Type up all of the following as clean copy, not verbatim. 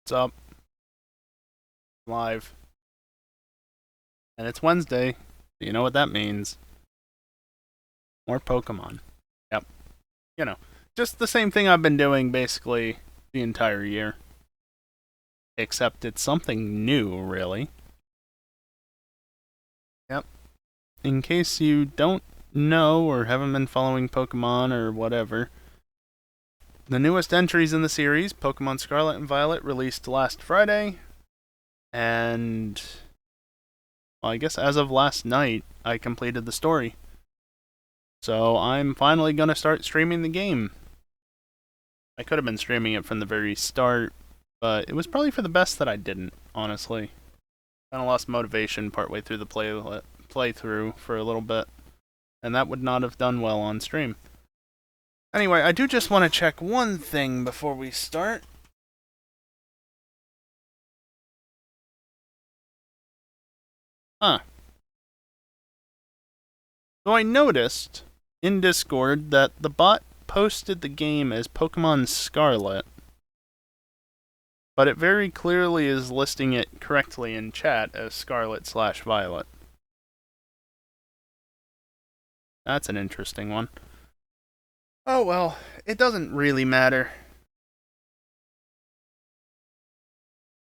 What's up? Live. And it's Wednesday. So you know what that means. More Pokemon. Yep. You know, just the same thing I've been doing basically the entire year. Except it's something new, really. Yep. In case you don't know or haven't been following Pokemon or whatever, the newest entries in the series, Pokemon Scarlet and Violet, released last Friday. And well, I guess as of last night, I completed the story. So I'm finally going to start streaming the game. I could have been streaming it from the very start, but it was probably for the best that I didn't, honestly. Kind of lost motivation partway through the playthrough for a little bit, and that would not have done well on stream. Anyway, I do just want to check one thing before we start. So I noticed in Discord that the bot posted the game as Pokemon Scarlet, but it very clearly is listing it correctly in chat as Scarlet/Violet. That's an interesting one. Oh well, it doesn't really matter.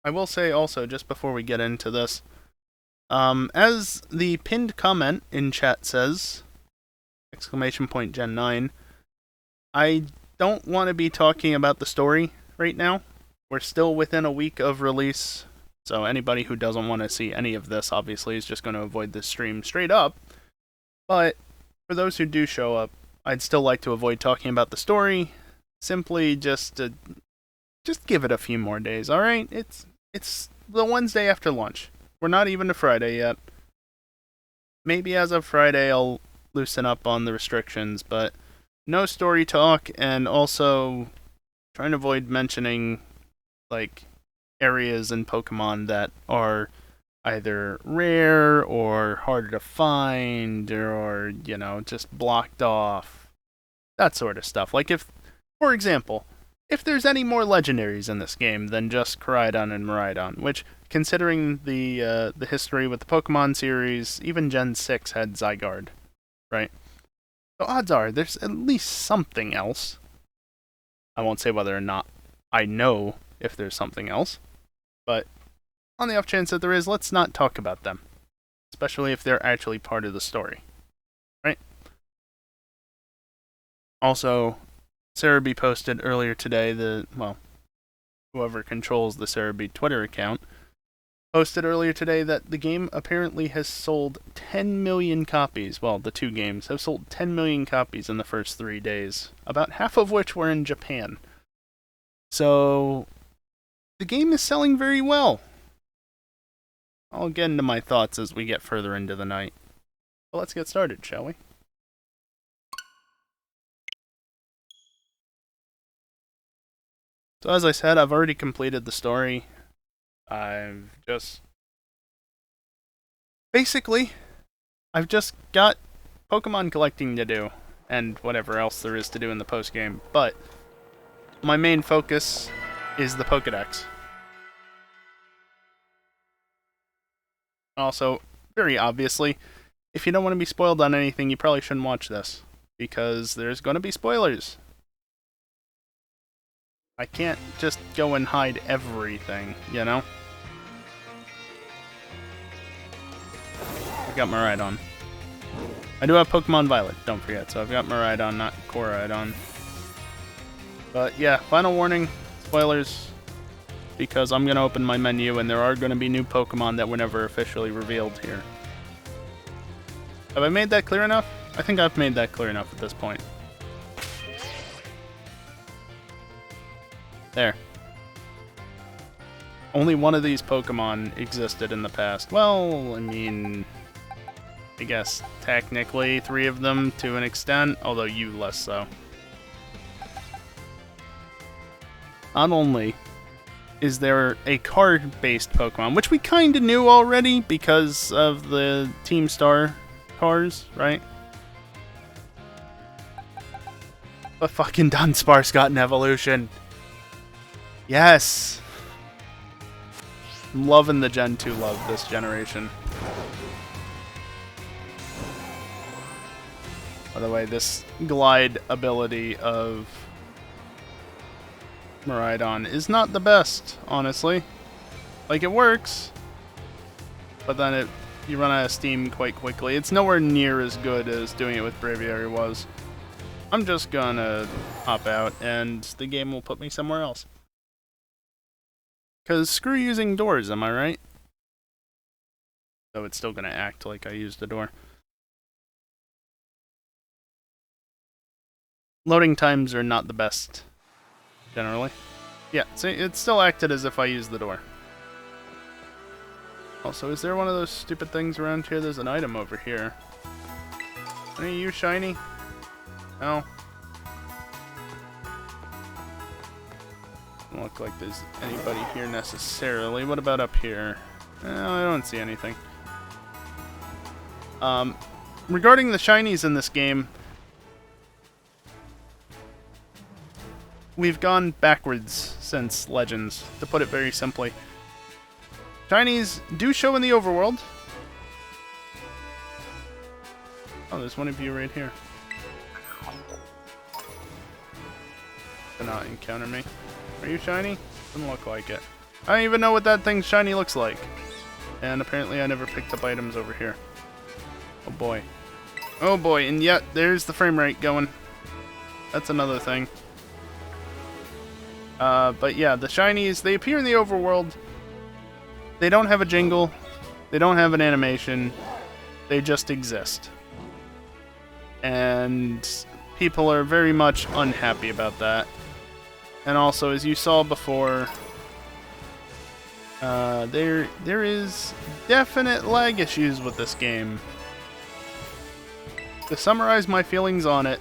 I will say also, just before we get into this, as the pinned comment in chat says, !Gen9, I don't want to be talking about the story right now. We're still within a week of release, so anybody who doesn't want to see any of this, obviously, is just going to avoid this stream straight up. But for those who do show up, I'd still like to avoid talking about the story. Simply just give it a few more days, alright? It's the Wednesday after lunch. We're not even to Friday yet. Maybe as of Friday I'll loosen up on the restrictions, but no story talk, and also trying to avoid mentioning like areas in Pokemon that are either rare or harder to find or, you know, just blocked off. That sort of stuff. Like if, for example, if there's any more legendaries in this game than just Koraidon and Miraidon, which, considering the history with the Pokemon series, even Gen 6 had Zygarde, right? So odds are there's at least something else. I won't say whether or not I know if there's something else, but on the off chance that there is, let's not talk about them. Especially if they're actually part of the story, right? Also, Cerebi posted earlier today, whoever controls the Cerebi Twitter account, posted earlier today that the game apparently has sold 10 million copies. Well, the two games have sold 10 million copies in the first 3 days, about half of which were in Japan. So, the game is selling very well. I'll get into my thoughts as we get further into the night. But let's get started, shall we? So as I said, I've already completed the story. Basically, I've just got Pokemon collecting to do, and whatever else there is to do in the post-game, but my main focus is the Pokédex. Also, very obviously, if you don't want to be spoiled on anything, you probably shouldn't watch this, because there's going to be spoilers. I can't just go and hide everything, you know? I've got Miraidon. I do have Pokemon Violet, don't forget, so I've got Miraidon, not Koraidon. But yeah, final warning, spoilers, because I'm going to open my menu and there are going to be new Pokemon that were never officially revealed here. Have I made that clear enough? I think I've made that clear enough at this point. There. Only one of these Pokemon existed in the past. Well, I mean, I guess technically 3 of them to an extent, although you less so. Not only is there a card-based Pokemon, which we kinda knew already because of the Team Star cars, right? But fucking Dunsparce got an evolution. Yes! I'm loving the Gen 2 love this generation. By the way, this glide ability of Miraidon is not the best, honestly. Like, it works, but then you run out of steam quite quickly. It's nowhere near as good as doing it with Braviary was. I'm just gonna hop out, and the game will put me somewhere else. Because screw using doors, am I right? So it's still gonna act like I used the door. Loading times are not the best, generally. Yeah, see, it still acted as if I used the door. Also, is there one of those stupid things around here? There's an item over here. Any of you shiny? No? Doesn't look like there's anybody here necessarily. What about up here? No, I don't see anything. Regarding the shinies in this game, we've gone backwards since Legends, to put it very simply. Shinies do show in the overworld. Oh, there's one of you right here. Do not encounter me. Are you shiny? Doesn't look like it. I don't even know what that thing's shiny looks like. And apparently I never picked up items over here. Oh boy. Oh boy, and yet there's the frame rate going. That's another thing. But yeah, the shinies, they appear in the overworld. They don't have a jingle. They don't have an animation. They just exist. And people are very much unhappy about that. And also, as you saw before, there is definite lag issues with this game. To summarize my feelings on it,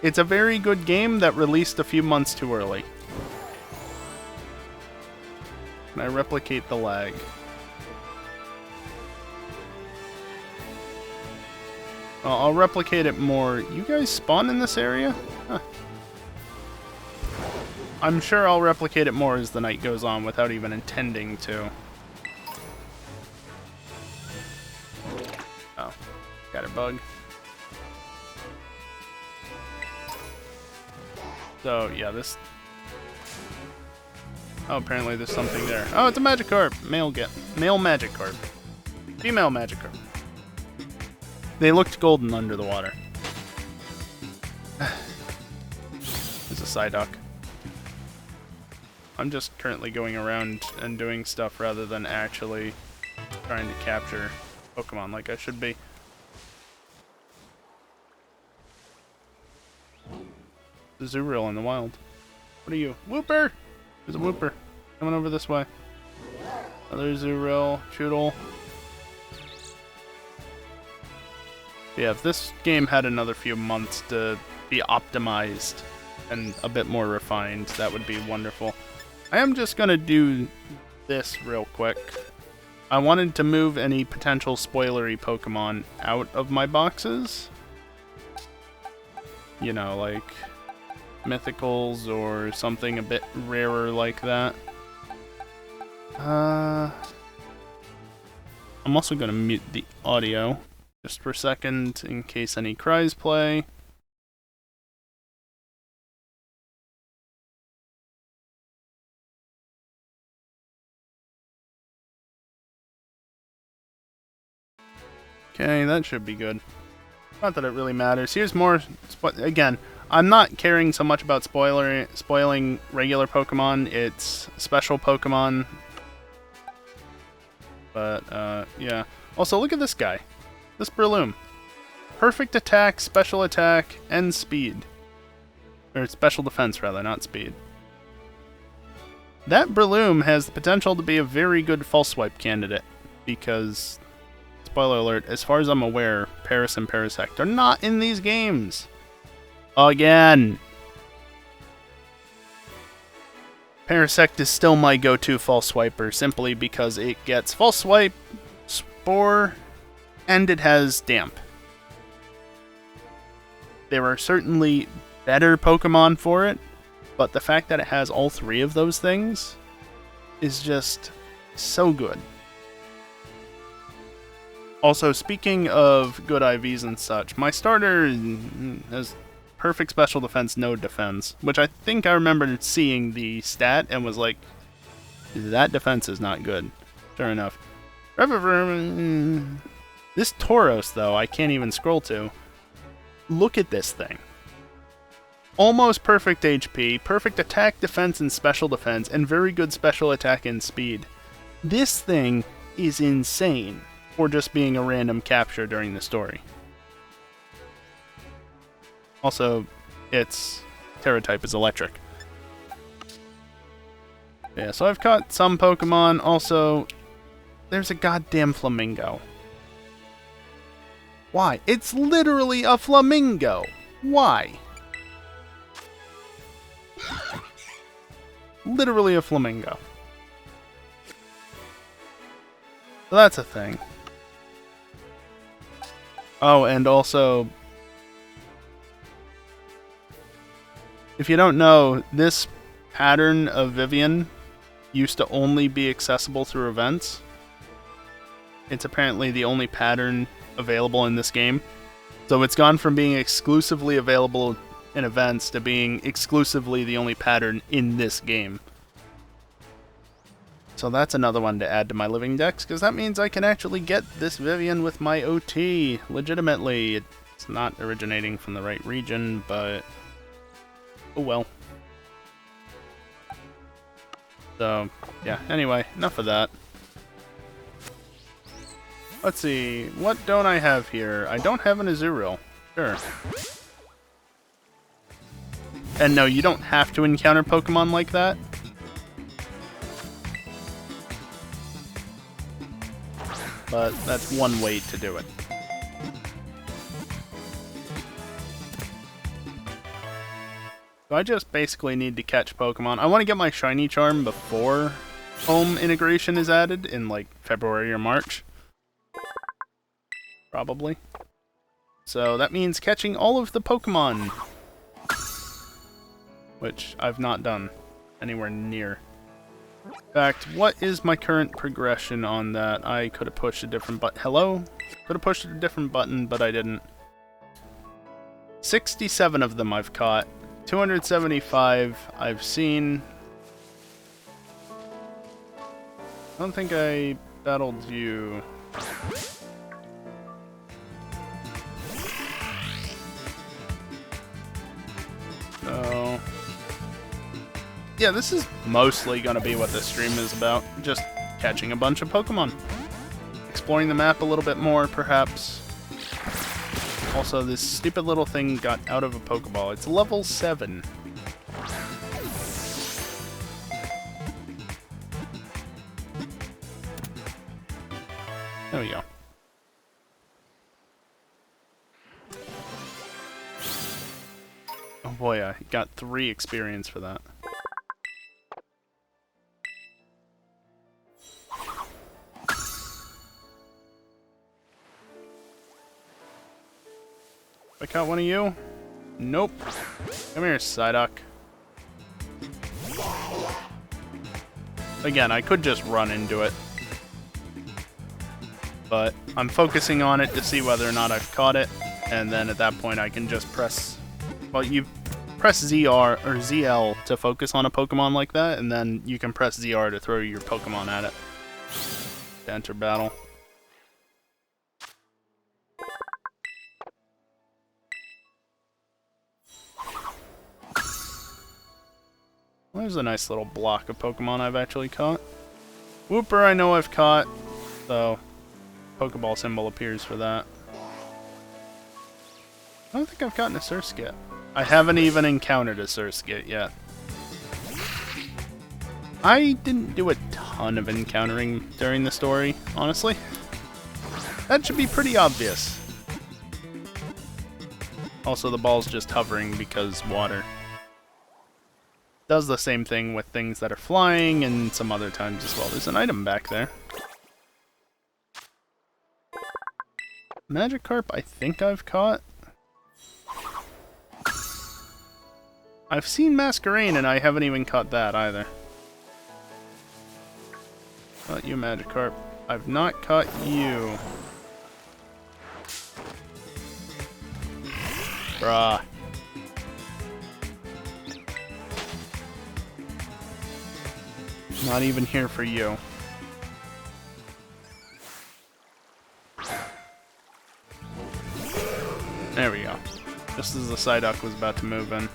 it's a very good game that released a few months too early. Can I replicate the lag? I'll replicate it more. You guys spawn in this area? Huh. I'm sure I'll replicate it more as the night goes on without even intending to. Oh, got a bug. So, yeah, this... Oh, apparently there's something there. Oh, it's a Magikarp! Male Magikarp. Female Magikarp. They looked golden under the water. There's a Psyduck. I'm just currently going around and doing stuff rather than actually trying to capture Pokemon like I should be. The Zurill in the wild. What are you? Whooper! There's a Whooper. Coming over this way. Another Zurill. Choodle. Yeah, if this game had another few months to be optimized and a bit more refined, that would be wonderful. I am just gonna do this real quick. I wanted to move any potential spoilery Pokemon out of my boxes. You know, like mythicals or something a bit rarer like that. I'm also gonna mute the audio just for a second in case any cries play. Okay, that should be good. Not that it really matters. Here's more... Again, I'm not caring so much about spoiling regular Pokemon. It's special Pokemon. But, yeah. Also, look at this guy. This Breloom. Perfect attack, special attack, and speed. Or special defense, rather, not speed. That Breloom has the potential to be a very good False Swipe candidate. Because... Spoiler alert, as far as I'm aware, Paris and Parasect are not in these games. Again. Parasect is still my go-to False Swiper, simply because it gets False Swipe, Spore, and it has Damp. There are certainly better Pokemon for it, but the fact that it has all three of those things is just So good. Also, speaking of good IVs and such, my starter has perfect special defense, no defense, which I think I remember seeing the stat and was like, that defense is not good. Sure enough. This Tauros, though, I can't even scroll to. Look at this thing. Almost perfect HP, perfect attack, defense, and special defense, and very good special attack and speed. This thing is insane for just being a random capture during the story. Also, its Terra type is electric. Yeah, so I've caught some Pokemon. Also, there's a goddamn flamingo. Why? It's literally a flamingo. Why? Literally a flamingo. So that's a thing. Oh, and also, if you don't know, this pattern of Vivian used to only be accessible through events. It's apparently the only pattern available in this game. So it's gone from being exclusively available in events to being exclusively the only pattern in this game. So that's another one to add to my living dex, because that means I can actually get this Vivian with my OT legitimately. It's not originating from the right region, but oh well. So, yeah, anyway, enough of that. Let's see, what don't I have here? I don't have an Azurill. Sure. And no, you don't have to encounter Pokemon like that. But that's one way to do it. So I just basically need to catch Pokemon. I want to get my Shiny Charm before home integration is added in like February or March. Probably. So that means catching all of the Pokemon. Which I've not done anywhere near. In fact, what is my current progression on that? I could have pushed a different button. Hello? Could have pushed a different button, but I didn't. 67 of them I've caught. 275 I've seen. I don't think I battled you. So, yeah, this is mostly going to be what this stream is about. Just catching a bunch of Pokemon. Exploring the map a little bit more, perhaps. Also, this stupid little thing got out of a Pokeball. It's level 7. There we go. Oh boy, I got 3 experience for that. I caught one of you? Nope. Come here, Psyduck. Again, I could just run into it. But I'm focusing on it to see whether or not I've caught it. And then at that point I can just press... Well, you press ZR or ZL to focus on a Pokemon like that. And then you can press ZR to throw your Pokemon at it. To enter battle. Well, there's a nice little block of Pokemon I've actually caught. Wooper I know I've caught, so Pokeball symbol appears for that. I don't think I've gotten a Surskit. I haven't even encountered a Surskit yet. I didn't do a ton of encountering during the story, honestly. That should be pretty obvious. Also, the ball's just hovering because water. Does the same thing with things that are flying and some other times as well. There's an item back there. Magikarp, I think I've caught. I've seen Masquerain and I haven't even caught that either. Caught you, Magikarp. I've not caught you. Bruh. Not even here for you. There we go. Just as the Psyduck was about to move in.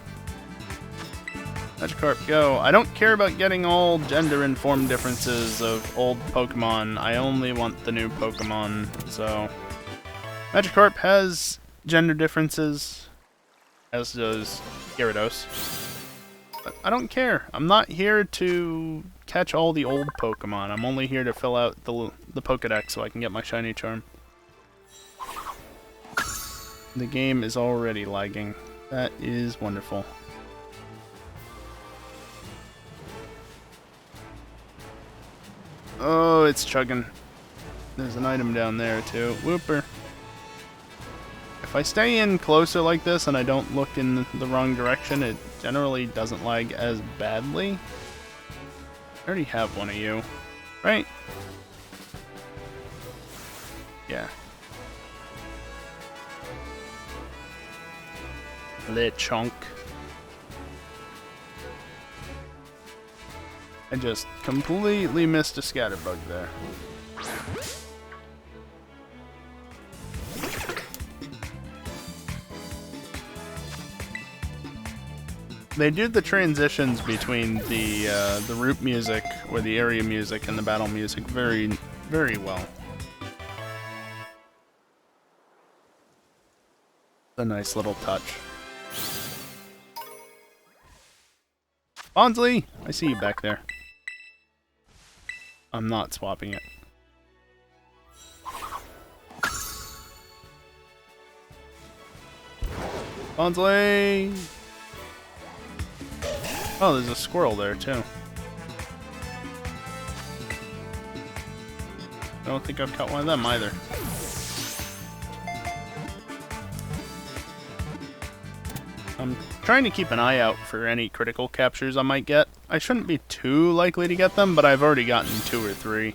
Magikarp, go. I don't care about getting all gender-informed differences of old Pokemon. I only want the new Pokemon, so... Magikarp has gender differences, as does Gyarados. But I don't care. I'm not here to catch all the old Pokemon. I'm only here to fill out the Pokédex so I can get my shiny charm. The game is already lagging. That is wonderful. Oh, it's chugging. There's an item down there too. Whooper. If I stay in closer like this and I don't look in the wrong direction, it generally doesn't lag as badly. I already have one of you, right? Yeah. Lechonk. I just completely missed a Scatterbug there. They do the transitions between the root music or the area music and the battle music very, very well. A nice little touch. Bonsley! I see you back there. I'm not swapping it. Bonsley! Oh, there's a squirrel there, too. I don't think I've caught one of them either. I'm trying to keep an eye out for any critical captures I might get. I shouldn't be too likely to get them, but I've already gotten 2 or 3.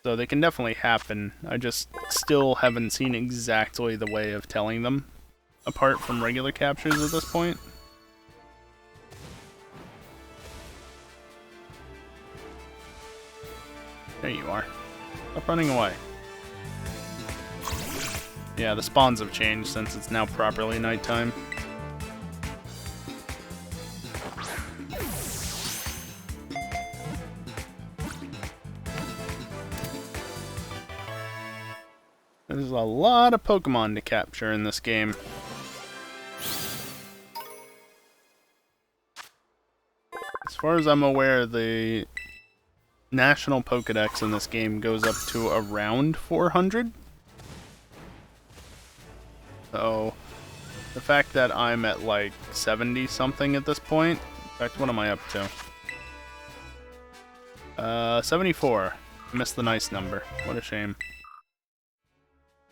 So they can definitely happen. I just still haven't seen exactly the way of telling them, apart from regular captures at this point. There you are. Stop running away. Yeah, the spawns have changed since it's now properly nighttime. There's a lot of Pokemon to capture in this game. As far as I'm aware, the National Pokédex in this game goes up to around 400. So, the fact that I'm at like 70 something at this point, in fact, what am I up to? 74. Missed the nice number. What a shame.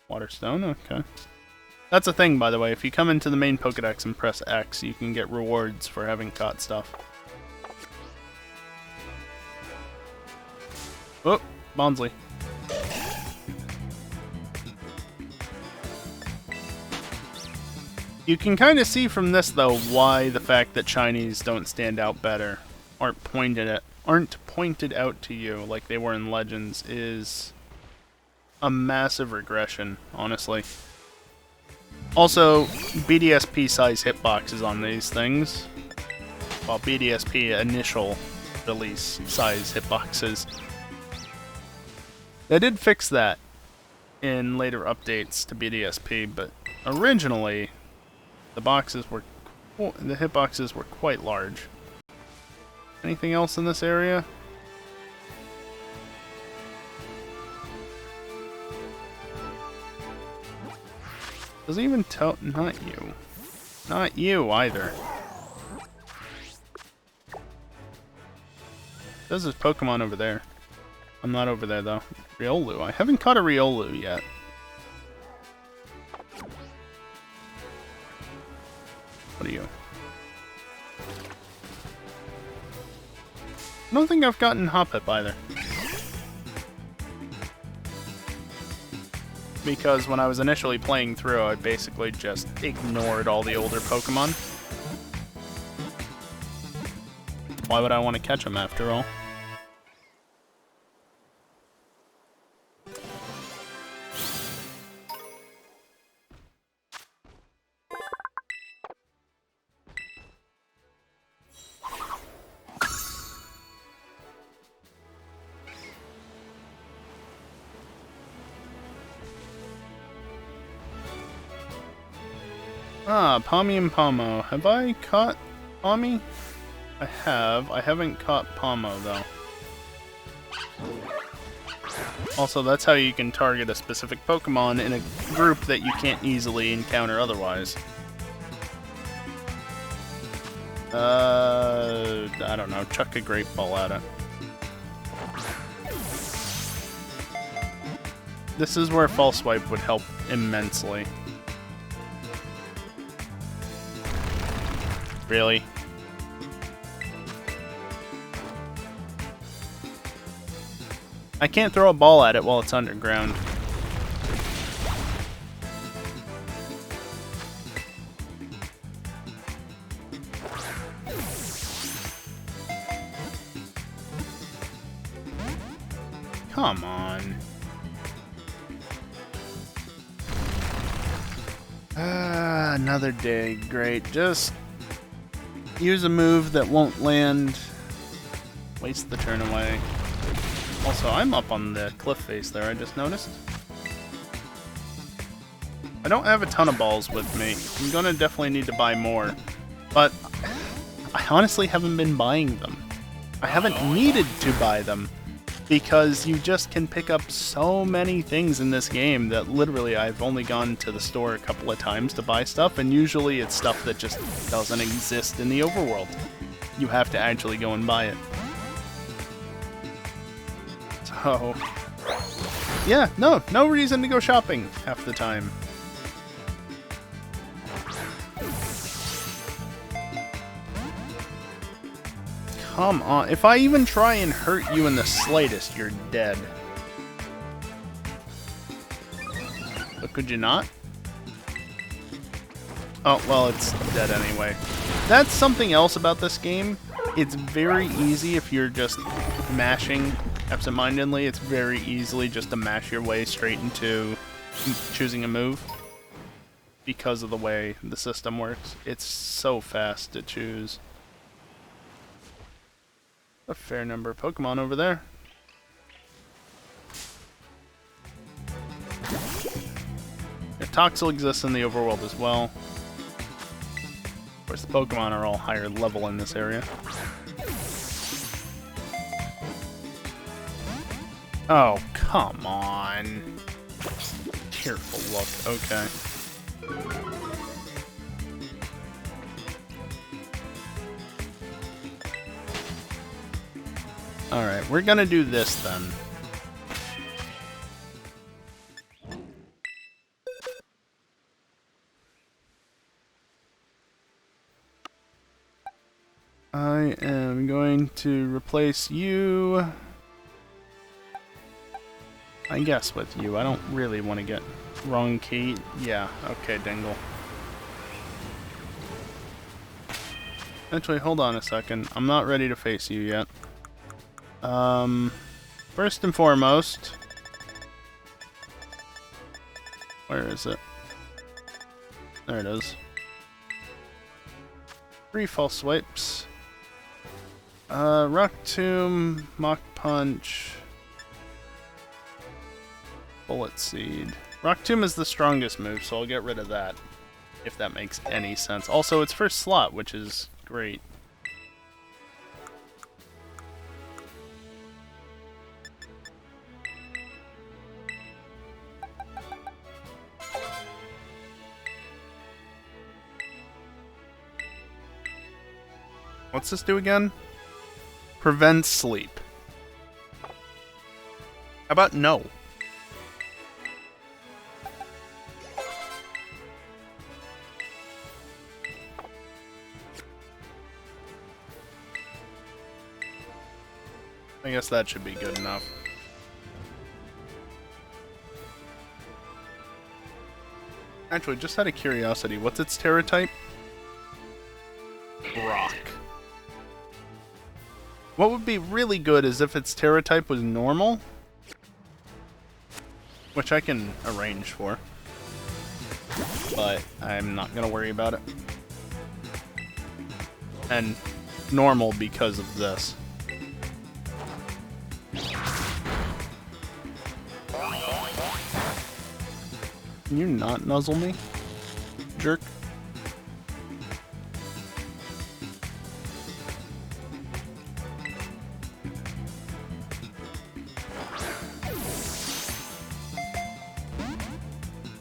Waterstone, okay. That's a thing, by the way. If you come into the main Pokédex and press X, you can get rewards for having caught stuff. Oh, Bonsley. You can kind of see from this, though, why the fact that shinies don't stand out better, aren't pointed out to you like they were in Legends, is a massive regression, honestly. Also, BDSP size hitboxes on these things, well, BDSP initial release size hitboxes. They did fix that in later updates to BDSP, but originally the hitboxes were quite large. Anything else in this area? Doesn't even tell. Not you. Not you either. There's this Pokemon over there. I'm not over there though. Riolu. I haven't caught a Riolu yet. What are you? I don't think I've gotten Hoppip either. because when I was initially playing through, I basically just ignored all the older Pokemon. Why would I want to catch them after all? Ah, Pommy and Pomo. Have I caught Pommy? I have. I haven't caught Pomo, though. Also, that's how you can target a specific Pokemon in a group that you can't easily encounter otherwise. I don't know. Chuck a Great Ball at it. This is where False Swipe would help immensely. Really? I can't throw a ball at it while it's underground. Come on. Another day. Great. Just use a move that won't land. Waste the turn away. Also, I'm up on the cliff face there, I just noticed. I don't have a ton of balls with me. I'm gonna definitely need to buy more. But I honestly haven't been buying them. I haven't needed to buy them, because you just can pick up so many things in this game that literally I've only gone to the store a couple of times to buy stuff, and usually it's stuff that just doesn't exist in the overworld. You have to actually go and buy it. So, yeah, no reason to go shopping half the time. Come on, if I even try and hurt you in the slightest, you're dead. But could you not? Oh, well, it's dead anyway. That's something else about this game. It's very easy if you're just mashing absentmindedly. It's very easily just to mash your way straight into choosing a move because of the way the system works. It's so fast to choose. A fair number of Pokemon over there. Yeah, Toxel exists in the overworld as well. Of course, the Pokemon are all higher level in this area. Oh, come on. Tearful look, okay. Alright, we're gonna do this then. I am going to replace you, I guess, with you. I don't really want to get wrong key. Yeah, okay, Dingle. Actually, hold on a second. I'm not ready to face you yet. First and foremost, where is it? There it is. 3 false swipes. Rock Tomb, Mach Punch, Bullet Seed. Rock Tomb is the strongest move, so I'll get rid of that, if that makes any sense. Also, it's first slot, which is great. What's this do again? Prevents sleep. How about no? I guess that should be good enough. Actually, just out of curiosity, what's its Terra type? Rock. What would be really good is if its Terra type was normal, which I can arrange for, but I'm not gonna worry about it. And normal because of this. Can you not nuzzle me, jerk?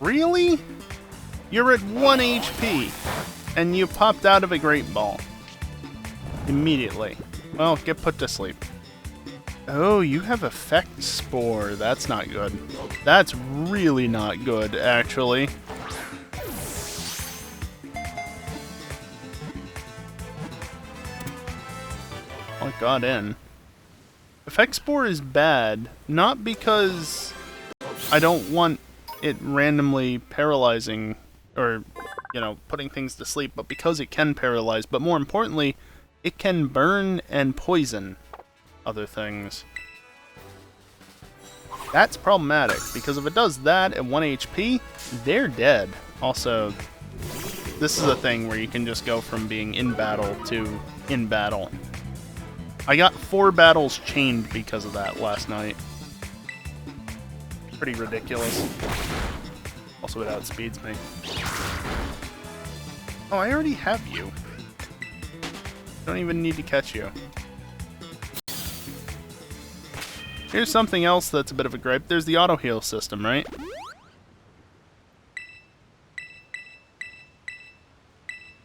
Really? You're at 1 HP, and you popped out of a Great Ball. Immediately. Well, get put to sleep. Oh, you have Effect Spore. That's not good. That's really not good, actually. Oh, it got in. Effect Spore is bad, not because I don't want it randomly paralyzing or, you know, putting things to sleep, but because it can paralyze, but more importantly, it can burn and poison other things. That's problematic, because if it does that at 1 HP, they're dead. Also, this is a thing where you can just go from being in battle to in battle. I got 4 battles chained because of that last night. Pretty ridiculous. Also, it outspeeds me. Oh, I already have you. Don't even need to catch you. Here's something else that's a bit of a gripe. There's the auto heal system, right?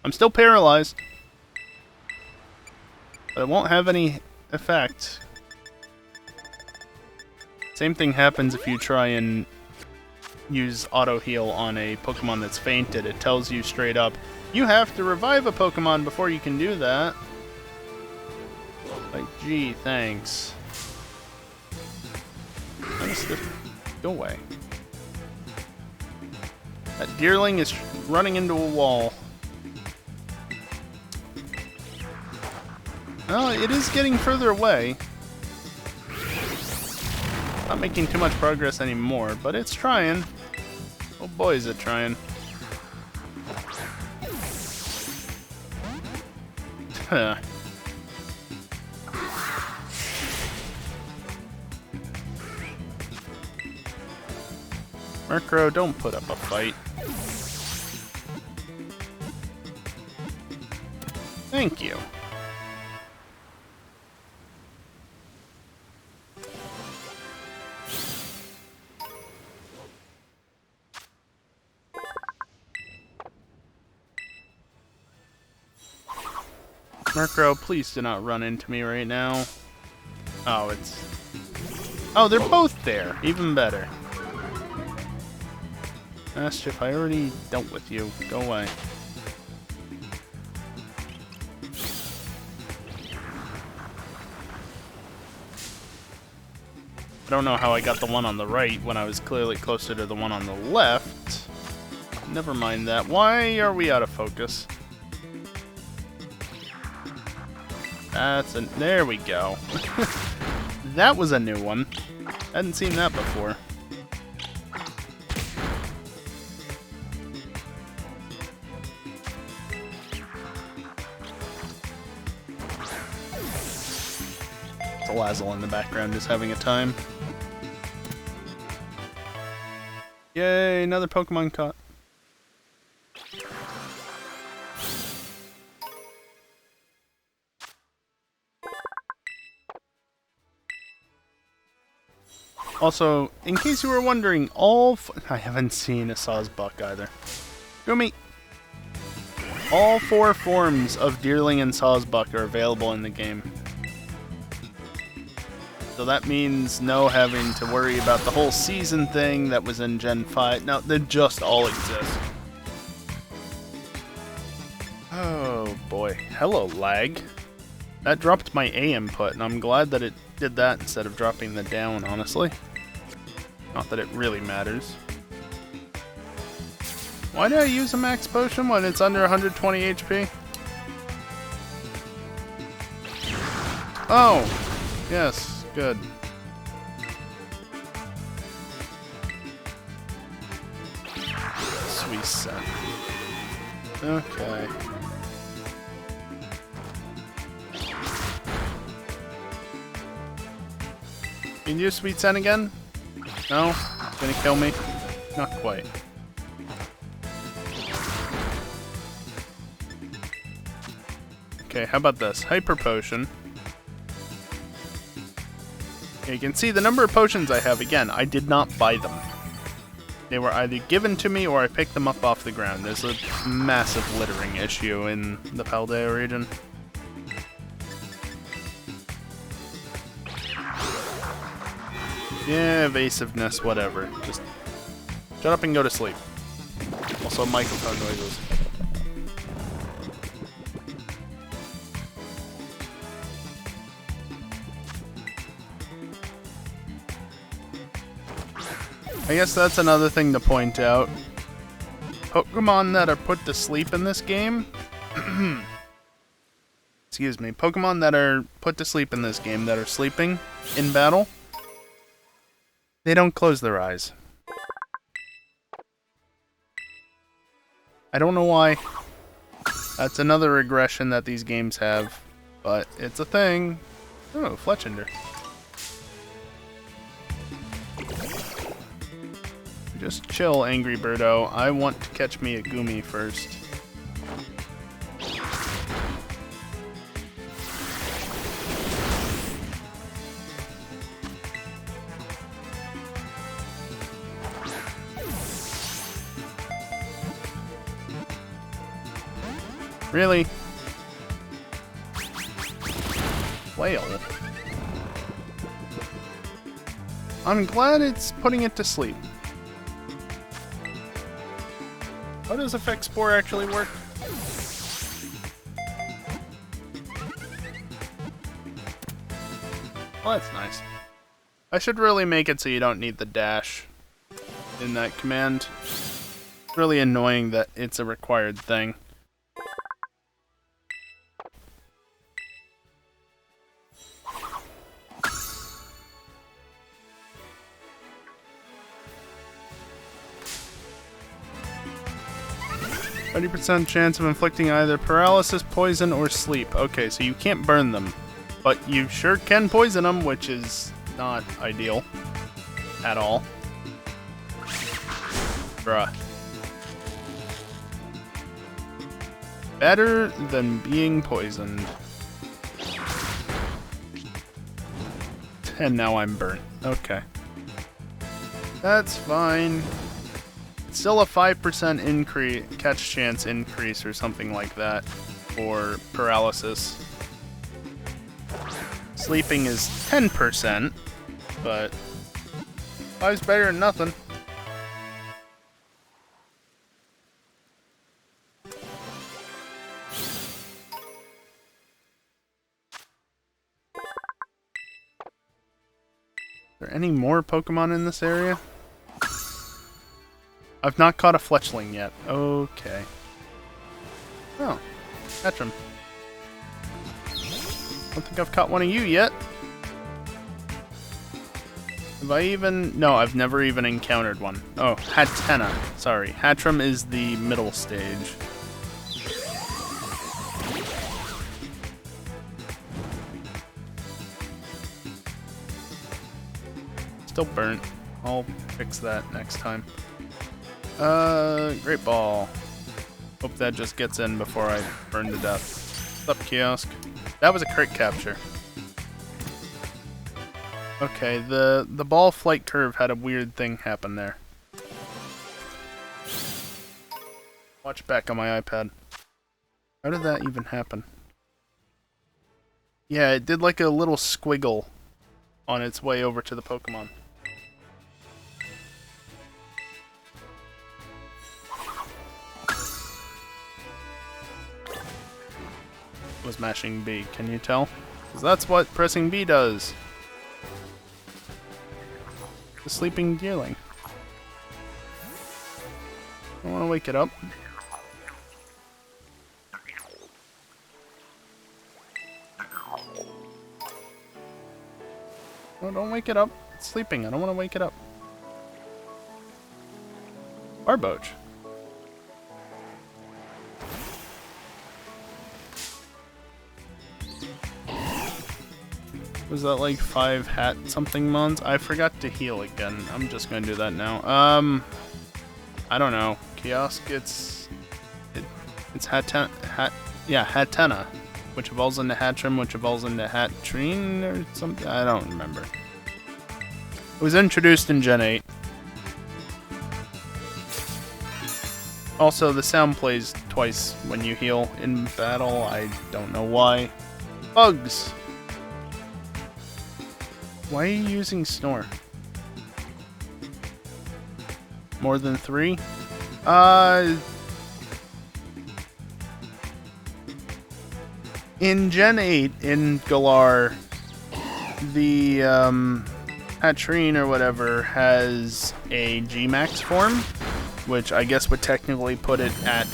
I'm still paralyzed. But it won't have any effect. Same thing happens if you try and use auto heal on a Pokemon that's fainted. It tells you straight up, you have to revive a Pokemon before you can do that. Like, gee, thanks. Go away. That Deerling is running into a wall. Well, it is getting further away. Not making too much progress anymore, but it's trying. Oh boy, is it trying. Murkrow, don't put up a fight. Thank you. Murkrow, please do not run into me right now. Oh, it's... Oh, they're both there. Even better. Mischief, I already dealt with you. Go away. I don't know how I got the one on the right when I was clearly closer to the one on the left. Never mind that. Why are we out of focus? That's a... There we go. That was a new one. Hadn't seen that before. Lazzle in the background is having a time. Yay, another Pokemon caught. Also, in case you were wondering, I haven't seen a Sawsbuck either. Go me. All 4 forms of Deerling and Sawsbuck are available in the game. So that means no having to worry about the whole season thing that was in Gen 5. No, they just all exist. Oh boy. Hello, lag. That dropped my A input, and I'm glad that it did that instead of dropping the down, honestly. Not that it really matters. Why did I use a max potion when it's under 120 HP? Oh! Yes, good. Sweet scent. Okay. Can you use sweet scent again? No? Gonna kill me? Not quite. Okay, how about this? Hyper potion. You can see the number of potions I have. Again, I did not buy them. They were either given to me or I picked them up off the ground. There's a massive littering issue in the Paldea region. Yeah, evasiveness, whatever. Just shut up and go to sleep. Also, microphone noises. I guess that's another thing to point out. Pokemon that are put to sleep in this game... Excuse me. Pokemon that are put to sleep in this game, that are sleeping in battle, they don't close their eyes. I don't know why. That's another regression that these games have, but it's a thing. Oh, Fletchinder. Just chill, Angry Birdo. I want to catch me a Goomy first. Really? Whale. I'm glad it's putting it to sleep. How does Effect Spore actually work? Well, that's nice. I should really make it so you don't need the dash in that command. It's really annoying that it's a required thing. %, chance of inflicting either paralysis, poison, or sleep. Okay, so you can't burn them, but you sure can poison them, which is not ideal at all. Bruh. Better than being poisoned. And now I'm burnt. Okay. That's fine. Still a 5% increase, catch chance increase or something like that for paralysis. Sleeping is 10%, but 5's better than nothing. Are there any more Pokemon in this area? I've not caught a Fletchling yet. Okay. Oh, Hatcham. Don't think I've caught one of you yet. Have I even... No, I've never even encountered one. Oh, Hatenna. Sorry. Hatcham is the middle stage. Still burnt. I'll fix that next time. Great Ball. Hope that just gets in before I burn to death. What's up, Kiosk? That was a crit capture. Okay, the ball flight curve had a weird thing happen there. Watch back on my iPad. How did that even happen? Yeah, it did like a little squiggle on its way over to the Pokemon. Was mashing B, can you tell? Because that's what pressing B does. The sleeping deerling. I want to wake it up. Oh, don't wake it up. It's sleeping. I don't want to wake it up. Barboach. Was that like 5 hat something mons? I forgot to heal again. I'm just gonna do that now. I don't know. Kiosk, it's Hatena, which evolves into Hatchrim, which evolves into Hatrine or something. I don't remember. It was introduced in Gen 8. Also, the sound plays twice when you heal in battle. I don't know why. Bugs! Why are you using Snore? More than 3? In Gen 8, in Galar, the, Hatrine or whatever has a G-Max form, which I guess would technically put it at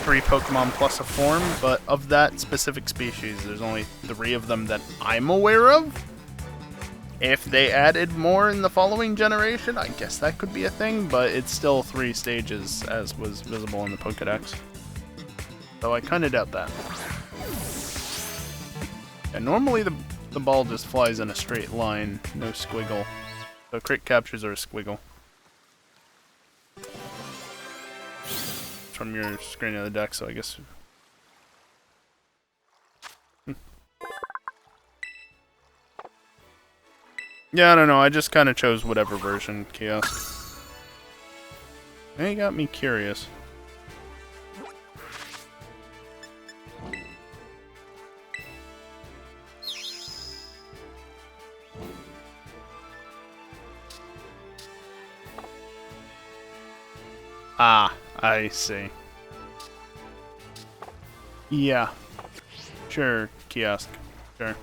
3 Pokemon plus a form, but of that specific species, there's only 3 of them that I'm aware of. If they added more in the following generation, I guess that could be a thing, but it's still 3 stages as was visible in the Pokédex. So I kinda doubt that. And normally the ball just flies in a straight line, no squiggle. So crit captures are a squiggle. From your screen of the deck, so I guess... Yeah, I don't know, I just kinda chose whatever version, Kiosk. They got me curious. Ah, I see. Yeah. Sure, Kiosk. Sure.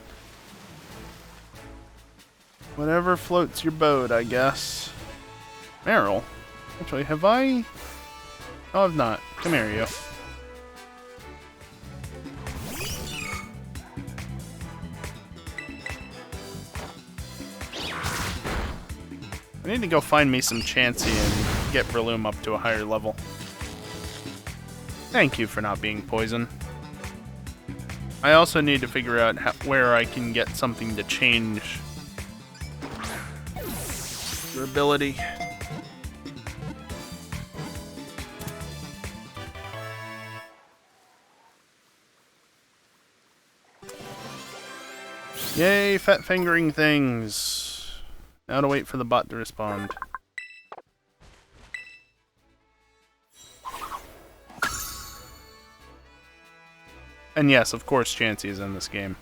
Whatever floats your boat, I guess. Meryl? Actually, have I? Oh, I've not. Come here, you. I need to go find me some Chansey and get Breloom up to a higher level. Thank you for not being poisoned. I also need to figure out where I can get something to change your ability. Yay, fat fingering things. Now to wait for the bot to respond. And yes, of course Chansey is in this game.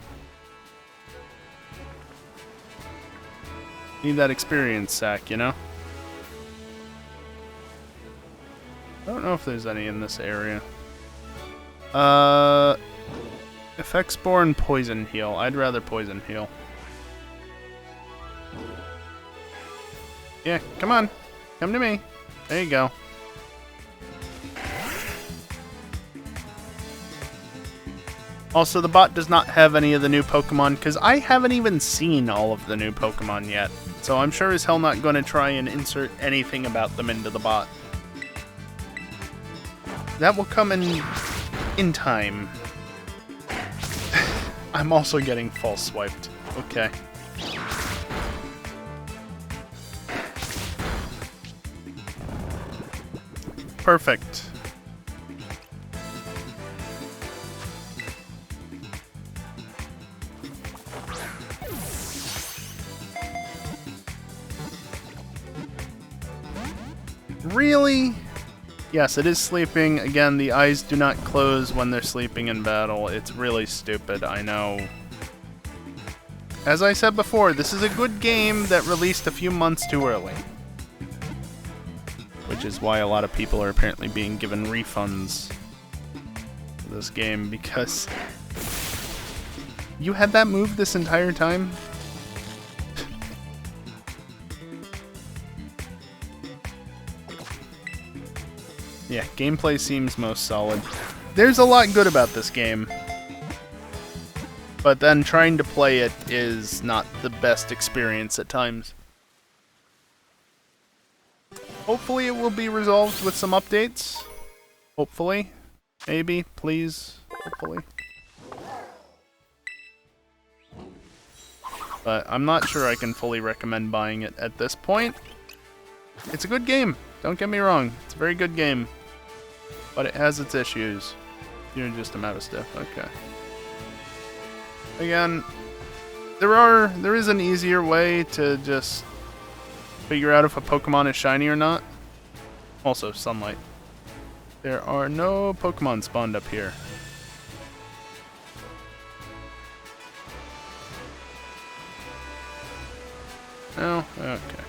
Need that experience sack, you know? I don't know if there's any in this area. Effect Spore and Poison Heal. I'd rather Poison Heal. Yeah, come on. Come to me. There you go. Also, the bot does not have any of the new Pokemon, because I haven't even seen all of the new Pokemon yet. So I'm sure as hell not going to try and insert anything about them into the bot. That will come in time. I'm also getting false swiped. Okay. Perfect. Really? Yes, it is sleeping. Again, the eyes do not close when they're sleeping in battle. It's really stupid, I know. As I said before, this is a good game that released a few months too early. Which is why a lot of people are apparently being given refunds for this game, because you had that move this entire time? Yeah, gameplay seems most solid. There's a lot good about this game, but then trying to play it is not the best experience at times. Hopefully it will be resolved with some updates. Hopefully. Maybe. Please. Hopefully. But I'm not sure I can fully recommend buying it at this point. It's a good game. Don't get me wrong. It's a very good game. But it has its issues. You're just a Mavistiff. Okay. Again, there is an easier way to just figure out if a Pokemon is shiny or not. Also, sunlight. There are no Pokemon spawned up here. Oh, okay.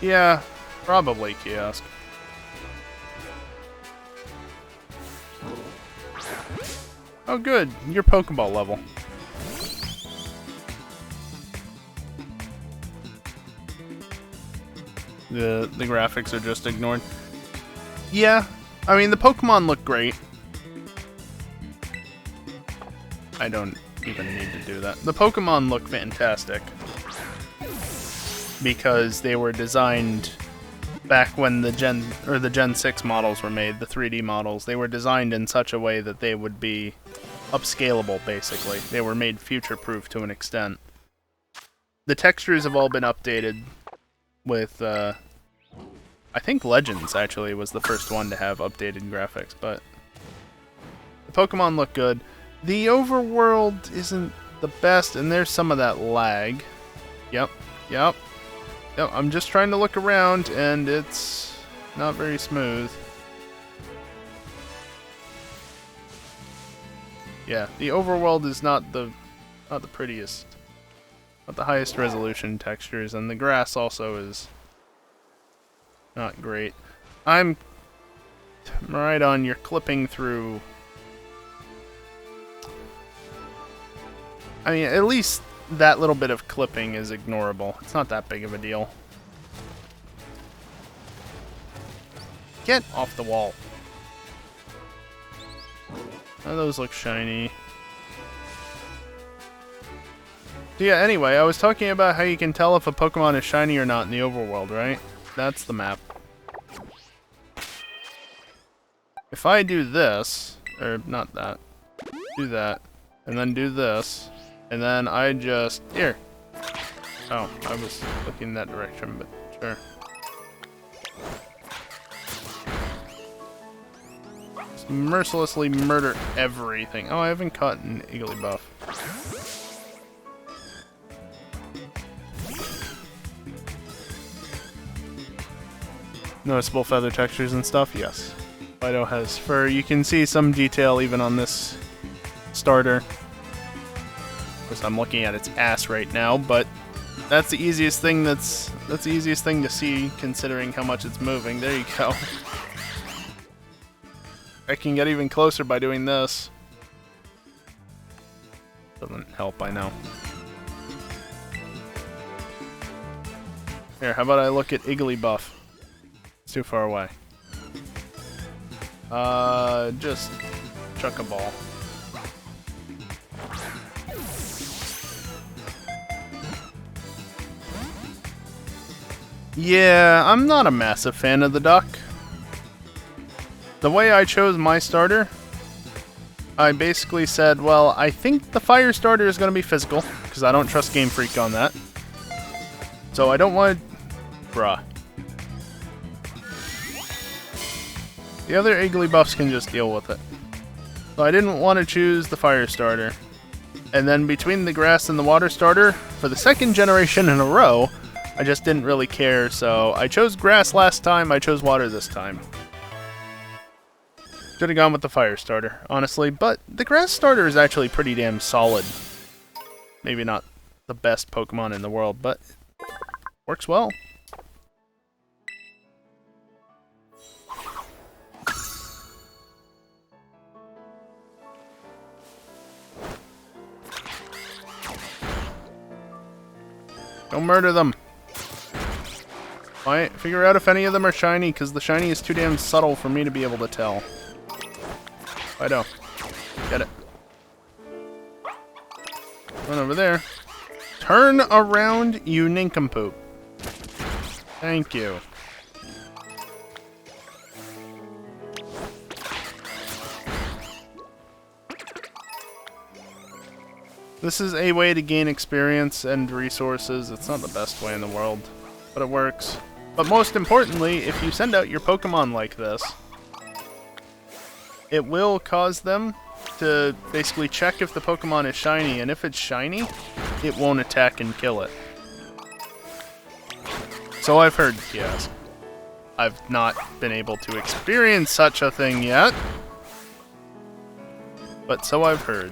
Yeah, probably kiosk. Oh good, you're Pokeball level. The graphics are just ignored. Yeah, I mean the Pokemon look great. I don't even need to do that. The Pokemon look fantastic. Because they were designed back when the Gen 6 models were made, the 3D models. They were designed in such a way that they would be upscalable, basically. They were made future-proof to an extent. The textures have all been updated with, I think Legends, actually, was the first one to have updated graphics, but the Pokemon look good. The overworld isn't the best, and there's some of that lag. Yep. I'm just trying to look around, and it's not very smooth. Yeah, the overworld is not the prettiest, not the highest resolution textures, and the grass also is not great. I'm right on. You're clipping through. I mean, at least that little bit of clipping is ignorable. It's not that big of a deal. Get off the wall. Oh, those look shiny. So yeah, anyway, I was talking about how you can tell if a Pokemon is shiny or not in the overworld, right? That's the map. If I do this, or not that, do that, and then do this, and then I just... Here! Oh, I was looking that direction, but sure. Just mercilessly murder everything. Oh, I haven't caught an Igglybuff. Noticeable feather textures and stuff? Yes. Fido has fur. You can see some detail even on this starter. Of course, I'm looking at its ass right now, but that's the easiest thing that's the easiest thing to see considering how much it's moving. There you go. I can get even closer by doing this. Doesn't help, I know. Here, how about I look at Igglybuff? It's too far away. Just chuck a ball. Yeah, I'm not a massive fan of the duck. The way I chose my starter, I basically said, well, I think the fire starter is going to be physical, because I don't trust Game Freak on that. So I don't want to... Bruh. The other Igglybuffs can just deal with it. So I didn't want to choose the fire starter. And then between the grass and the water starter, for the second generation in a row, I just didn't really care, so I chose grass last time, I chose water this time. Should have gone with the fire starter, honestly, but the grass starter is actually pretty damn solid. Maybe not the best Pokemon in the world, but works well. Don't murder them. Figure out if any of them are shiny, because the shiny is too damn subtle for me to be able to tell. Fido. Get it. Run over there. Turn around, you nincompoop. Thank you. This is a way to gain experience and resources. It's not the best way in the world, but it works. But most importantly, if you send out your Pokemon like this, it will cause them to basically check if the Pokemon is shiny, and if it's shiny, it won't attack and kill it. So I've heard, yes. I've not been able to experience such a thing yet, but so I've heard.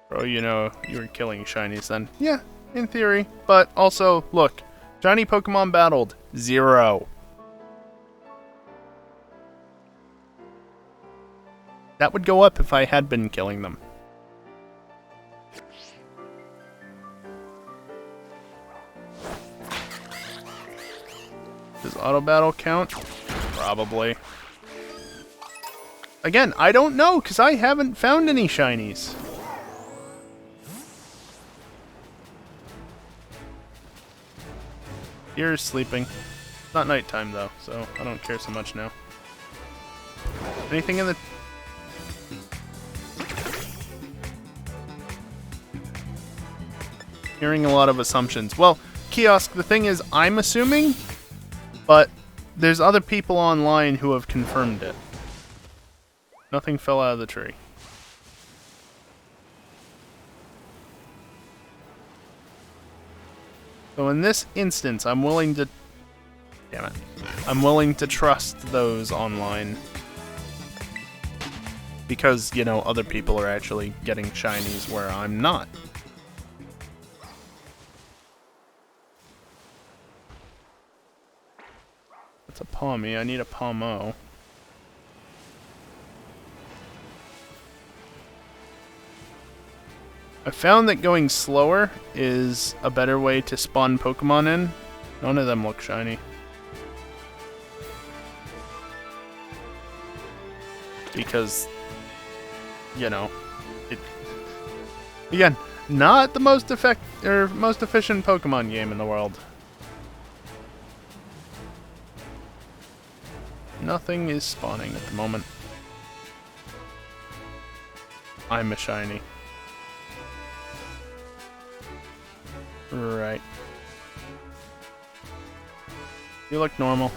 Bro, you know, you were killing shinies then. Yeah, in theory. But also, look, shiny Pokemon battled, 0. That would go up if I had been killing them. Does auto battle count? Probably. Again, I don't know, because I haven't found any shinies. Deer is sleeping. It's not nighttime though, so I don't care so much now. Anything in the... Hearing a lot of assumptions. Well, Kiosk, the thing is, I'm assuming, but there's other people online who have confirmed it. Nothing fell out of the tree. So in this instance, I'm willing to... Damn it. I'm willing to trust those online. Because, you know, other people are actually getting shinies where I'm not. That's a Pawmi. I need a Pawmo. I found that going slower is a better way to spawn Pokemon in. None of them look shiny. Because, you know, it... Again, not the most most efficient Pokemon game in the world. Nothing is spawning at the moment. I'm a shiny. Right. You look normal.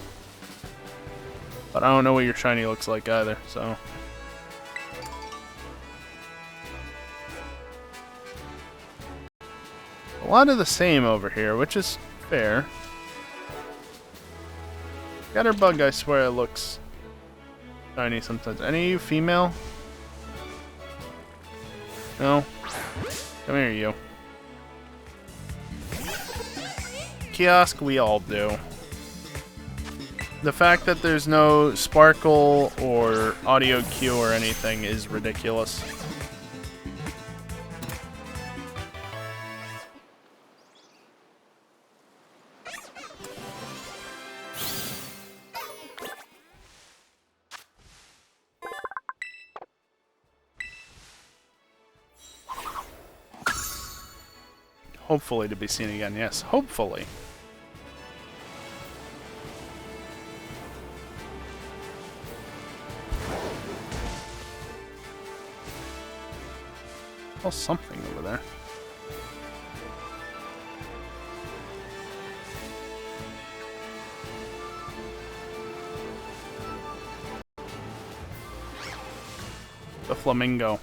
But I don't know what your shiny looks like either, so... A lot of the same over here, which is fair. Scatterbug, I swear it looks shiny sometimes. Any of you female? No? Come here, you. Kiosk, we all do. The fact that there's no sparkle or audio cue or anything is ridiculous. Hopefully to be seen again, yes. Hopefully. Oh, something over there. The flamingo.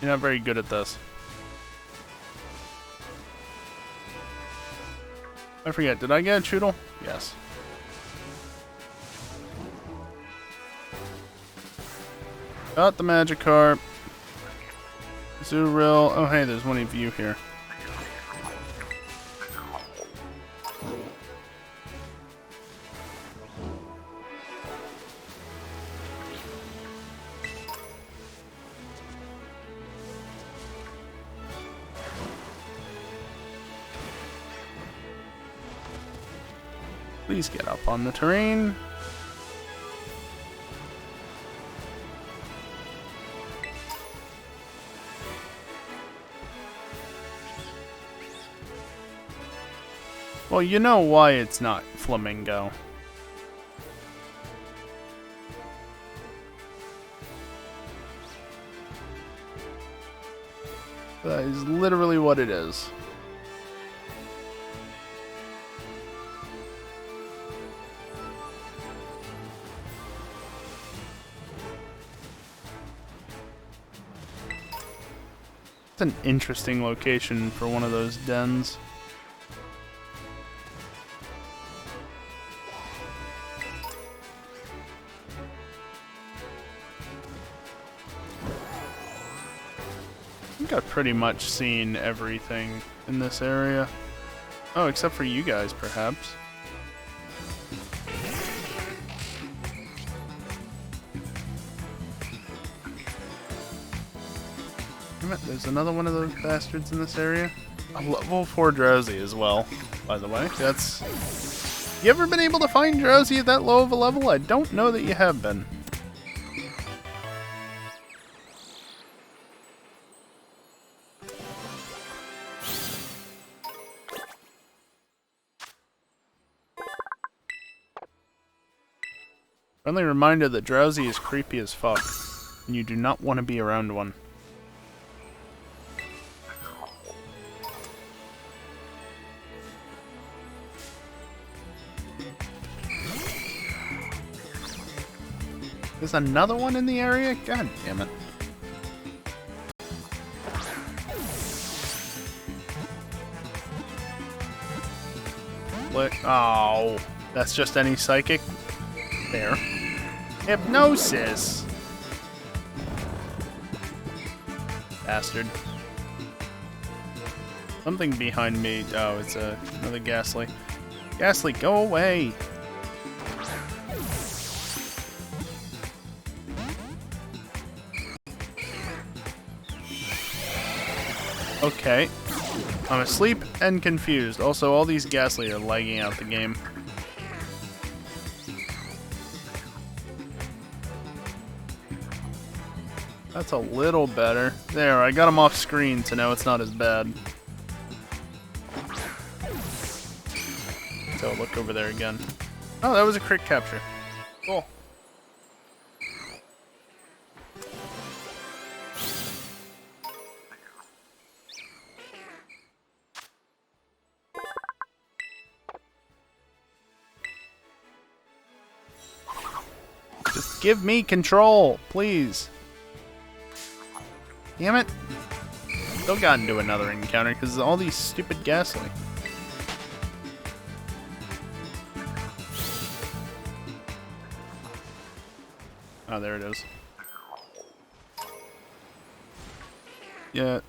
You're not very good at this. I forget, did I get a Choodle? Yes. Got the Magikarp. Zuril. Oh hey, there's one of you here. Please get up on the terrain. Well, you know why it's not Flamingo. That is literally what it is. It's an interesting location for one of those dens. I think I've pretty much seen everything in this area. Oh, except for you guys, perhaps. Damn it, there's another one of those bastards in this area. A level 4 Drowsy as well, by the way. That's... You ever been able to find Drowsy at that low of a level? I don't know that you have been. Friendly reminder that Drowsy is creepy as fuck, and you do not want to be around one. There's another one in the area? God damn it. What? Oh, that's just any psychic? There. Hypnosis! Bastard. Something behind me. Oh, it's another Ghastly. Ghastly, go away! Okay. I'm asleep and confused. Also, all these Ghastly are lagging out the game. That's a little better. There, I got him off screen, so now it's not as bad. So I'll look over there again. Oh, that was a crit capture. Cool. Just give me control, please. Damn it. Still got into another encounter because all these stupid Ghastly. Oh, there it is. Yeah.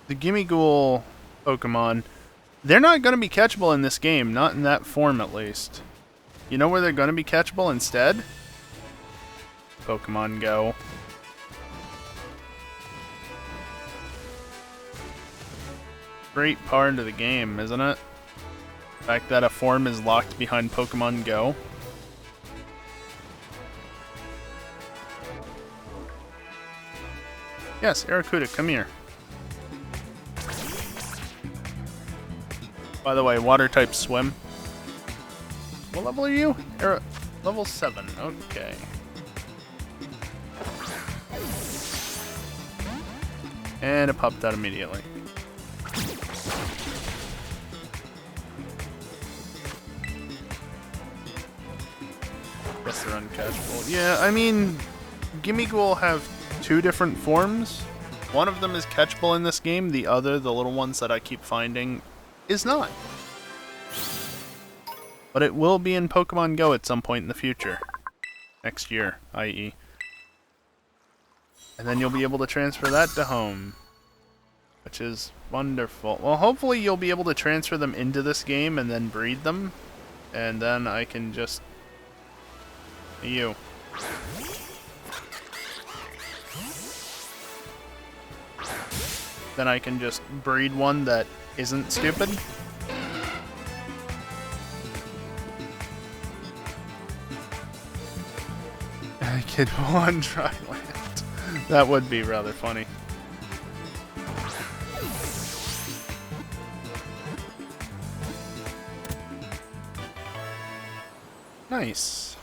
The Gimme Ghoul Pokemon, they're not going to be catchable in this game. Not in that form, at least. You know where they're going to be catchable instead? Pokemon Go. Great part of the game, isn't it? The fact that a form is locked behind Pokemon Go. Yes, Aracuda, come here. By the way, water type swim. What level are you? Level 7, okay. And it popped out immediately. Guess they're uncatchable. Yeah, I mean, Gimme Ghoul have two different forms. One of them is catchable in this game, the other, the little ones that I keep finding, is not. But it will be in Pokemon Go at some point in the future. Next year, i.e. And then you'll be able to transfer that to home. Which is wonderful. Well, hopefully you'll be able to transfer them into this game and then breed them. And then I can just... You. Then I can just breed one that isn't stupid. Kid on dry land. That would be rather funny. Nice.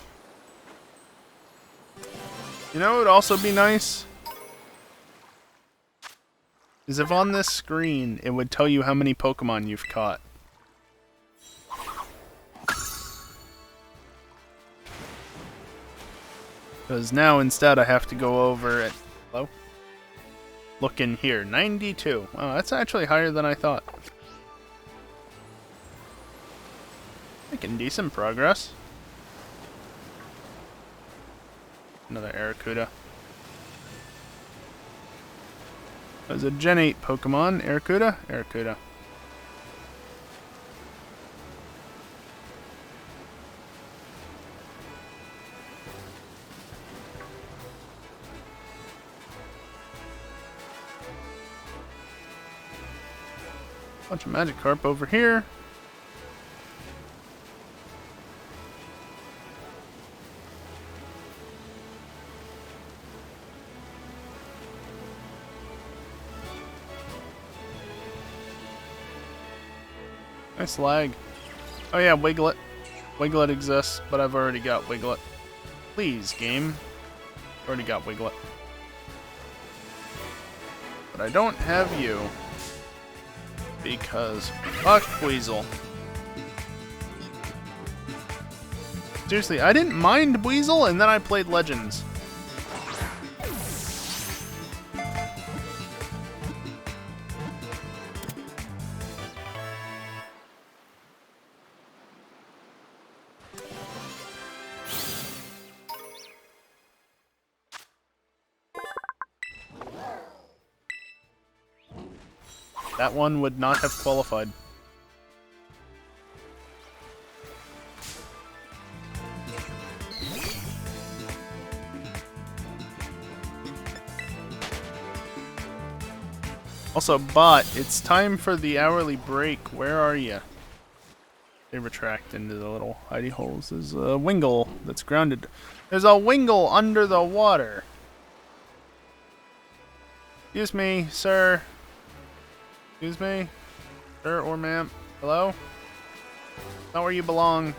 You know what would also be nice? Is if on this screen it would tell you how many Pokemon you've caught. Because now instead I have to go over at... Hello? Look in here. 92. Wow, that's actually higher than I thought. Making decent progress. Another Arrokuda. There's a Gen 8 Pokemon. Arrokuda? Arrokuda. Bunch of Magikarp over here. Nice lag. Oh yeah, Wiglet. Wiglet exists, but I've already got Wiglet. Please, game. Already got Wiglet. But I don't have you. Because fuck Weasel. Seriously, I didn't mind Weasel, and then I played Legends. That one would not have qualified. Also, bot, it's time for the hourly break. Where are you? They retract into the little hidey holes. There's a Wingull that's grounded. There's a Wingull under the water. Excuse me, sir. Excuse me? Sir or ma'am? Hello? Not where you belong.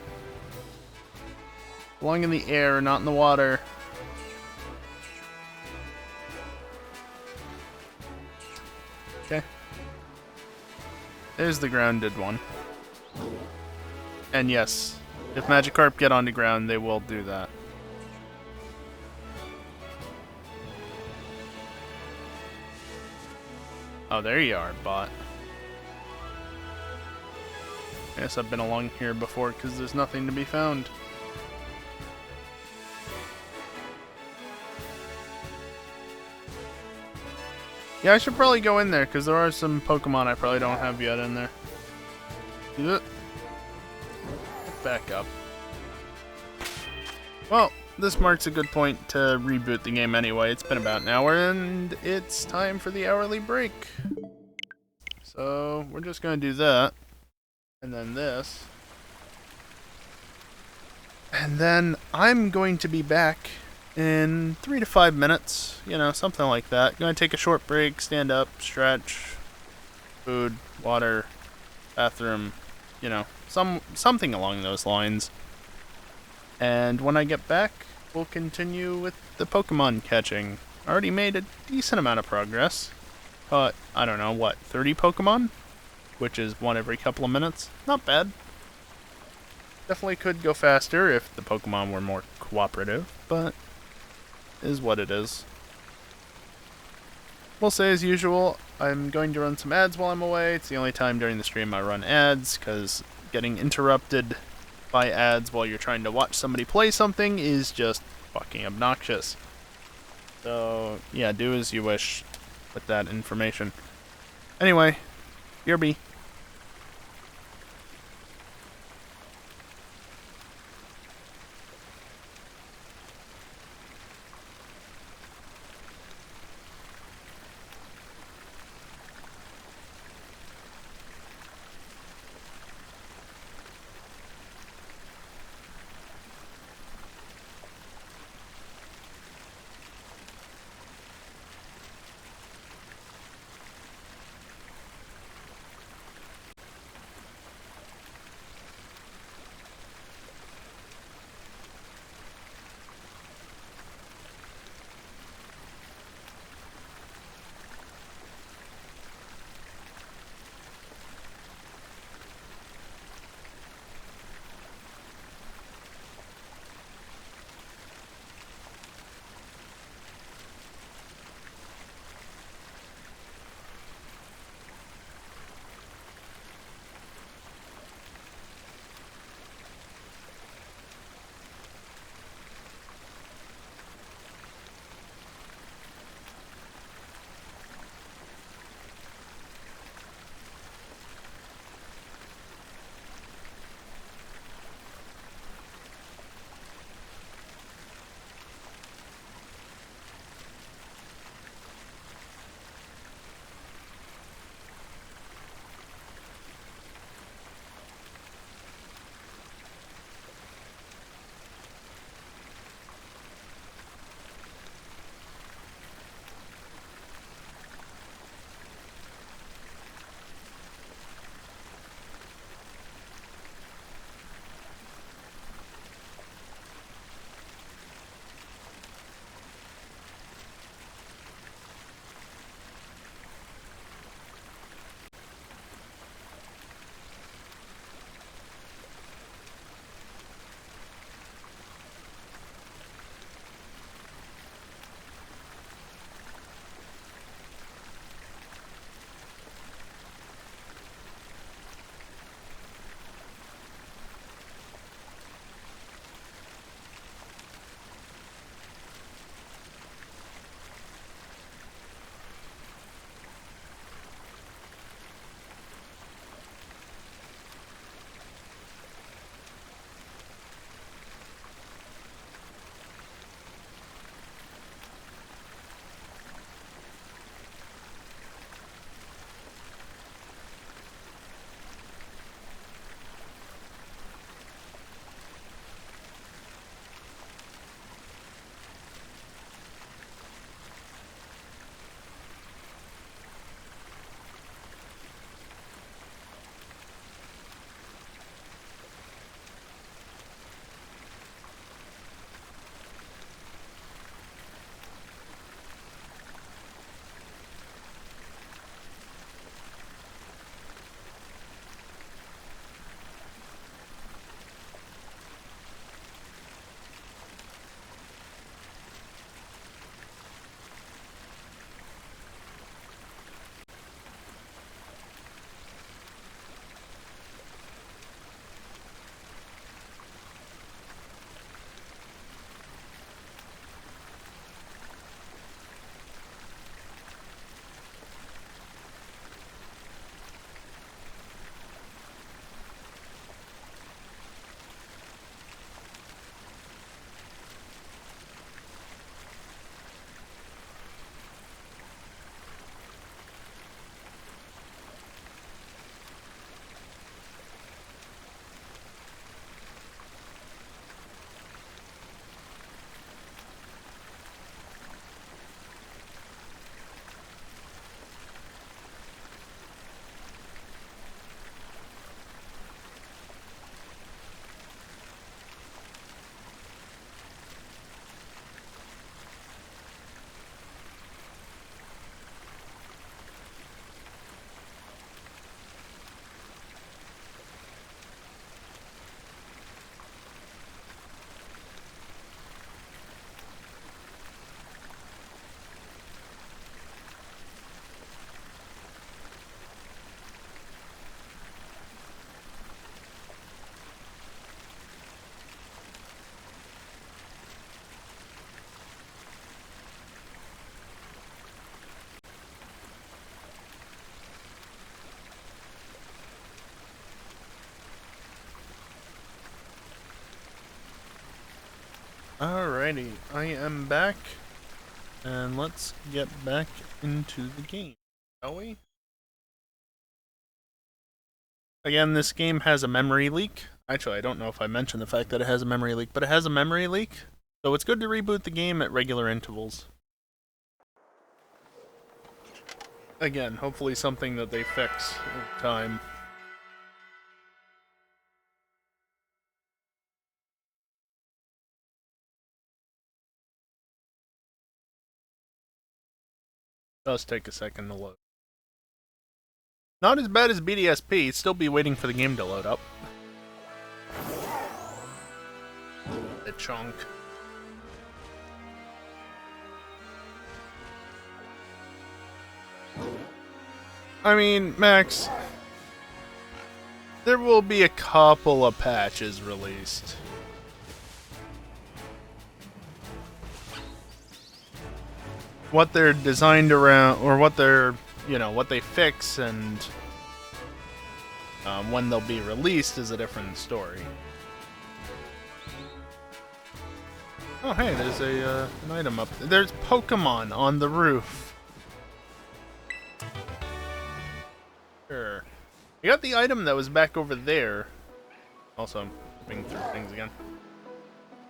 Belong in the air, not in the water. Okay. There's the grounded one. And yes, if Magikarp get onto ground, they will do that. Oh, there you are, bot. I guess I've been along here before because there's nothing to be found. Yeah, I should probably go in there because there are some Pokemon I probably don't have yet in there. Back up. Well, this marks a good point to reboot the game anyway. It's been about an hour and it's time for the hourly break. So we're just going to do that. And then this. And then I'm going to be back in 3 to 5 minutes. You know, something like that. Going to take a short break, stand up, stretch, food, water, bathroom, you know, something along those lines. And when I get back, we'll continue with the Pokemon catching. I already made a decent amount of progress. Caught, I don't know, what, 30 Pokemon? Which is one every couple of minutes. Not bad. Definitely could go faster if the Pokemon were more cooperative, but is what it is. We'll say as usual, I'm going to run some ads while I'm away. It's the only time during the stream I run ads, because getting interrupted by ads while you're trying to watch somebody play something is just fucking obnoxious. So, yeah, do as you wish with that information. Anyway, BRB. Alrighty, I am back, and let's get back into the game, shall we? Again, this game has a memory leak. Actually, I don't know if I mentioned the fact that it has a memory leak, but it has a memory leak, so it's good to reboot the game at regular intervals. Again, hopefully something that they fix in time. Does take a second to load. Not as bad as BDSP, still be waiting for the game to load up. A chunk. I mean, Max, there will be a couple of patches released. What they're designed around, or what they're, what they fix and when they'll be released is a different story. Oh, hey, there's an item up there. There's Pokémon on the roof. Sure. I got the item that was back over there. Also, I'm flipping through things again.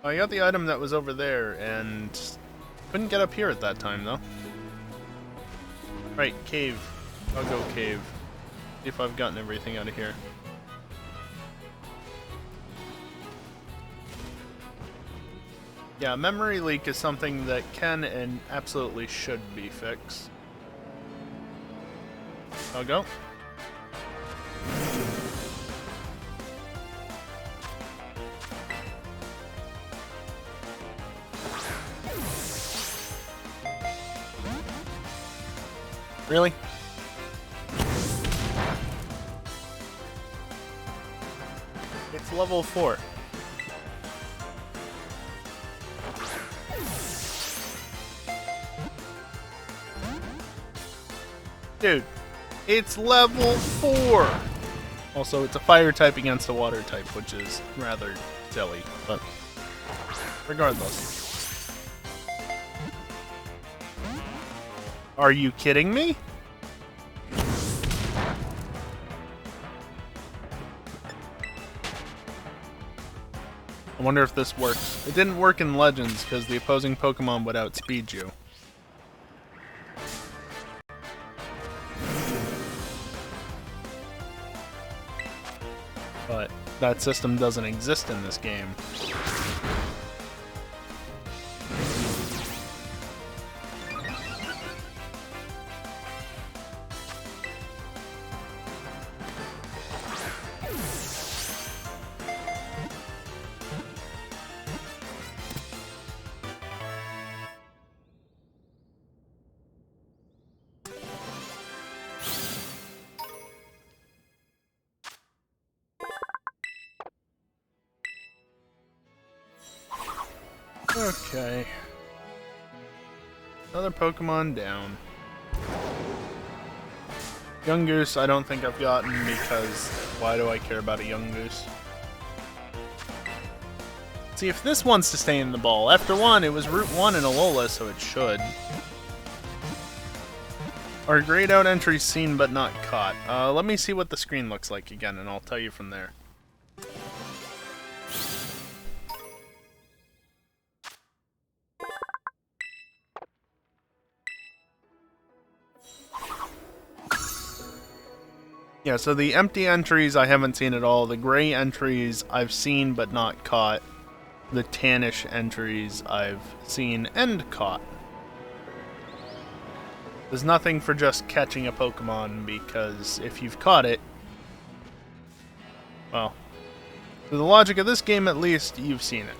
I got the item that was over there, and couldn't get up here at that time, though. Right, cave. I'll go cave. See if I've gotten everything out of here. Yeah, memory leak is something that can and absolutely should be fixed. I'll go. Really? It's level 4. Dude, it's level 4! Also, it's a fire type against a water type, which is rather silly, but regardless. Are you kidding me? I wonder if this works. It didn't work in Legends because the opposing Pokemon would outspeed you. But that system doesn't exist in this game. Okay. Another Pokemon down. Young Goose, I don't think I've gotten because why do I care about a Young Goose? See, if this wants to stay in the ball, after 1, it was Route 1 in Alola, so it should. Are grayed out entries seen but not caught? Let me see what the screen looks like again, and I'll tell you from there. Yeah, so the empty entries I haven't seen at all. The gray entries I've seen but not caught. The tannish entries I've seen and caught. There's nothing for just catching a Pokemon, because if you've caught it, well, through the logic of this game at least, you've seen it.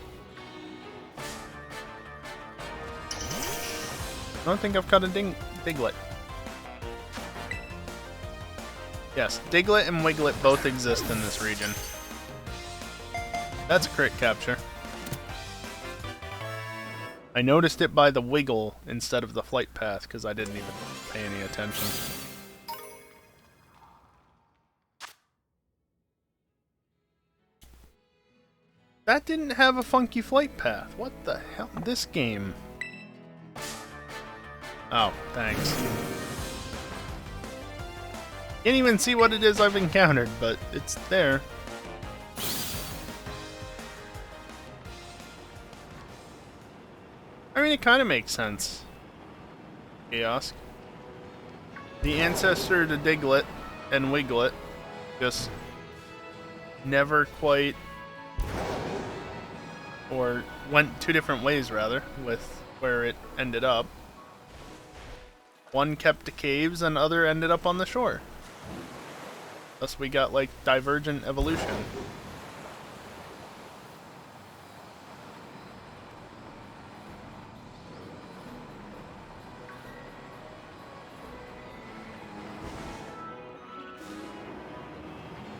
I don't think I've caught a Diglett. Yes, Diglett and Wiglet both exist in this region. That's a crit capture. I noticed it by the wiggle instead of the flight path because I didn't even pay any attention. That didn't have a funky flight path. What the hell? This game. Oh, thanks. Can't even see what it is I've encountered, but it's there. I mean, it kind of makes sense. Kiosk. The ancestor to Diglett and Wiglet just never quite, or went two different ways rather, with where it ended up. One kept to caves and other ended up on the shore. Thus we got like divergent evolution.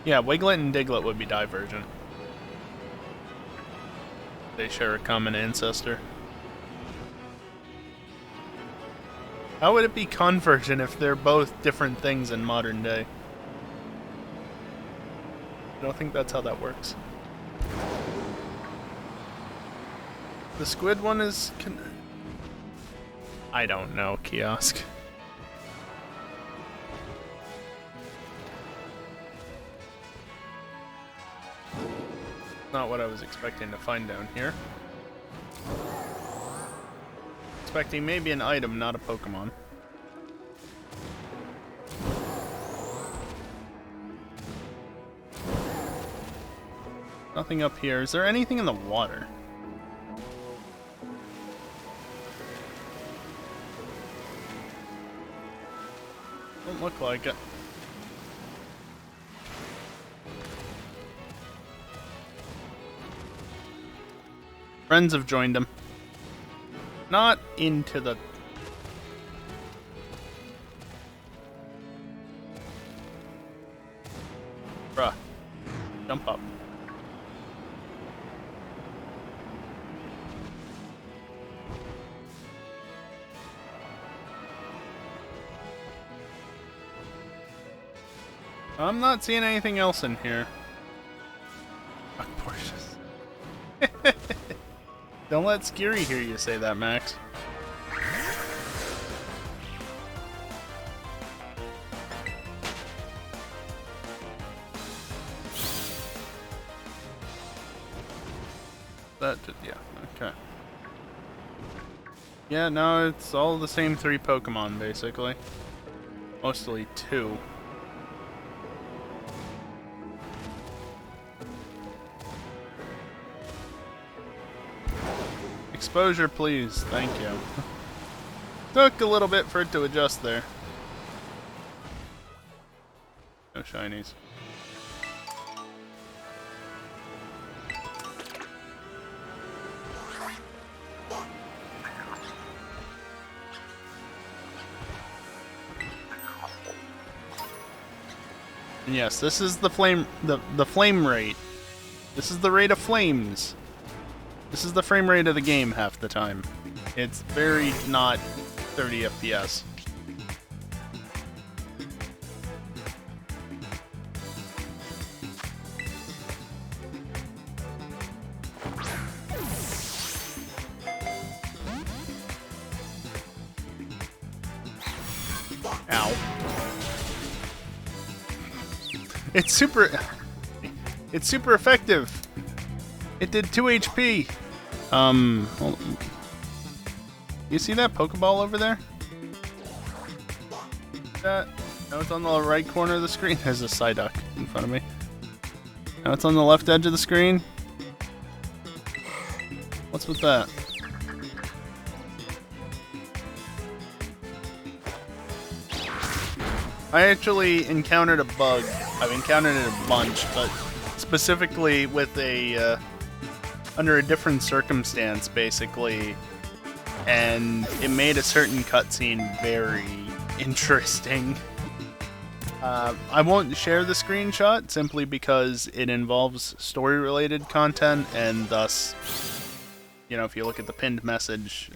Yeah, Wiglet and Diglett would be divergent. They share a common ancestor. How would it be convergent if they're both different things in modern day? I don't think that's how that works. The squid one is... I don't know, Kiosk. Not what I was expecting to find down here. Expecting maybe an item, not a Pokemon. Nothing up here. Is there anything in the water? Don't look like it. Friends have joined him. Not into the... Bruh. Jump up. I'm not seeing anything else in here. Fuck Porsches. Don't let Skiri hear you say that, Max. That did, yeah, okay. Yeah, no, it's all the same three Pokemon, basically. Mostly two. Exposure, please. Thank you. Took a little bit for it to adjust there. No shinies. And yes, this is the flame rate. This is the rate of flames. This is the frame rate of the game half the time. It's very not 30 FPS. Ow. It's super effective. It did 2 HP. You see that Pokeball over there? That. Now it's on the right corner of the screen. There's a Psyduck in front of me. Now it's on the left edge of the screen. What's with that? I actually encountered a bug. I've encountered it a bunch, but specifically with a under a different circumstance, basically, and it made a certain cutscene very interesting. I won't share the screenshot simply because it involves story-related content, and thus, you know, if you look at the pinned message,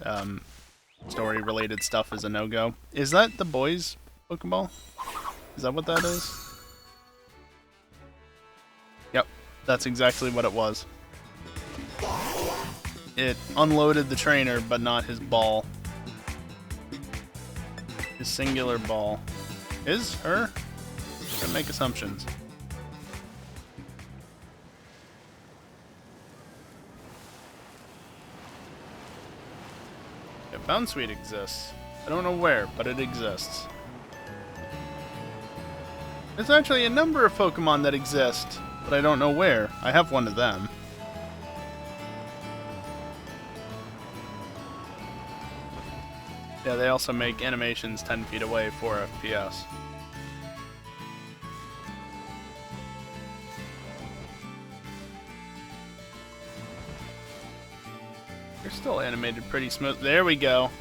story-related stuff is a no-go. Is that the boys' Pokeball? Is that what that is? Yep, that's exactly what it was. it unloaded the trainer, but not his ball. His singular ball. His? Her? Can't make assumptions. Yeah, Bounsweet exists. I don't know where, but it exists. There's actually a number of Pokemon that exist, but I don't know where. I have one of them. Yeah, they also make animations 10 feet away for FPS. They're still animated pretty smooth. There we go.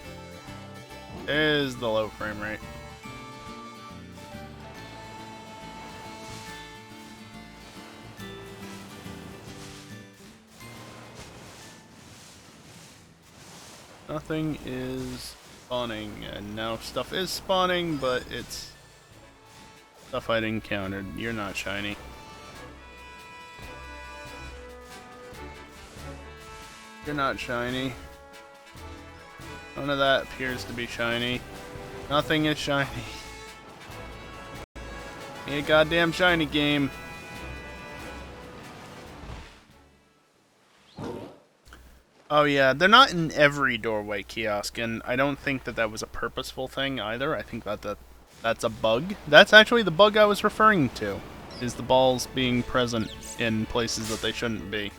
There's the low frame rate. Nothing is spawning, and now stuff is spawning, but it's stuff I'd encountered. You're not shiny. You're not shiny. None of that appears to be shiny. Nothing is shiny. Be a goddamn shiny game. Oh yeah, they're not in every doorway kiosk, and I don't think that was a purposeful thing either. I think that's a bug. That's actually the bug I was referring to, is the balls being present in places that they shouldn't be.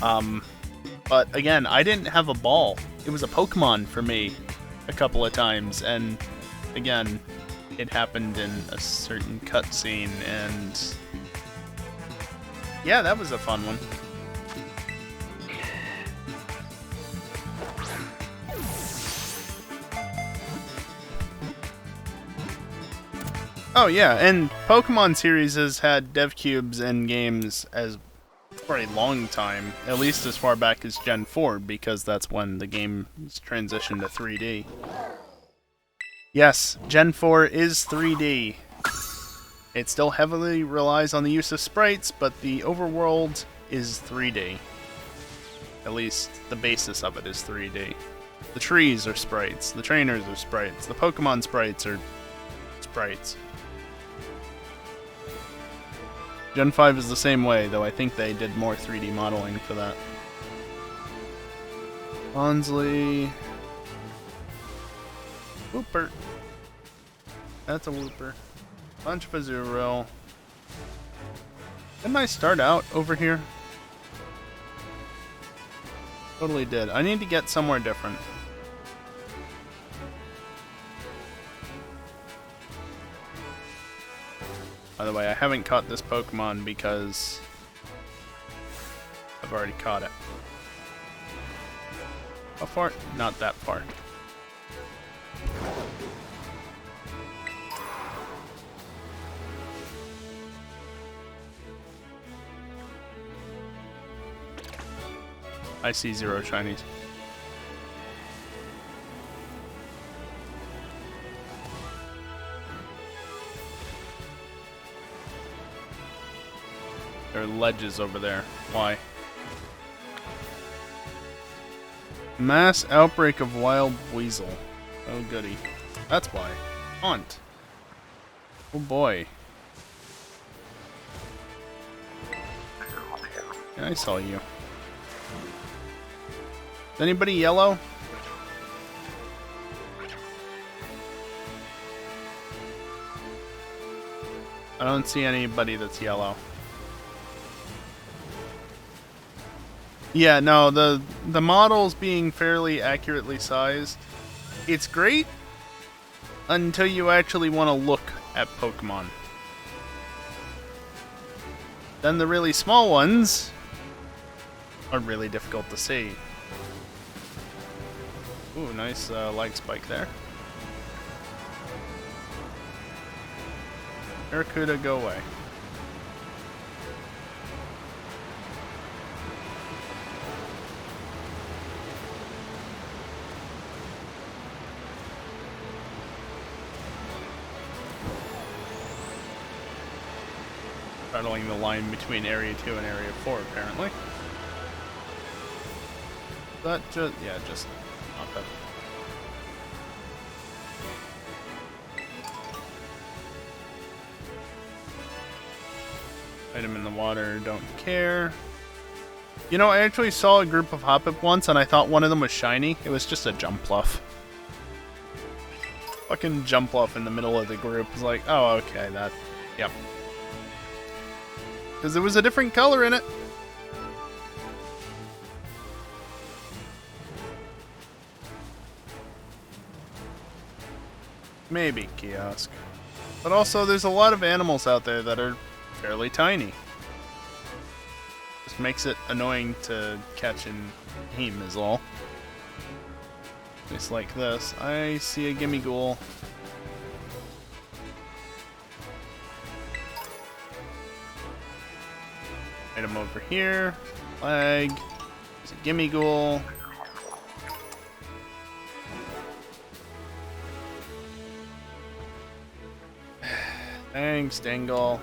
But again, I didn't have a ball. It was a Pokemon for me a couple of times, and again, it happened in a certain cutscene, and yeah, that was a fun one. Oh yeah, and Pokemon series has had dev cubes in games for a long time, at least as far back as Gen 4, because that's when the game transitioned to 3D. Yes, Gen 4 is 3D. It still heavily relies on the use of sprites, but the overworld is 3D. At least the basis of it is 3D. The trees are sprites, the trainers are sprites, the Pokemon sprites are sprites. Gen 5 is the same way, though I think they did more 3D modeling for that. Bonsley. Whooper. That's a Whooper. Bunch of Azurill. Didn't I start out over here? Totally did. I need to get somewhere different. By the way, I haven't caught this Pokemon because I've already caught it. How far? Not that far. I see 0 shinies. There are ledges over there. Why? Mass outbreak of wild weasel. Oh goody. That's why. Haunt. Oh boy. Yeah, I saw you. Is anybody yellow? I don't see anybody that's yellow. Yeah, no, the models being fairly accurately sized, it's great until you actually want to look at Pokemon. Then the really small ones are really difficult to see. Ooh, nice leg spike there. Barracuda, go away. Straddling the line between Area 2 and Area 4, apparently. That just, yeah, just not that. Item in the water, don't care. You know, I actually saw a group of Hoppip once, and I thought one of them was shiny. It was just a Jumpluff. Fucking Jumpluff in the middle of the group. It's like, oh, okay, that, yep. Because there was a different color in it. Maybe kiosk. But also, there's a lot of animals out there that are fairly tiny. Just makes it annoying to catch and aim is all. Just like this. I see a gimme ghoul. Item over here. Flag. There's a gimme ghoul. Thanks, Dingle.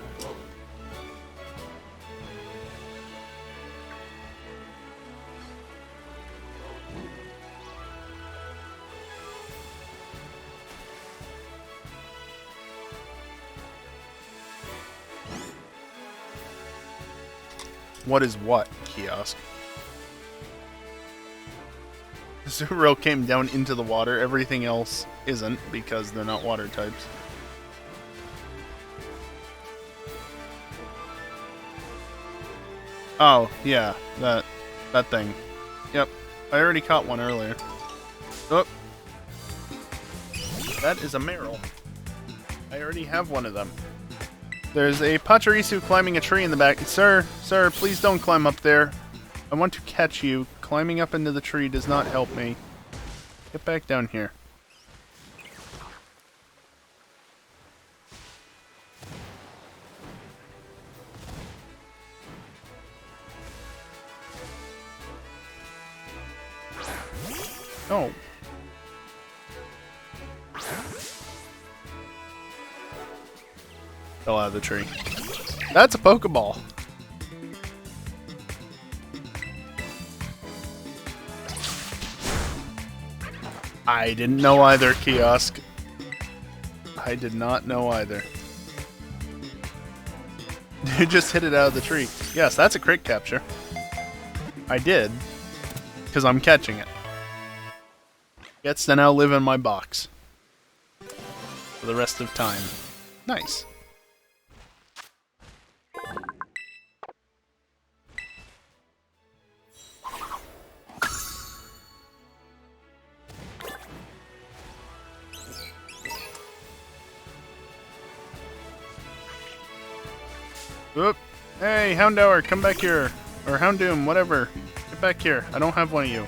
What is what, kiosk? Zuro came down into the water. Everything else isn't because they're not water types. Oh, yeah, that thing. Yep, I already caught one earlier. Oh. That is a Meryl. I already have one of them. There's a Pachirisu climbing a tree in the back. Sir, please don't climb up there. I want to catch you. Climbing up into the tree does not help me. Get back down here. Oh. Fell out of the tree. That's a Pokeball. I didn't know either, kiosk. I did not know either. You just hit it out of the tree. Yes, that's a crit capture. I did. Because I'm catching it. Gets to now live in my box. For the rest of time. Nice. Oop. Hey, Houndour, come back here. Or Houndoom, whatever. Get back here. I don't have one of you.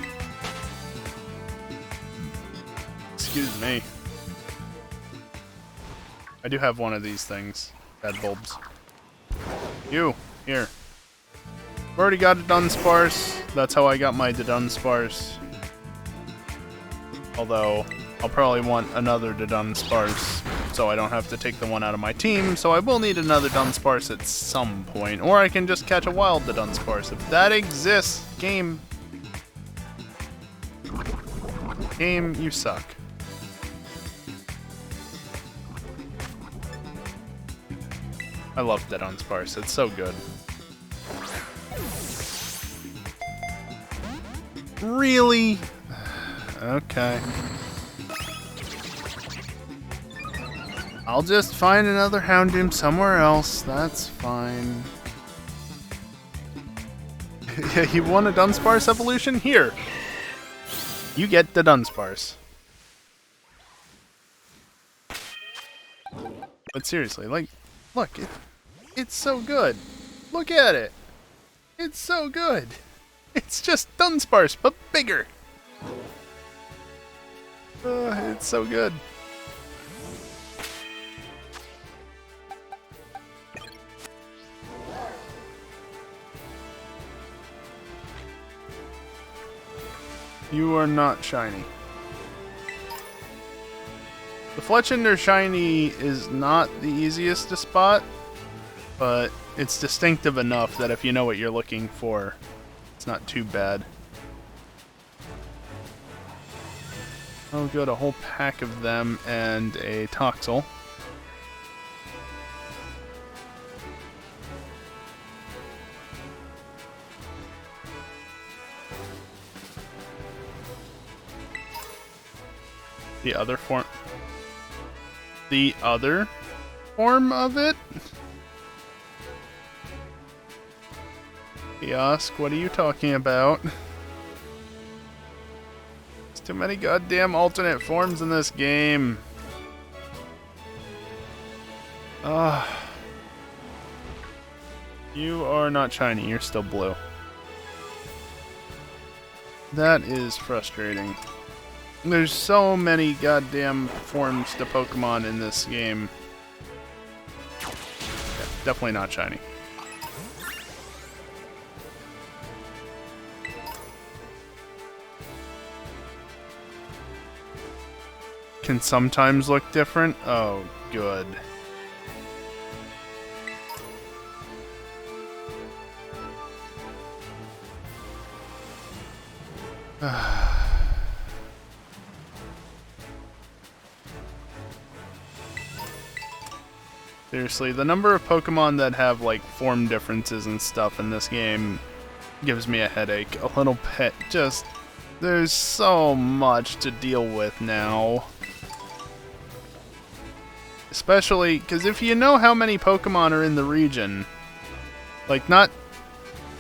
Excuse me. I do have one of these things. Bad bulbs. You, here. I've already got a Dunsparce. That's how I got my Dunsparce. Although, I'll probably want another Dunsparce, so I don't have to take the one out of my team, so I will need another Dunsparce at some point. Or I can just catch a wild Dunsparce. If that exists, game. Game, you suck. I love Dunsparce, it's so good. Really? Okay. I'll just find another Houndoom somewhere else, that's fine. You want a Dunsparce evolution? Here! You get the Dunsparce. But seriously, like, look, it's so good. Look at it. It's so good. It's just Dunsparce, but bigger. It's so good. You are not shiny. The Fletchinder shiny is not the easiest to spot, but it's distinctive enough that if you know what you're looking for, it's not too bad. Oh good, a whole pack of them and a Toxel. The other form... The other form of it? Kiosk, what are you talking about? There's too many goddamn alternate forms in this game. You are not shiny, you're still blue. That is frustrating. There's so many goddamn forms to Pokemon in this game. Yeah, definitely not shiny. Can sometimes look different? Oh, good. Seriously, the number of Pokemon that have, like, form differences and stuff in this game gives me a headache. A little bit. Just, there's so much to deal with now. Especially, because if you know how many Pokemon are in the region, like, not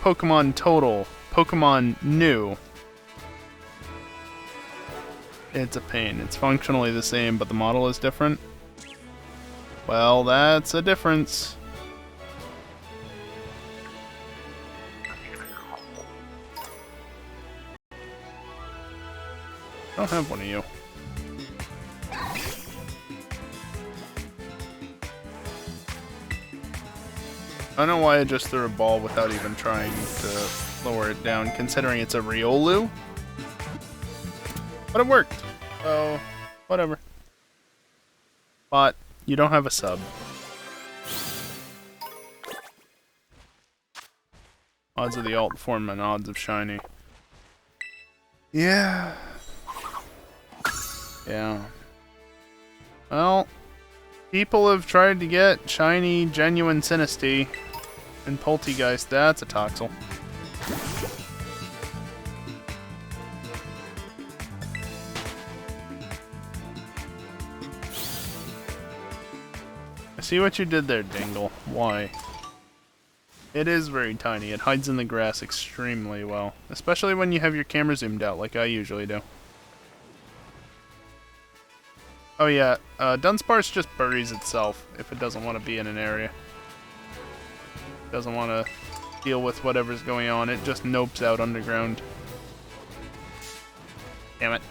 Pokemon total, Pokemon new, it's a pain. It's functionally the same, but the model is different. Well, that's a difference. I don't have one of you. I don't know why I just threw a ball without even trying to lower it down, considering it's a Riolu. But it worked. So, whatever. But you don't have a sub. Odds of the alt form and odds of shiny. Yeah. Yeah. Well, people have tried to get shiny, genuine Sinistea and Poltegeist. That's a Toxel. I see what you did there, Dingle. Why? It is very tiny. It hides in the grass extremely well. Especially when you have your camera zoomed out like I usually do. Oh yeah, Dunsparce just buries itself if it doesn't want to be in an area. Doesn't want to deal with whatever's going on. It just nopes out underground. Damn it.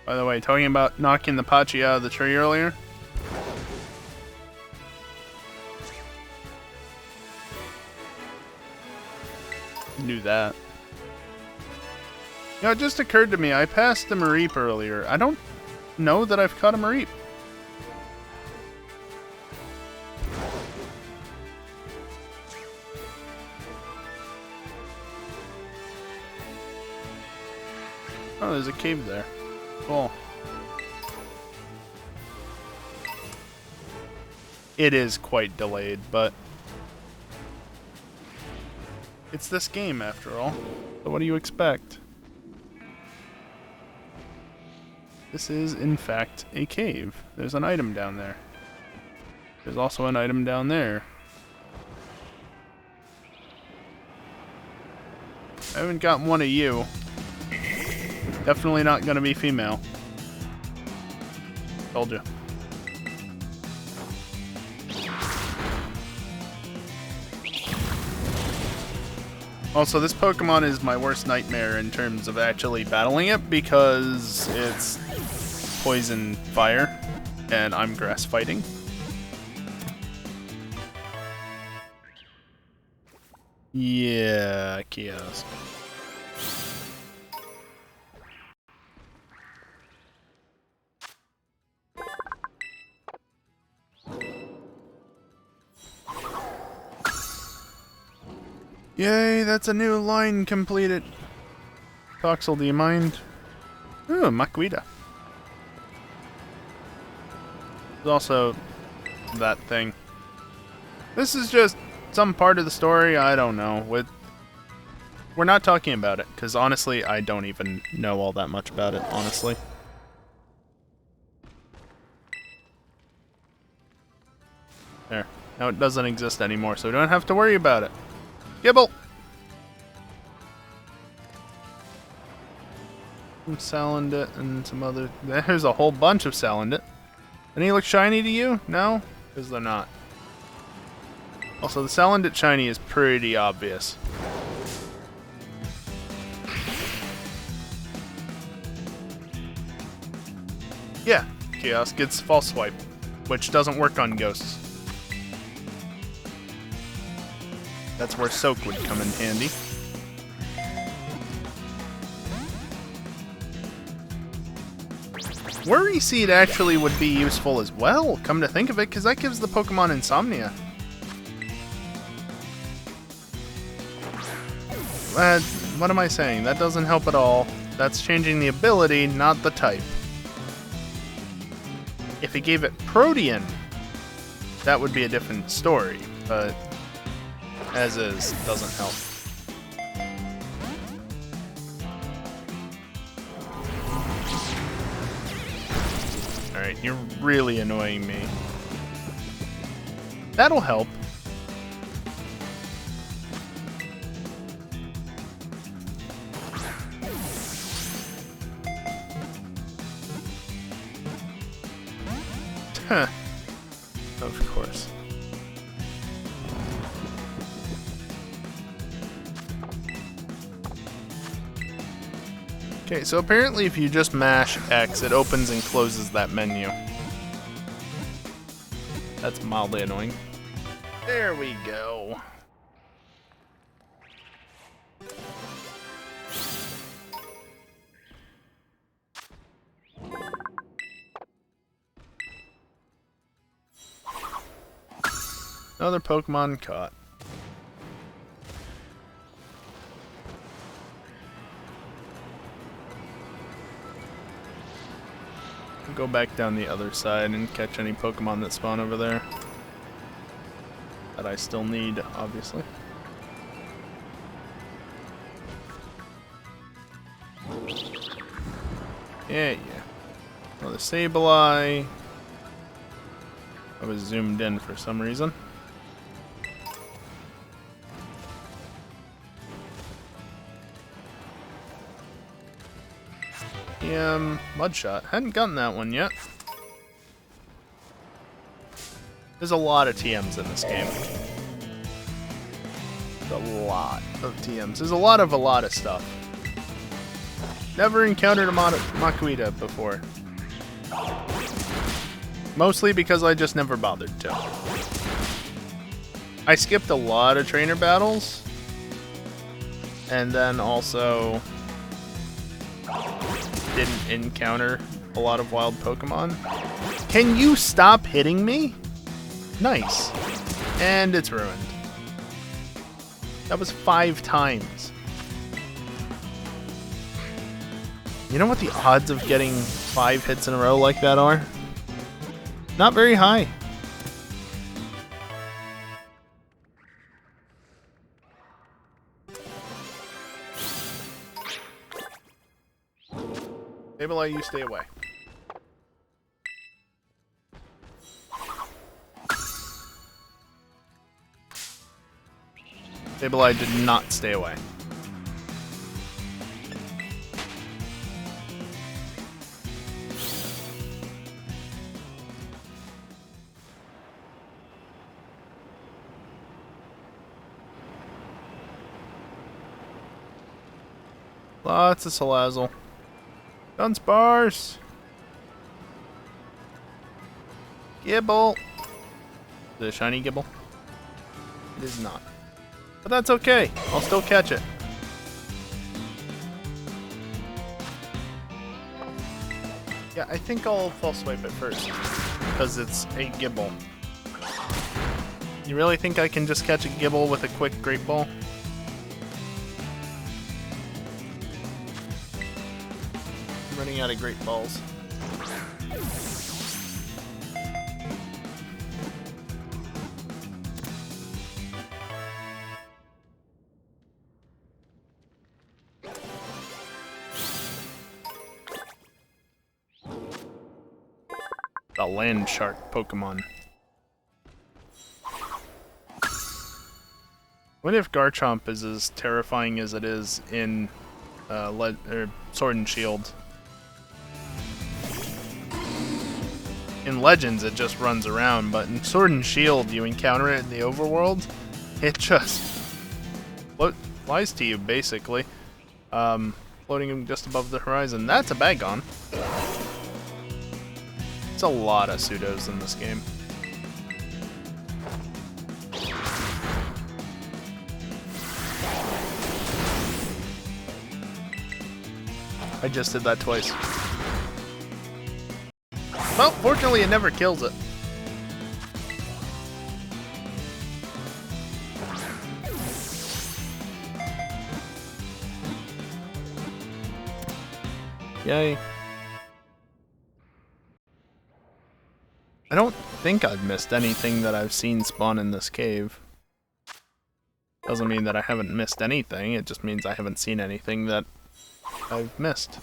By the way, talking about knocking the Pachi out of the tree earlier. Knew that. You know, it just occurred to me, I passed the Mareep earlier. I don't know that I've caught a Mareep. Oh, there's a cave there. Cool. It is quite delayed, but it's this game after all. So what do you expect? This is, in fact, a cave. There's an item down there. There's also an item down there. I haven't gotten one of you. Definitely not gonna be female. Told you. Also, this Pokemon is my worst nightmare in terms of actually battling it because it's poison fire and I'm grass fighting. Yeah, kiosk. Yay, that's a new line completed. Toxel, do you mind? Ooh, Makuita. There's also that thing. This is just some part of the story, I don't know. We're not talking about it, because honestly, I don't even know all that much about it, honestly. There. Now it doesn't exist anymore, so we don't have to worry about it. Gibble! Some Salandit and some other... There's a whole bunch of Salandit. Any look shiny to you? No? Because they're not. Also, the Salandit shiny is pretty obvious. Yeah, Kiosk gets False Swipe, which doesn't work on ghosts. That's where Soak would come in handy. Worry Seed actually would be useful as well, come to think of it, because that gives the Pokemon Insomnia. What am I saying? That doesn't help at all. That's changing the ability, not the type. If it gave it Protean, that would be a different story, but as is, doesn't help. Alright, you're really annoying me. That'll help. Huh. Of course. Okay, so apparently if you just mash X, it opens and closes that menu. That's mildly annoying. There we go. Another Pokemon caught. I'll go back down the other side and catch any Pokemon that spawn over there. That I still need, obviously. Yeah. Another Sableye. I was zoomed in for some reason. Mudshot. Hadn't gotten that one yet. There's a lot of TMs in this game. There's a lot of TMs. There's a lot of stuff. Never encountered a Makuita before. Mostly because I just never bothered to. I skipped a lot of trainer battles. And then also didn't encounter a lot of wild Pokemon. Can you stop hitting me? Nice. And it's ruined. That was 5 times. You know what the odds of getting 5 hits in a row like that are? Not very high. Sableye, you stay away. Sableye did not stay away. Lots of Salazzle. Dunsparce! Gibble! The shiny Gibble? It is not. But that's okay. I'll still catch it. Yeah, I think I'll false swipe it first. Because it's a Gibble. You really think I can just catch a Gibble with a quick Great Ball? I'm running out of Great Balls. The land shark Pokemon. I wonder if Garchomp is as terrifying as it is in Sword and Shield. In Legends, it just runs around, but in Sword and Shield, you encounter it in the overworld, it just flies to you, basically. Floating just above the horizon. That's a Bagon. It's a lot of pseudos in this game. I just did that twice. Well, fortunately it never kills it. Yay. I don't think I've missed anything that I've seen spawn in this cave. Doesn't mean that I haven't missed anything, it just means I haven't seen anything that I've missed.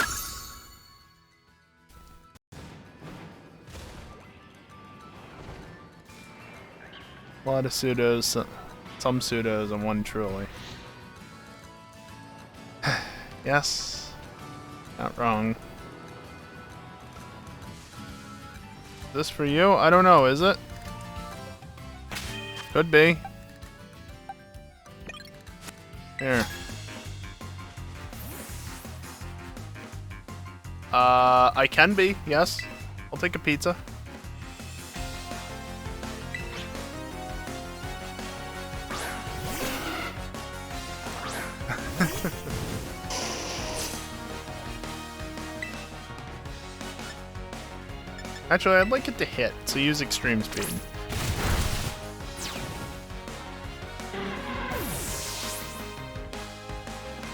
A lot of pseudos, some pseudos, and one truly. Yes, not wrong. This for you? I don't know, is it? Could be. Here. I can be, yes. I'll take a pizza. Actually, I'd like it to hit, so use extreme speed.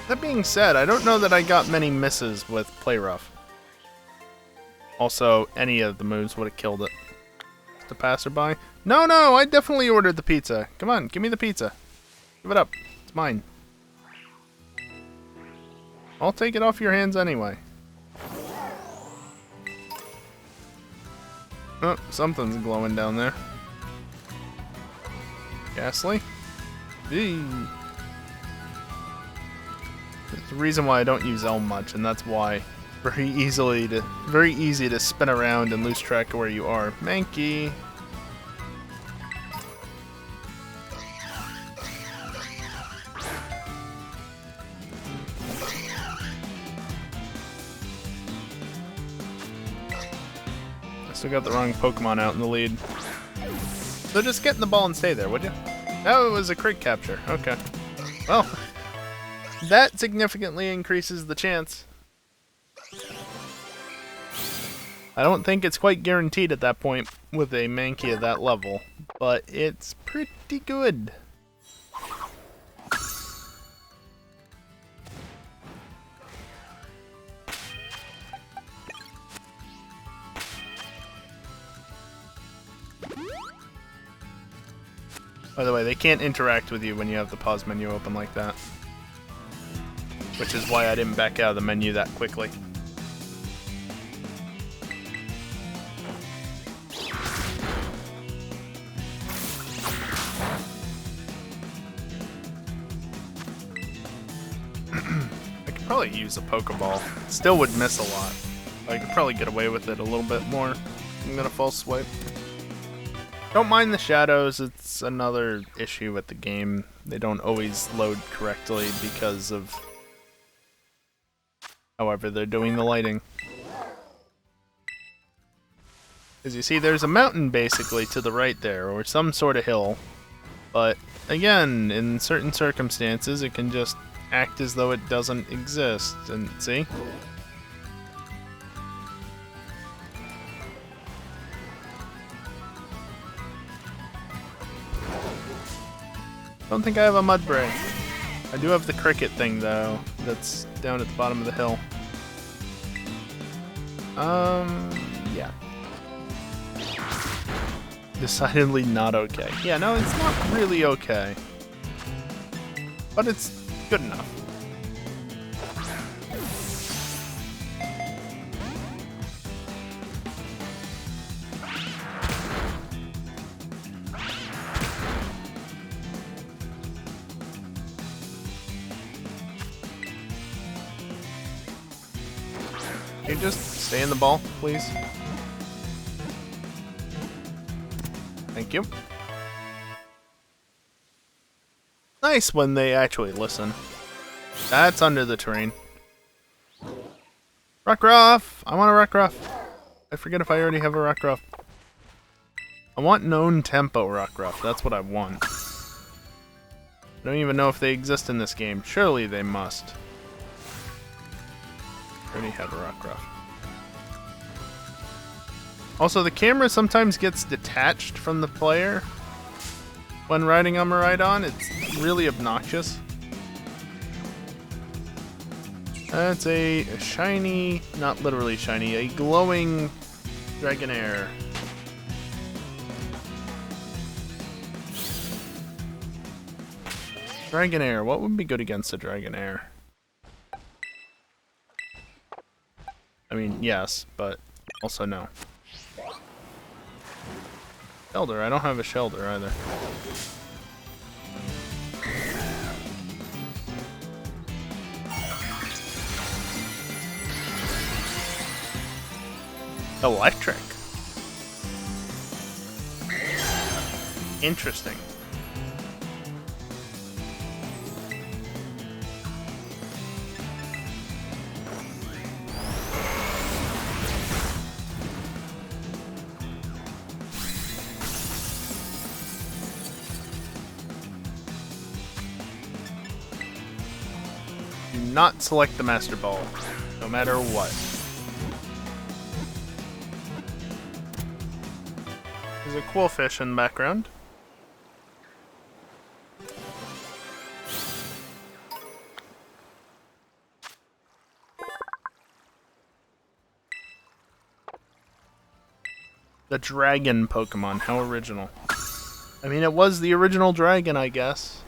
That being said, I don't know that I got many misses with Play Rough. Also, any of the moves would have killed it. The passerby? No, no, I definitely ordered the pizza. Come on, give me the pizza. Give it up. It's mine. I'll take it off your hands anyway. Oh, something's glowing down there. Ghastly? Eee. There's the reason why I don't use Elm much, and that's why very easy to spin around and lose track of where you are. Mankey. I still got the wrong Pokemon out in the lead. So just get in the ball and stay there, would you? Oh, it was a crit capture. Okay. Well, that significantly increases the chance. I don't think it's quite guaranteed at that point with a Mankey at that level, but it's pretty good. By the way, they can't interact with you when you have the pause menu open like that. Which is why I didn't back out of the menu that quickly. I could probably use a Pokeball. Still would miss a lot. I could probably get away with it a little bit more. I'm gonna false swipe. Don't mind the shadows, it's another issue with the game. They don't always load correctly because of however they're doing the lighting. As you see, there's a mountain basically to the right there, or some sort of hill, but again, in certain circumstances, it can just act as though it doesn't exist. And see? Don't think I have a Mudbray. I do have the cricket thing though, that's down at the bottom of the hill. Yeah. Decidedly not okay. Yeah, no, it's not really okay. But it's good enough. Can you just stay in the ball, please? Thank you. Nice when they actually listen. That's under the terrain. Rockruff! I want a Rockruff. I forget if I already have a Rockruff. I want known tempo Rockruff. That's what I want. I don't even know if they exist in this game. Surely they must. I already have a Rockruff. Also, the camera sometimes gets detached from the player when riding on Miraidon. It's really obnoxious. That's a shiny, not literally shiny, a glowing Dragonair. Dragonair, what would be good against a Dragonair? I mean, yes, but also no. Shelter, I don't have a Shelter either. Electric. Interesting. Do not select the Master Ball, no matter what. There's a cool fish in the background. The dragon Pokemon, how original. I mean, it was the original dragon, I guess.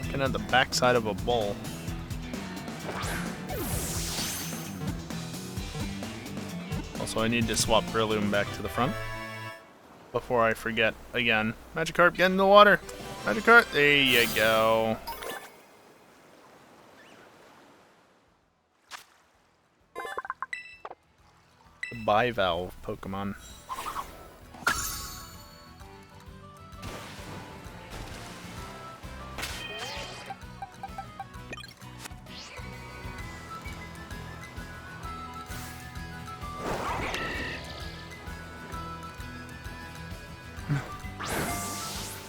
Looking at the backside of a bull. Also, I need to swap Breloom back to the front before I forget again. Magikarp, get in the water! Magikarp, there you go. The bivalve Pokemon.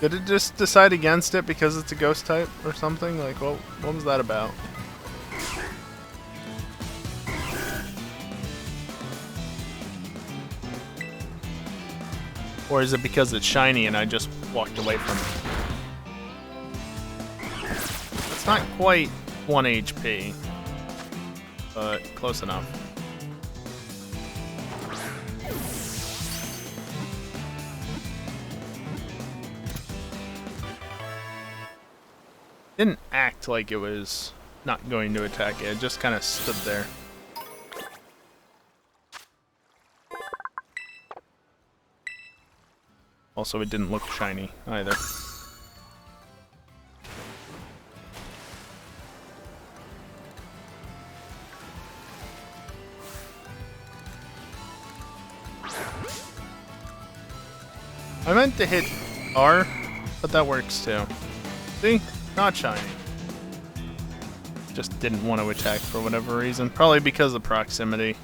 Did it just decide against it because it's a ghost type or something? Like, what was that about? Or is it because it's shiny and I just walked away from it? It's not quite 1 HP, but close enough. Didn't act like it was not going to attack it, it just kind of stood there. Also, it didn't look shiny either. I meant to hit R, but that works too. See? Not shiny. just didn't want to attack for whatever reason. Probably because of proximity.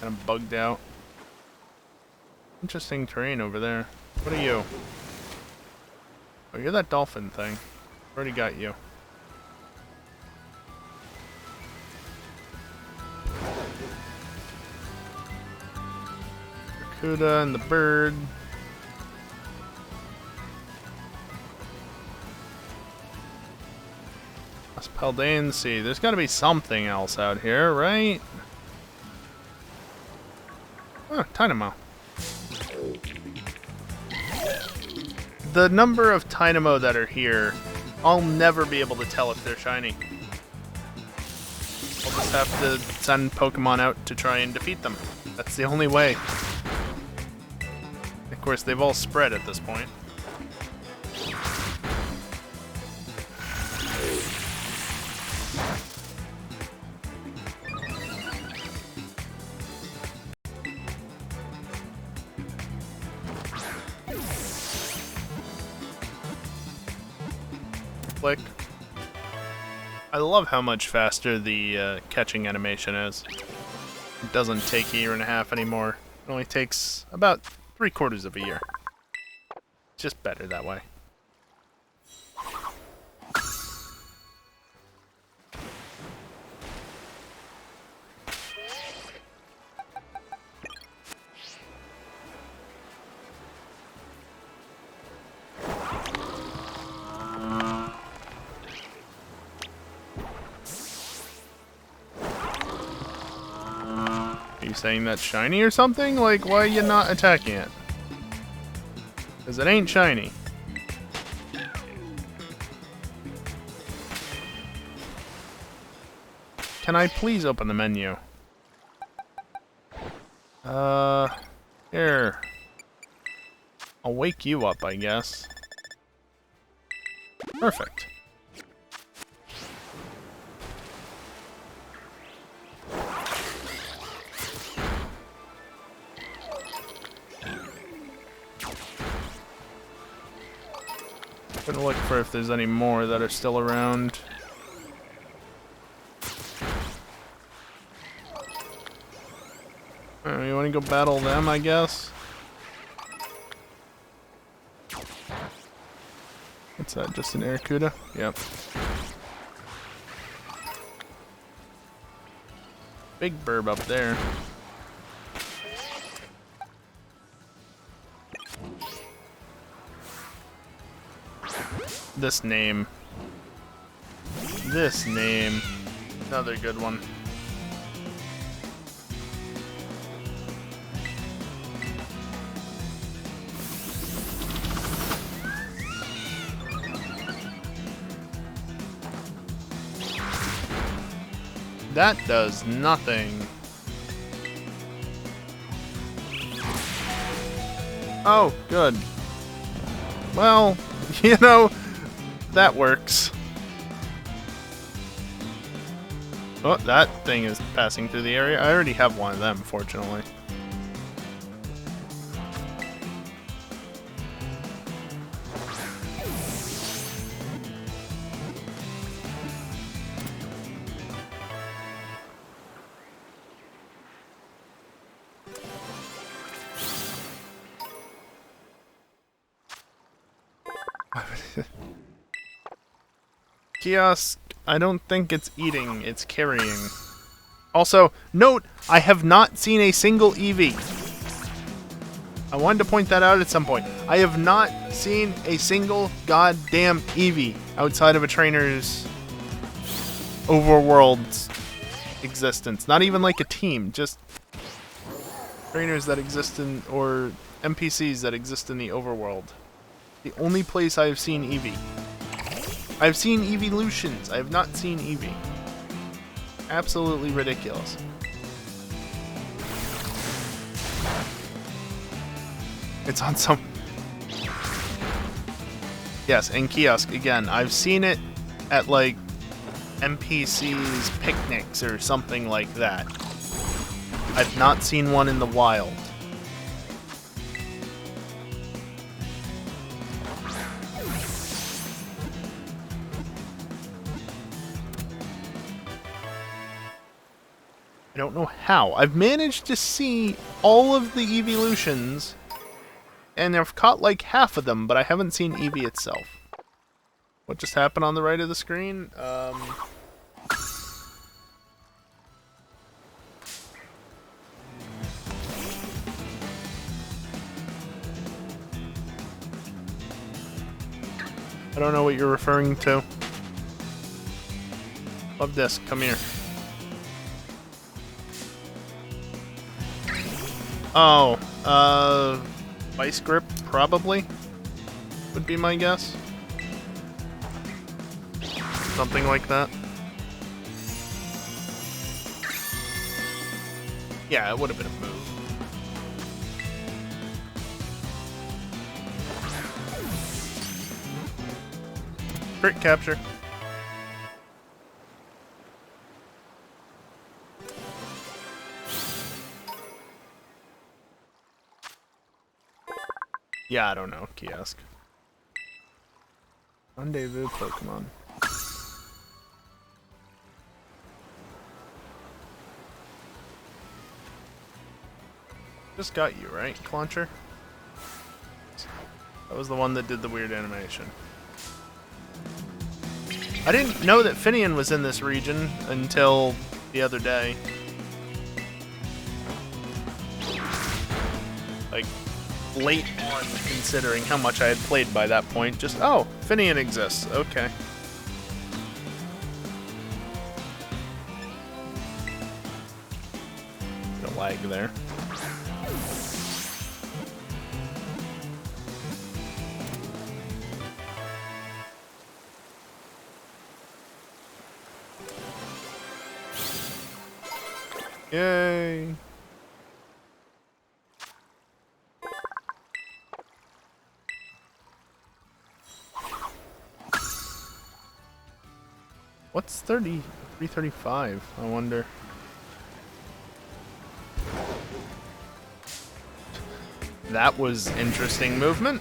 Kind of bugged out. Interesting terrain over there. What are you? Oh, you're that dolphin thing. Already got you. Barracuda and the bird. Paldane Sea. There's got to be something else out here, right? Oh, Dynamo. The number of Dynamo that are here, I'll never be able to tell if they're shiny. I'll just have to send Pokemon out to try and defeat them. That's the only way. Of course, they've all spread at this point. Click. I love how much faster the catching animation is. It doesn't take a year and a half anymore. It only takes about 3/4 of a year. It's just better that way. Are you saying that's shiny or something? Like, why are you not attacking it? Because it ain't shiny. Can I please open the menu? Here. I'll wake you up, I guess. Perfect. Gonna look for if there's any more that are still around. You wanna go battle them, I guess? What's that, just an Arracuda? Yep. Big burb up there. This name. This name. Another good one. That does nothing. Oh, good. Well, you know, that works. Oh, that thing is passing through the area. I already have one of them, fortunately. Kiosk, I don't think it's eating, it's carrying. Also, note, I have not seen a single Eevee. I wanted to point that out at some point. I have not seen a single goddamn Eevee outside of a trainer's overworld existence. Not even like a team, just trainers that exist in, or NPCs that exist in the overworld. The only place I have seen Eevee. I've seen evolutions. I have not seen Eevee. Absolutely ridiculous. It's on some... Yes, and Kiosk, again, I've seen it at, like, NPCs' picnics or something like that. I've not seen one in the wild. I don't know how. I've managed to see all of the evolutions, and I've caught like half of them, but I haven't seen Eevee itself. What just happened on the right of the screen? I don't know what you're referring to. Love this. Come here. Oh, Vice Grip, probably, would be my guess. Something like that. Yeah, it would have been a move. Crit capture. Yeah, I don't know. Kiosk. Rendezvous Pokemon. Just got you, right, Clauncher? That was the one that did the weird animation. I didn't know that Finian was in this region until the other day. Like, late on, considering how much I had played by that point. Just, oh, Finian exists. Okay. The lag there. Yay! What's 335? I wonder. That was interesting movement.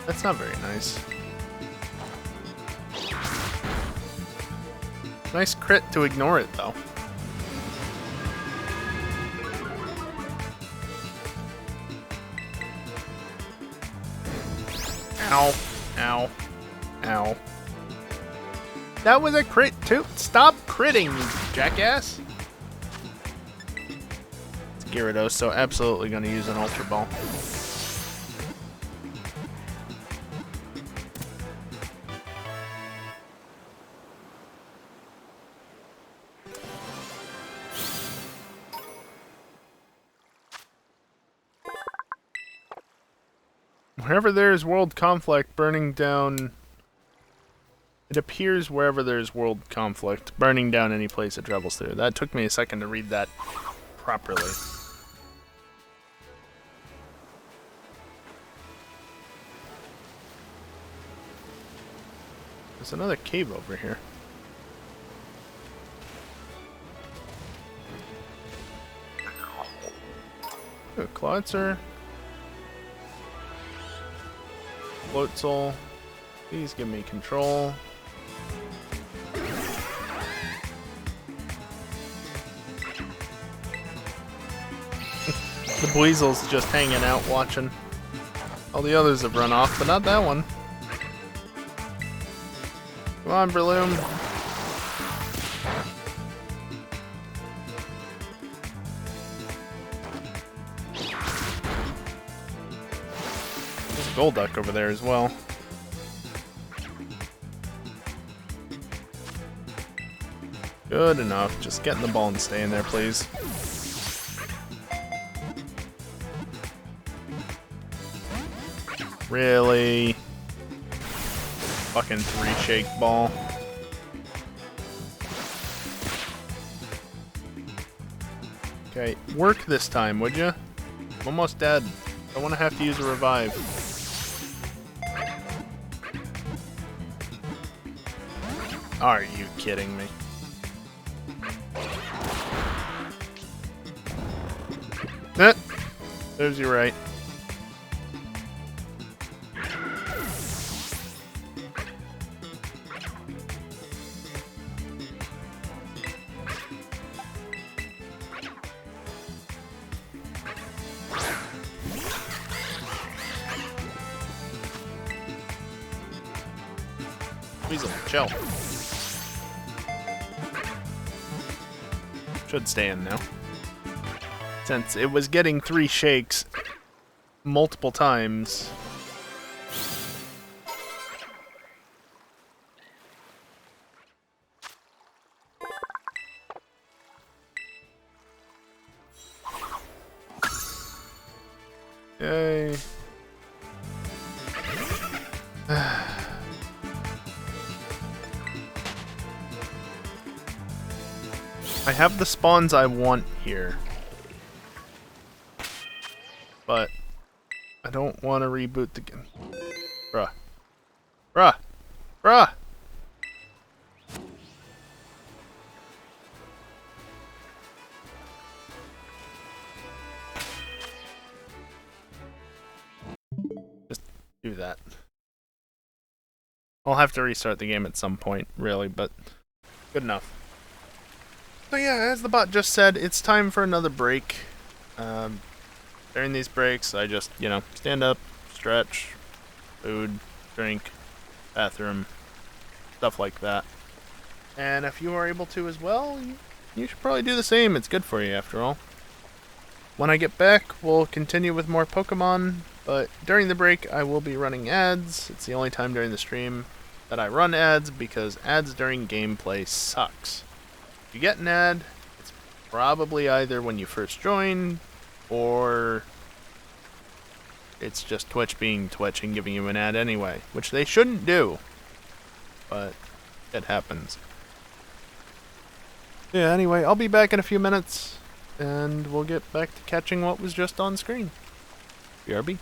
That's not very nice. Nice crit to ignore it, though. Ow. Ow. Ow. That was a crit, too. Stop critting, you jackass. It's Gyarados, so absolutely going to use an Ultra Ball. Wherever there's world conflict, burning down... It appears wherever there's world conflict, burning down any place it travels through. That took me a second to read that properly. There's another cave over here. Ooh, Clawitzer. Floatzel. Please give me control. The Buizel's just hanging out watching. All the others have run off, but not that one. Come on, Breloom. There's a Golduck over there as well. Good enough. Just get in the ball and stay in there, please. Really? Fucking 3-shake ball. Okay, work this time, would ya? I'm almost dead. I want to have to use a revive. Are you kidding me? There's your right. Weasel, chill. Should stay in now. Since it was getting 3 shakes multiple times. Yay. I have the spawns I want here. But I don't want to reboot the game. Bruh. Bruh. Bruh! Just do that. I'll have to restart the game at some point, really, but good enough. So yeah, as the bot just said, it's time for another break. During these breaks, I just, stand up, stretch, food, drink, bathroom, stuff like that. And if you are able to as well, you should probably do the same. It's good for you, after all. When I get back, we'll continue with more Pokemon, but during the break, I will be running ads. It's the only time during the stream that I run ads, because ads during gameplay sucks. If you get an ad, it's probably either when you first join, or it's just Twitch being Twitch and giving you an ad anyway, which they shouldn't do, but it happens. Yeah, anyway, I'll be back in a few minutes, and we'll get back to catching what was just on screen. BRB.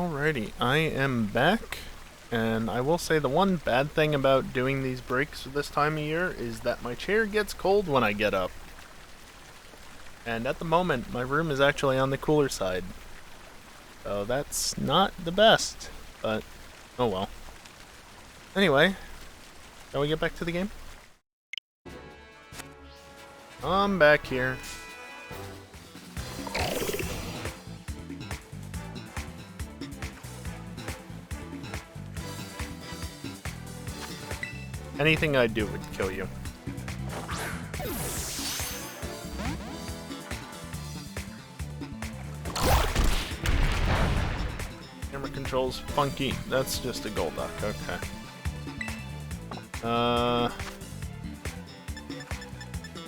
Alrighty, I am back, and I will say the one bad thing about doing these breaks this time of year is that my chair gets cold when I get up. And at the moment, my room is actually on the cooler side. So that's not the best, but oh well. Anyway, shall we get back to the game? I'm back here. Anything I do would kill you. Camera controls funky. That's just a Golduck, okay.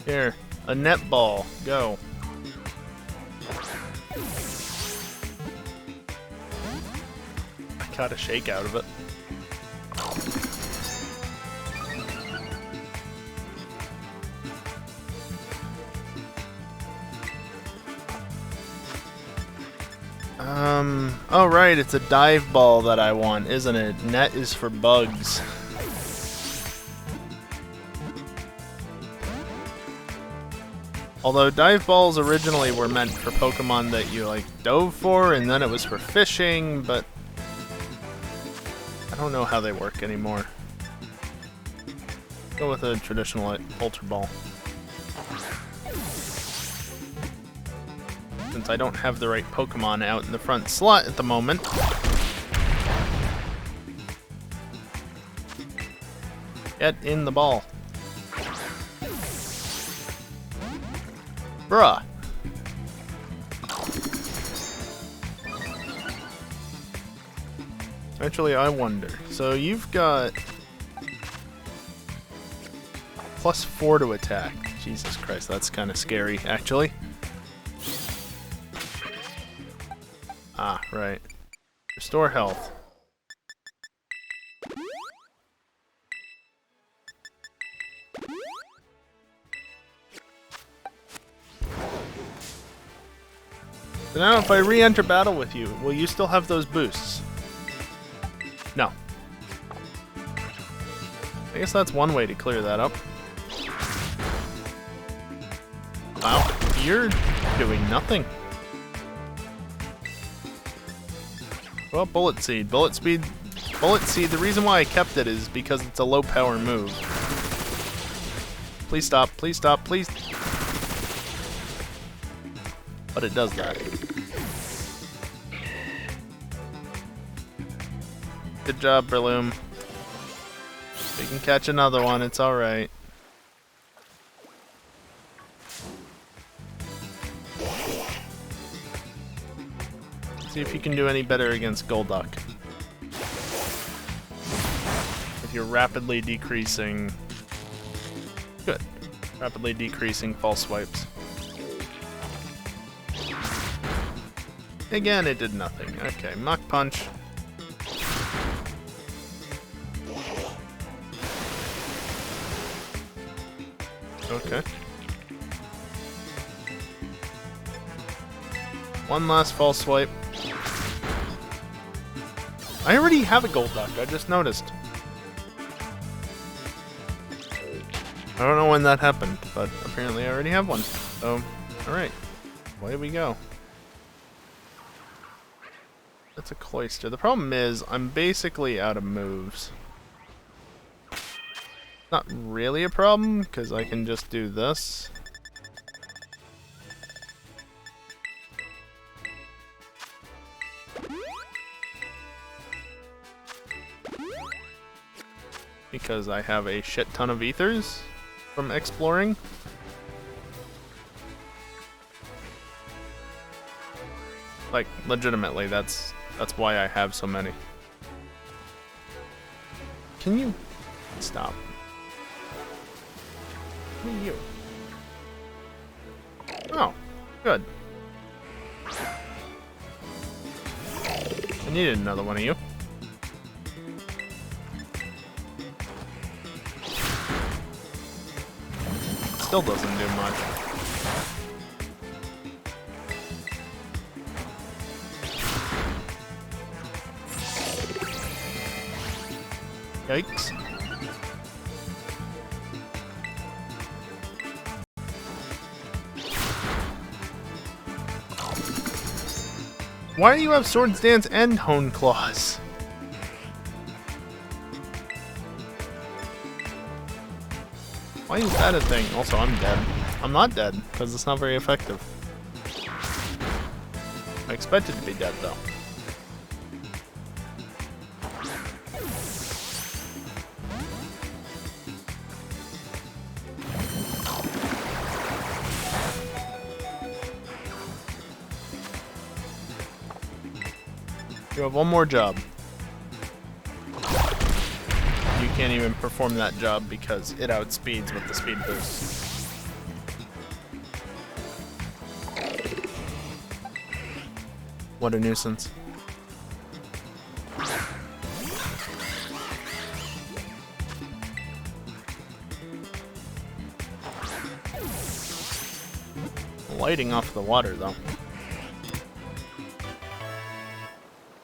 Here, a netball. Go. I got a shake out of it. Oh right, it's a dive ball that I want, isn't it? Net is for bugs. Although dive balls originally were meant for Pokemon that you like dove for, and then it was for fishing, but I don't know how they work anymore. Go with a traditional Ultra Ball. Since I don't have the right Pokemon out in the front slot at the moment. Get in the ball. Bruh. Actually, I wonder. So you've got +4 to attack. Jesus Christ, that's kind of scary, actually. Ah, right. Restore health. So now if I re-enter battle with you, will you still have those boosts? No. I guess that's one way to clear that up. Wow, you're doing nothing. Well, Bullet Seed. Bullet Seed, the reason why I kept it is because it's a low power move. Please stop, please stop, please. But it does that. Good job, Breloom. We can catch another one, it's alright. See if you can do any better against Golduck. If you're rapidly decreasing... Good. Rapidly decreasing false swipes. Again, it did nothing. Okay, Mach Punch. Okay. One last false swipe. I already have a Golduck, I just noticed. I don't know when that happened, but apparently I already have one. So, alright. Away we go. That's a Cloyster. The problem is, I'm basically out of moves. Not really a problem, because I can just do this. Because I have a shit ton of ethers from exploring. Like, legitimately, that's why I have so many. Can you stop? Who are you? Oh, good. I needed another one of you. Still doesn't do much. Yikes. Why do you have Swords Dance and Hone Claws? Why is that a thing? Also, I'm dead. I'm not dead, because it's not very effective. I expected to be dead, though. You have one more job. You can't even perform that job because it outspeeds with the speed boost. What a nuisance. Lighting off the water, though.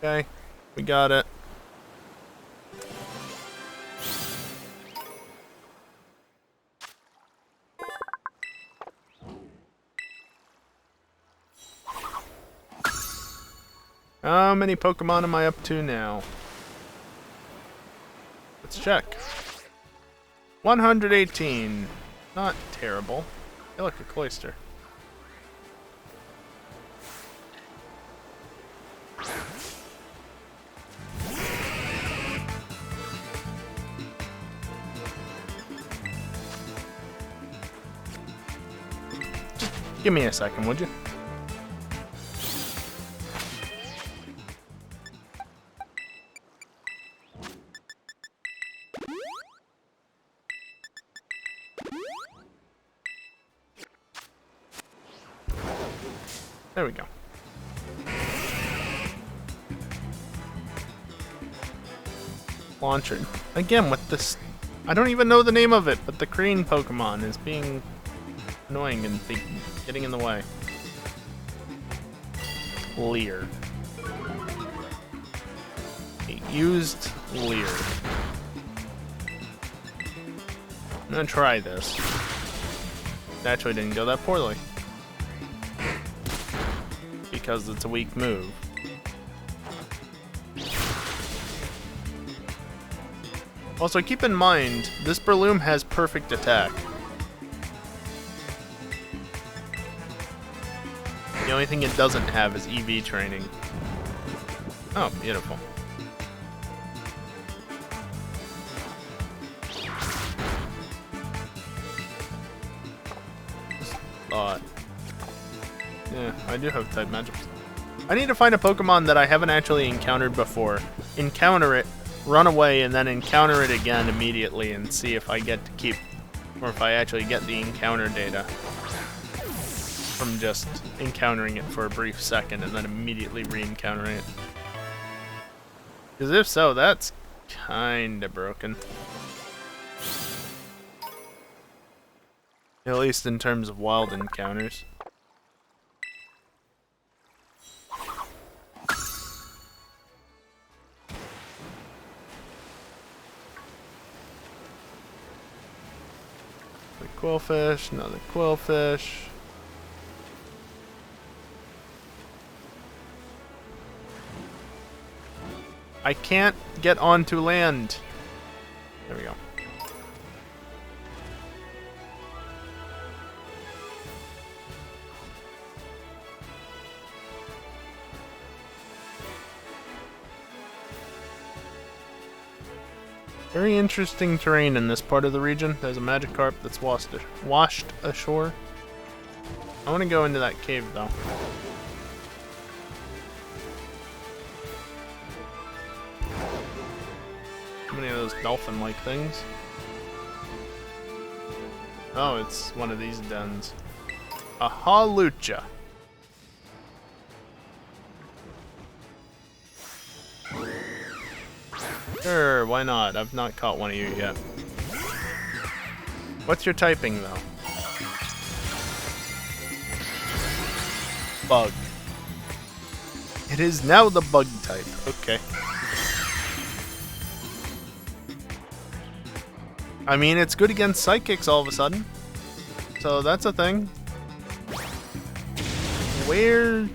Okay, we got it. How many Pokemon am I up to now? Let's check. 118. Not terrible. I feel like a cloister. Just give me a second, would you? There we go. Launcher. Again, with this... I don't even know the name of it, but the crane Pokemon is being annoying and getting in the way. Leer. It used Leer. I'm gonna try this. It actually didn't go that poorly. Because it's a weak move. Also, keep in mind, this Breloom has perfect attack. The only thing it doesn't have is EV training. Oh, beautiful. Yeah, I do have type magic. I need to find a Pokemon that I haven't actually encountered before. Encounter it, run away, and then encounter it again immediately and see if I get to keep, or if I actually get the encounter data from just encountering it for a brief second and then immediately re-encountering it. Because if so, that's kinda broken. At least in terms of wild encounters. Quillfish, another Quillfish. I can't get onto land. There we go. Very interesting terrain in this part of the region. There's a Magikarp that's washed ashore. I want to go into that cave, though. How many of those dolphin-like things? Oh, it's one of these dens. A Hawlucha. Sure, why not? I've not caught one of you yet. What's your typing, though? Bug. It is now the bug type. Okay. I mean, it's good against psychics all of a sudden. So that's a thing. Where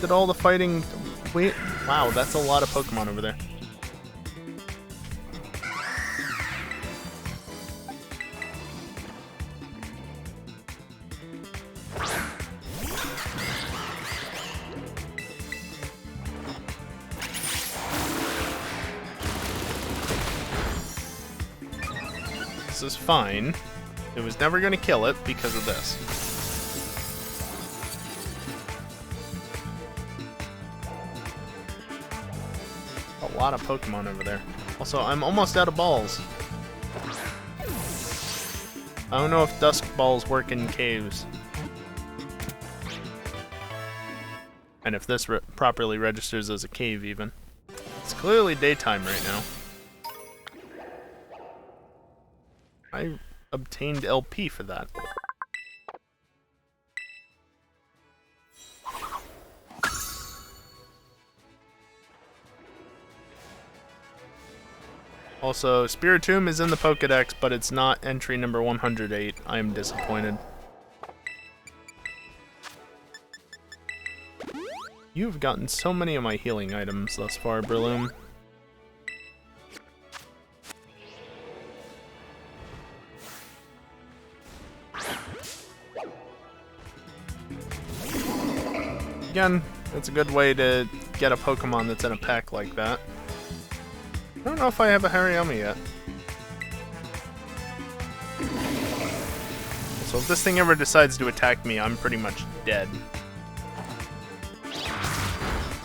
did all the fighting... Wait, wow, that's a lot of Pokemon over there. This is fine. It was never going to kill it because of this. A lot of Pokemon over there. Also, I'm almost out of balls. I don't know if dusk balls work in caves. And if this properly registers as a cave, even. It's clearly daytime right now. I obtained LP for that. Also, Spiritomb is in the Pokédex, but it's not entry number 108. I am disappointed. You've gotten so many of my healing items thus far, Breloom. Again, it's a good way to get a Pokemon that's in a pack like that. I don't know if I have a Hariyama yet. So if this thing ever decides to attack me, I'm pretty much dead.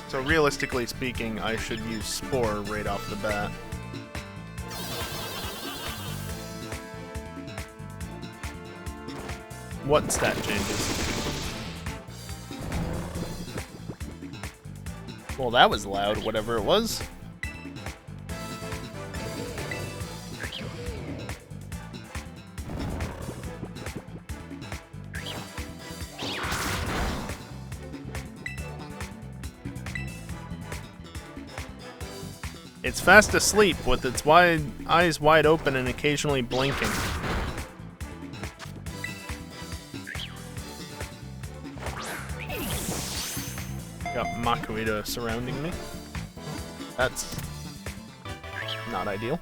So realistically speaking, I should use Spore right off the bat. What stat changes? Well, that was loud, whatever it was. It's fast asleep with its eyes wide open and occasionally blinking. Got Makuhita surrounding me. That's not ideal.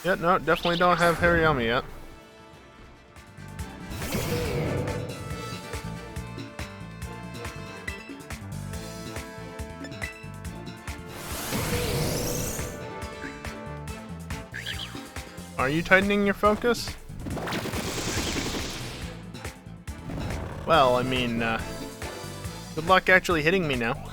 Yeah, no, definitely don't have Hariyama yet. Are you tightening your focus? Well, I mean, good luck actually hitting me now.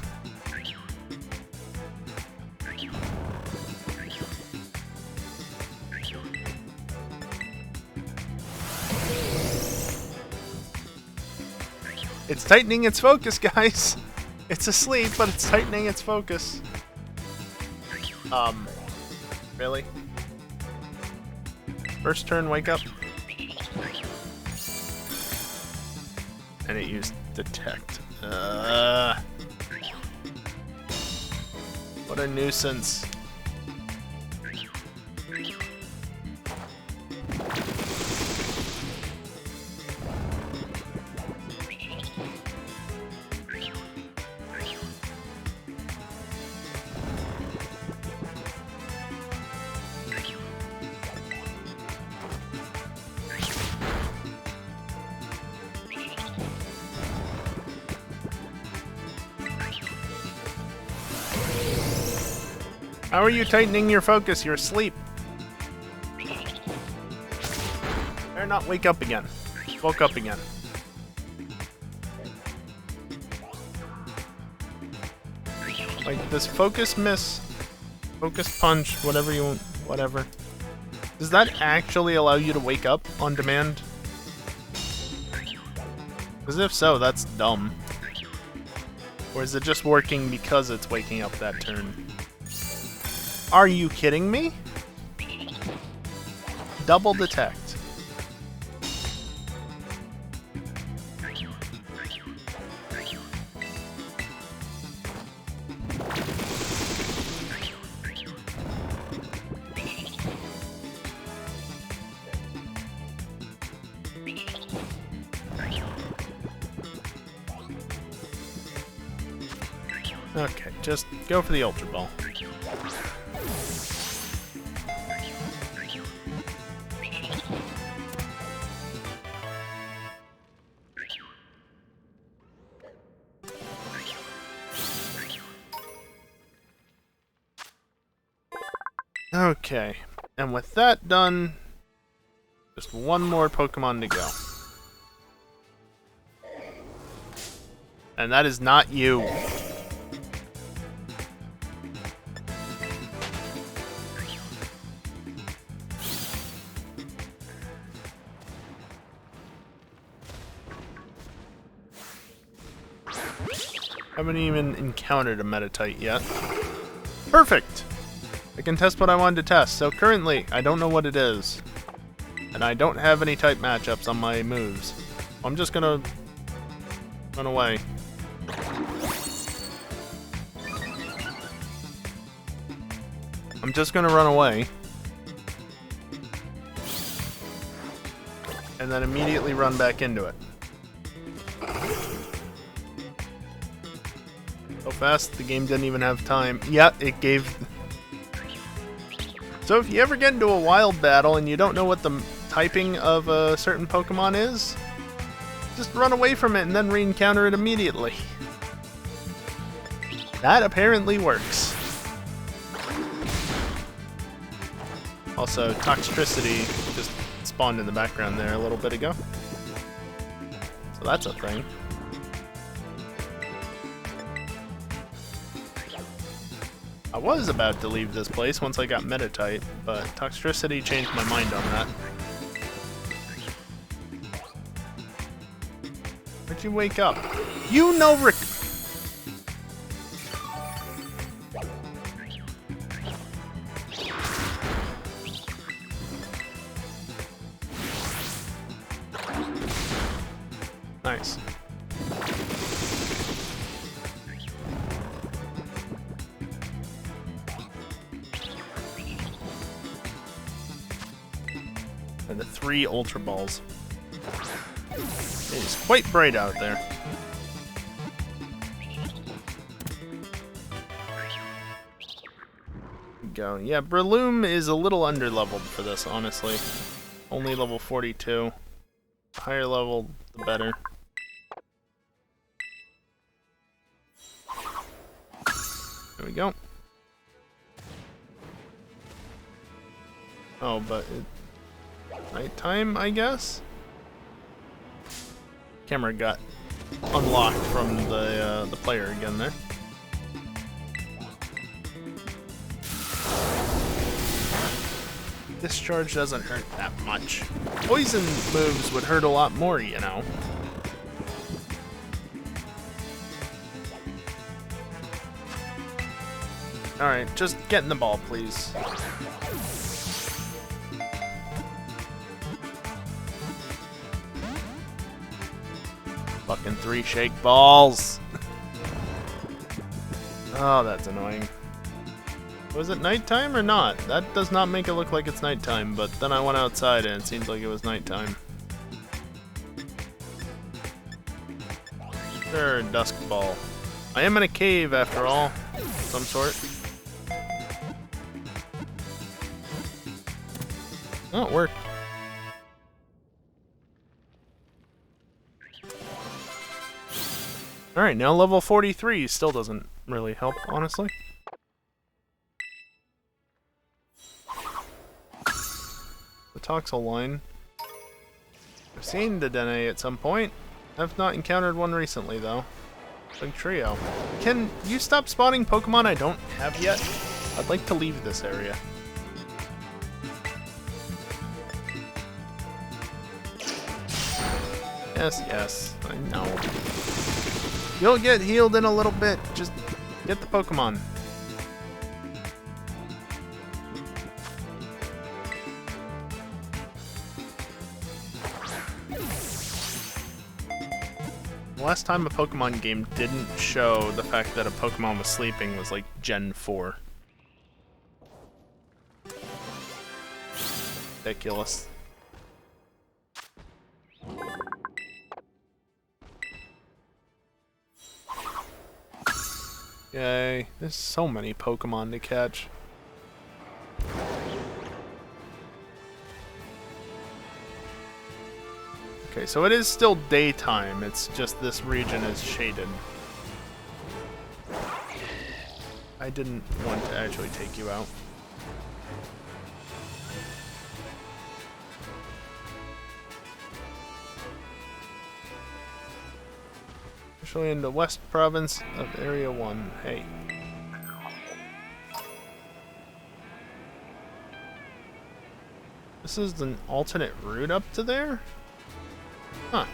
It's tightening its focus, guys. It's asleep, but it's tightening its focus. Really? First turn, wake up. And it used detect. What a nuisance. How are you tightening your focus? You're asleep. Better not wake up again. Woke up again. Like, this focus miss, focus punch, whatever you want, whatever. Does that actually allow you to wake up on demand? Because if so, that's dumb. Or is it just working because it's waking up that turn? Are you kidding me? Double detect. Okay, just go for the Ultra Ball. Okay, and with that done, just one more Pokemon to go. And that is not you. Haven't even encountered a Meditite yet. Perfect! I can test what I wanted to test. So currently, I don't know what it is. And I don't have any type matchups on my moves. I'm just gonna run away. I'm just gonna run away. And then immediately run back into it. So fast, the game didn't even have time. Yeah, it gave... So if you ever get into a wild battle and you don't know what the typing of a certain Pokemon is, just run away from it and then re-encounter it immediately. That apparently works. Also, Toxtricity just spawned in the background there a little bit ago. So that's a thing. I was about to leave this place once I got Meditite, but Toxtricity changed my mind on that. Where'd you wake up? You know Rick... Nice. And the 3 Ultra Balls. It is quite bright out there. Go. Yeah, Breloom is a little underleveled for this, honestly. Only level 42. The higher level, the better. There we go. Oh, but nighttime, I guess? Camera got unlocked from the player again there. Discharge doesn't hurt that much. Poison moves would hurt a lot more, you know. Alright, just get in the ball, please. Fucking 3 shake balls. Oh, that's annoying. Was it nighttime or not? That does not make it look like it's nighttime, but then I went outside and it seems like it was nighttime. Sure, dusk ball. I am in a cave after all, some sort. Oh, it worked. Alright, now level 43 still doesn't really help, honestly. The Toxel line. I've seen the Dene at some point. I've not encountered one recently, though. Big trio. Can you stop spawning Pokemon I don't have yet? I'd like to leave this area. Yes, yes, I know. You'll get healed in a little bit. Just get the Pokemon. The last time a Pokemon game didn't show the fact that a Pokemon was sleeping was like Gen 4. Ridiculous. Yay, there's so many Pokemon to catch. Okay, so it is still daytime, it's just this region is shaded. I didn't want to actually take you out. Officially in the West Province of Area 1. Hey. This is an alternate route up to there? Huh.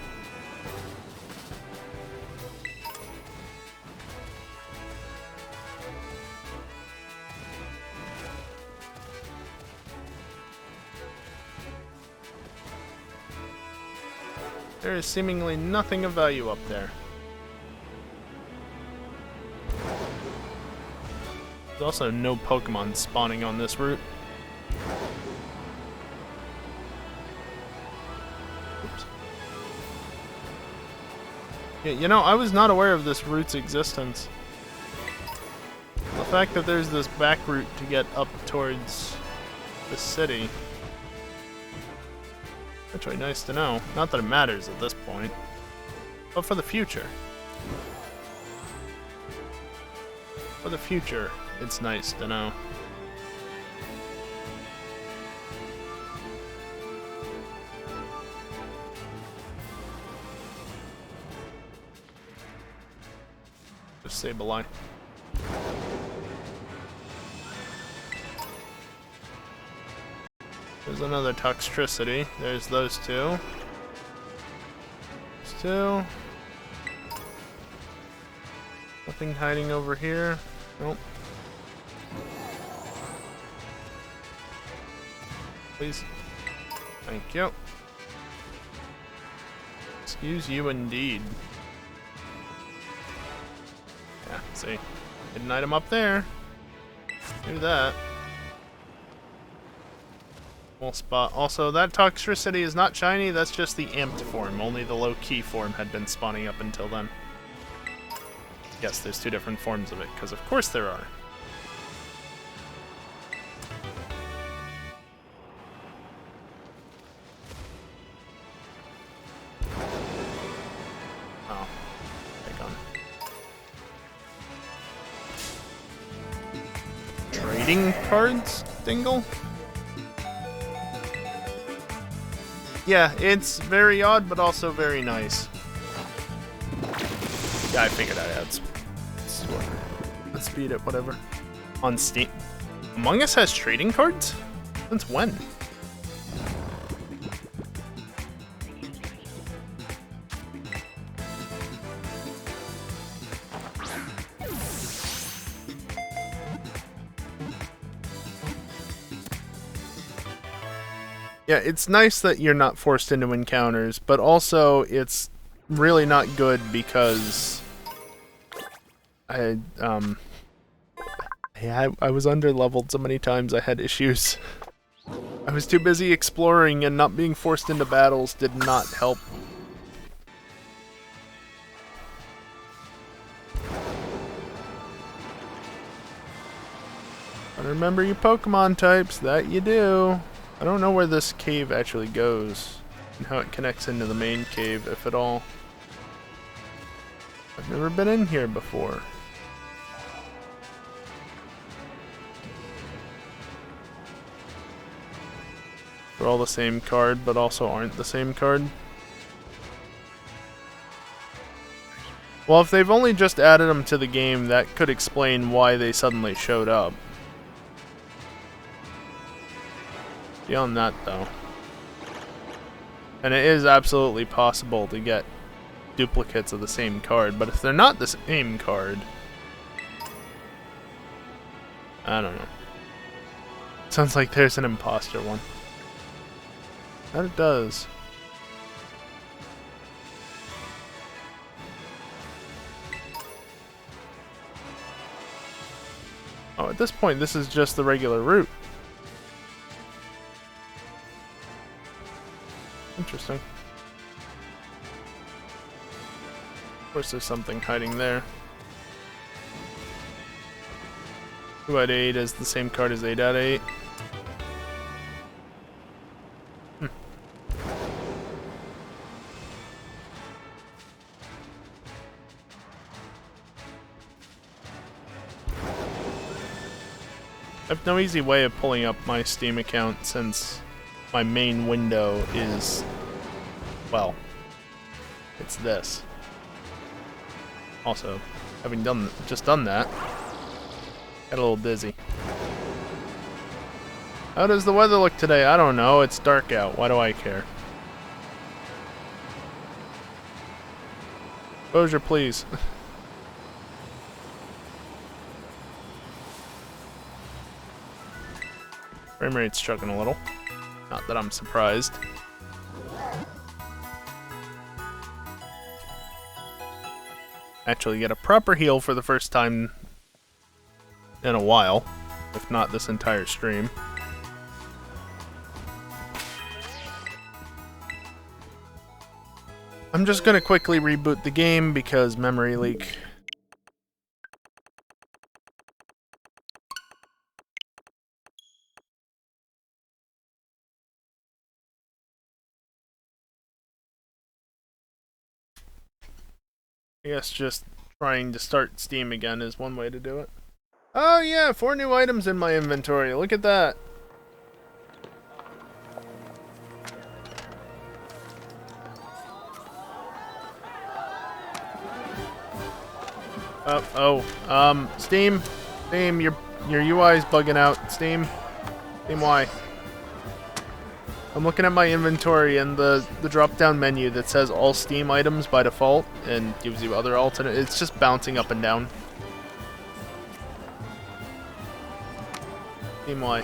There is seemingly nothing of value up there. There's also no Pokemon spawning on this route. Oops. Yeah, you know, I was not aware of this route's existence. The fact that there's this back route to get up towards the city. Actually nice to know. Not that it matters at this point, but for the future. For the future, it's nice to know. Just Sableye. There's another Toxtricity. There's those two. There's two. Nothing hiding over here. Nope. Please. Thank you. Excuse you indeed. Yeah, see. Hidden item up there. Do that. We'll spot. Also, that Toxtricity is not shiny, that's just the amped form. Only the low-key form had been spawning up until then. Yes, there's two different forms of it, because of course there are. Oh. Take on. Trading cards, Dingle? Yeah, it's very odd, but also very nice. Yeah, I figured I'd add speed at whatever. On Steam. Among Us has trading cards? Since when? Yeah, it's nice that you're not forced into encounters, but also it's really not good because I was under-leveled so many times I had issues. I was too busy exploring, and not being forced into battles did not help. But remember your Pokemon types, that you do. I don't know where this cave actually goes, and how it connects into the main cave, if at all. I've never been in here before. They're all the same card, but also aren't the same card. Well, if they've only just added them to the game, that could explain why they suddenly showed up. Beyond that, though. And it is absolutely possible to get duplicates of the same card, but if they're not the same card, I don't know. Sounds like there's an imposter one. That it does. Oh, at this point, this is just the regular route. Interesting. Of course, there's something hiding there. 2 out of 8 is the same card as 8 out of 8. I have no easy way of pulling up my Steam account since my main window is, well, it's this. Also, having just done that, got a little dizzy. How does the weather look today? I don't know. It's dark out. Why do I care? Exposure, please. Frame rate's chugging a little. Not that I'm surprised. Actually get a proper heal for the first time in a while, if not this entire stream. I'm just gonna quickly reboot the game because memory leak. I guess just trying to start Steam again is one way to do it. Oh yeah, 4 new items in my inventory. Look at that. Steam, your UI's bugging out. Steam, why? I'm looking at my inventory and the drop-down menu that says all Steam items by default and gives you other alternate. It's just bouncing up and down. Steam, why?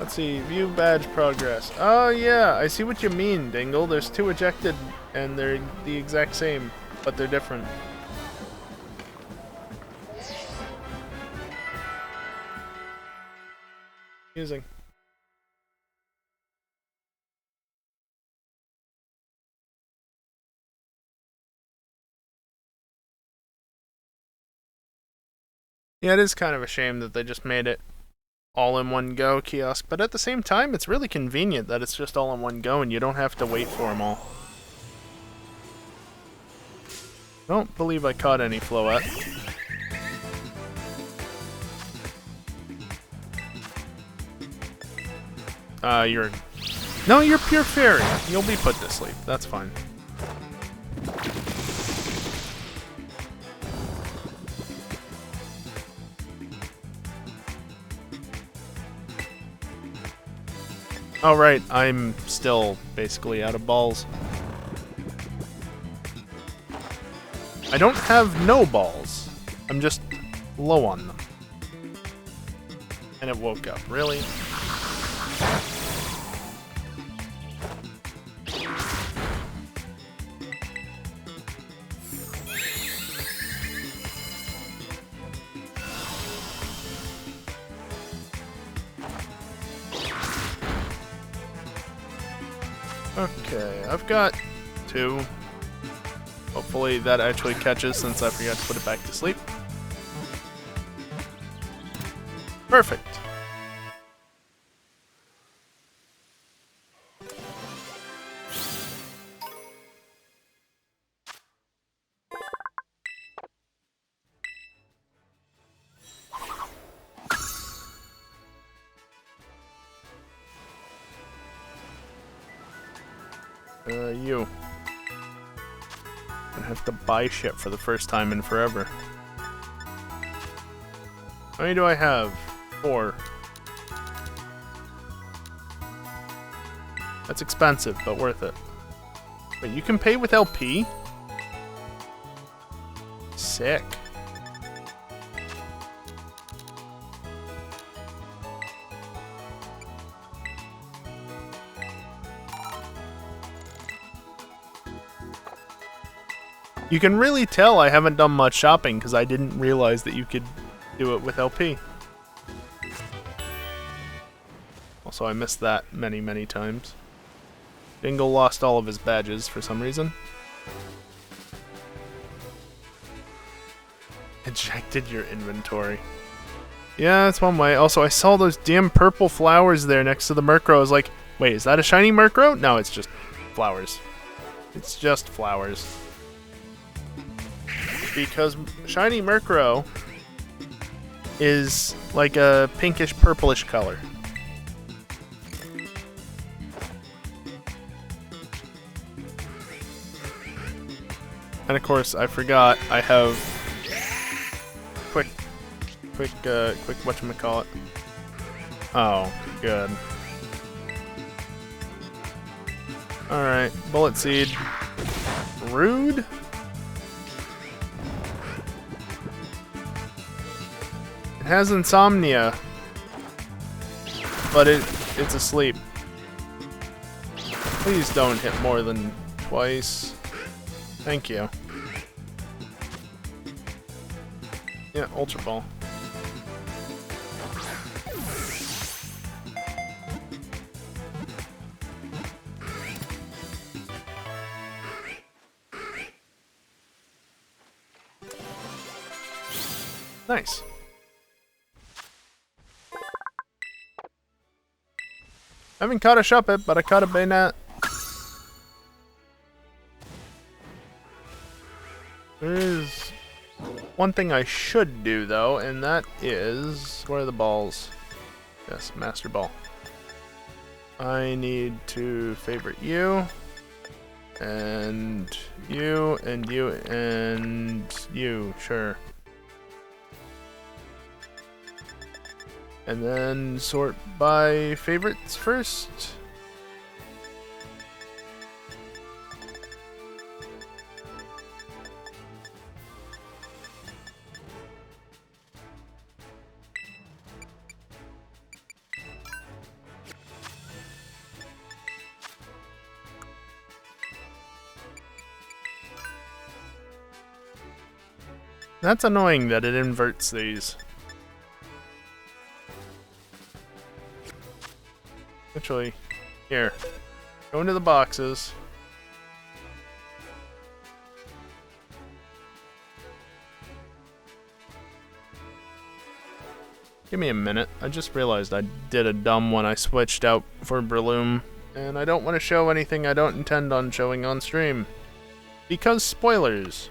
Let's see, view badge progress. Oh yeah, I see what you mean, Dingle. There's 2 ejected and they're the exact same, but they're different. Using. Yeah, it is kind of a shame that they just made it all in one go kiosk, but at the same time, it's really convenient that it's just all in one go and you don't have to wait for them all. I don't believe I caught any Floette. No, you're pure fairy. You'll be put to sleep. That's fine. Oh right, I'm still basically out of balls. I don't have no balls. I'm just low on them. And it woke up. Really? Okay, I've got 2. Hopefully that actually catches since I forgot to put it back to sleep. Perfect. You. I have to buy shit for the first time in forever. How many do I have? 4. That's expensive, but worth it. Wait, you can pay with LP? Sick. You can really tell I haven't done much shopping because I didn't realize that you could do it with LP. Also, I missed that many, many times. Dingle lost all of his badges for some reason. Ejected your inventory. Yeah, that's one way. Also, I saw those damn purple flowers there next to the Murkrow. I was like, wait, is that a shiny Murkrow? No, it's just flowers. It's just flowers. Because shiny Murkrow is like a pinkish purplish color. And of course, I forgot I have quick whatchamacallit. Oh, good. Alright, Bullet Seed. Rude? It has insomnia. But it's asleep. Please don't hit more than twice. Thank you. Yeah, Ultra Ball. Nice. I haven't caught a Shuppet, but I caught a Bayonet. There is one thing I should do, though, and that is... Where are the balls? Yes, Master Ball. I need to favorite you, and you, and you, and you, sure. And then sort by favorites first. That's annoying that it inverts these. Actually, here. Go into the boxes. Give me a minute. I just realized I did a dumb one. I switched out for Breloom, and I don't want to show anything I don't intend on showing on stream. Because spoilers.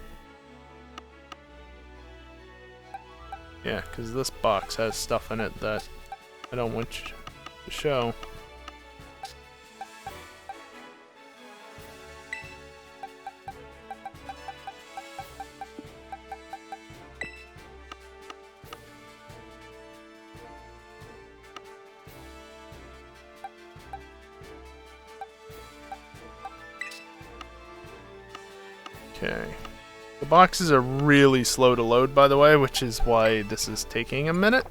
Yeah, because this box has stuff in it that I don't want you to show. Okay. The boxes are really slow to load, by the way, which is why this is taking a minute.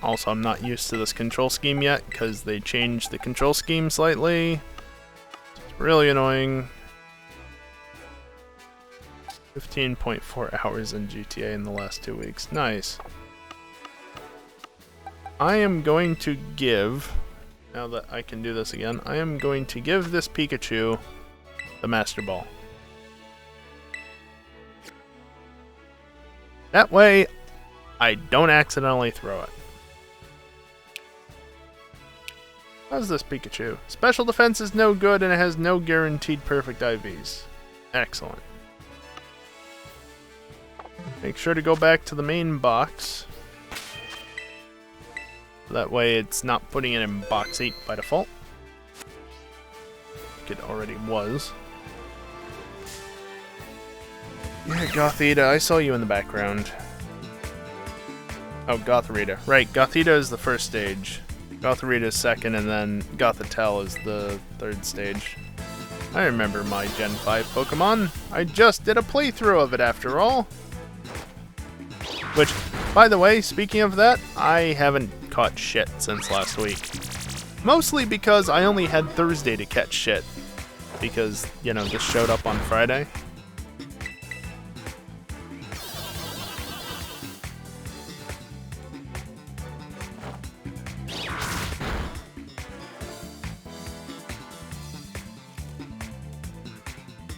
Also, I'm not used to this control scheme yet, because they changed the control scheme slightly. Really annoying. 15.4 hours in GTA in the last 2 weeks. Nice. I am going to give, now that I can do this again, I am going to give this Pikachu the Master Ball. That way, I don't accidentally throw it. How's this Pikachu? Special defense is no good and it has no guaranteed perfect IVs. Excellent. Make sure to go back to the main box. That way it's not putting it in box 8 by default. Like it already was. Yeah, Gothita, I saw you in the background. Oh, Gothorita. Right, Gothita is the first stage. Gothorita is second, and then Gothitelle is the third stage. I remember my Gen 5 Pokemon. I just did a playthrough of it after all. Which, by the way, speaking of that, I haven't caught shit since last week. Mostly because I only had Thursday to catch shit. Because, you know, this showed up on Friday.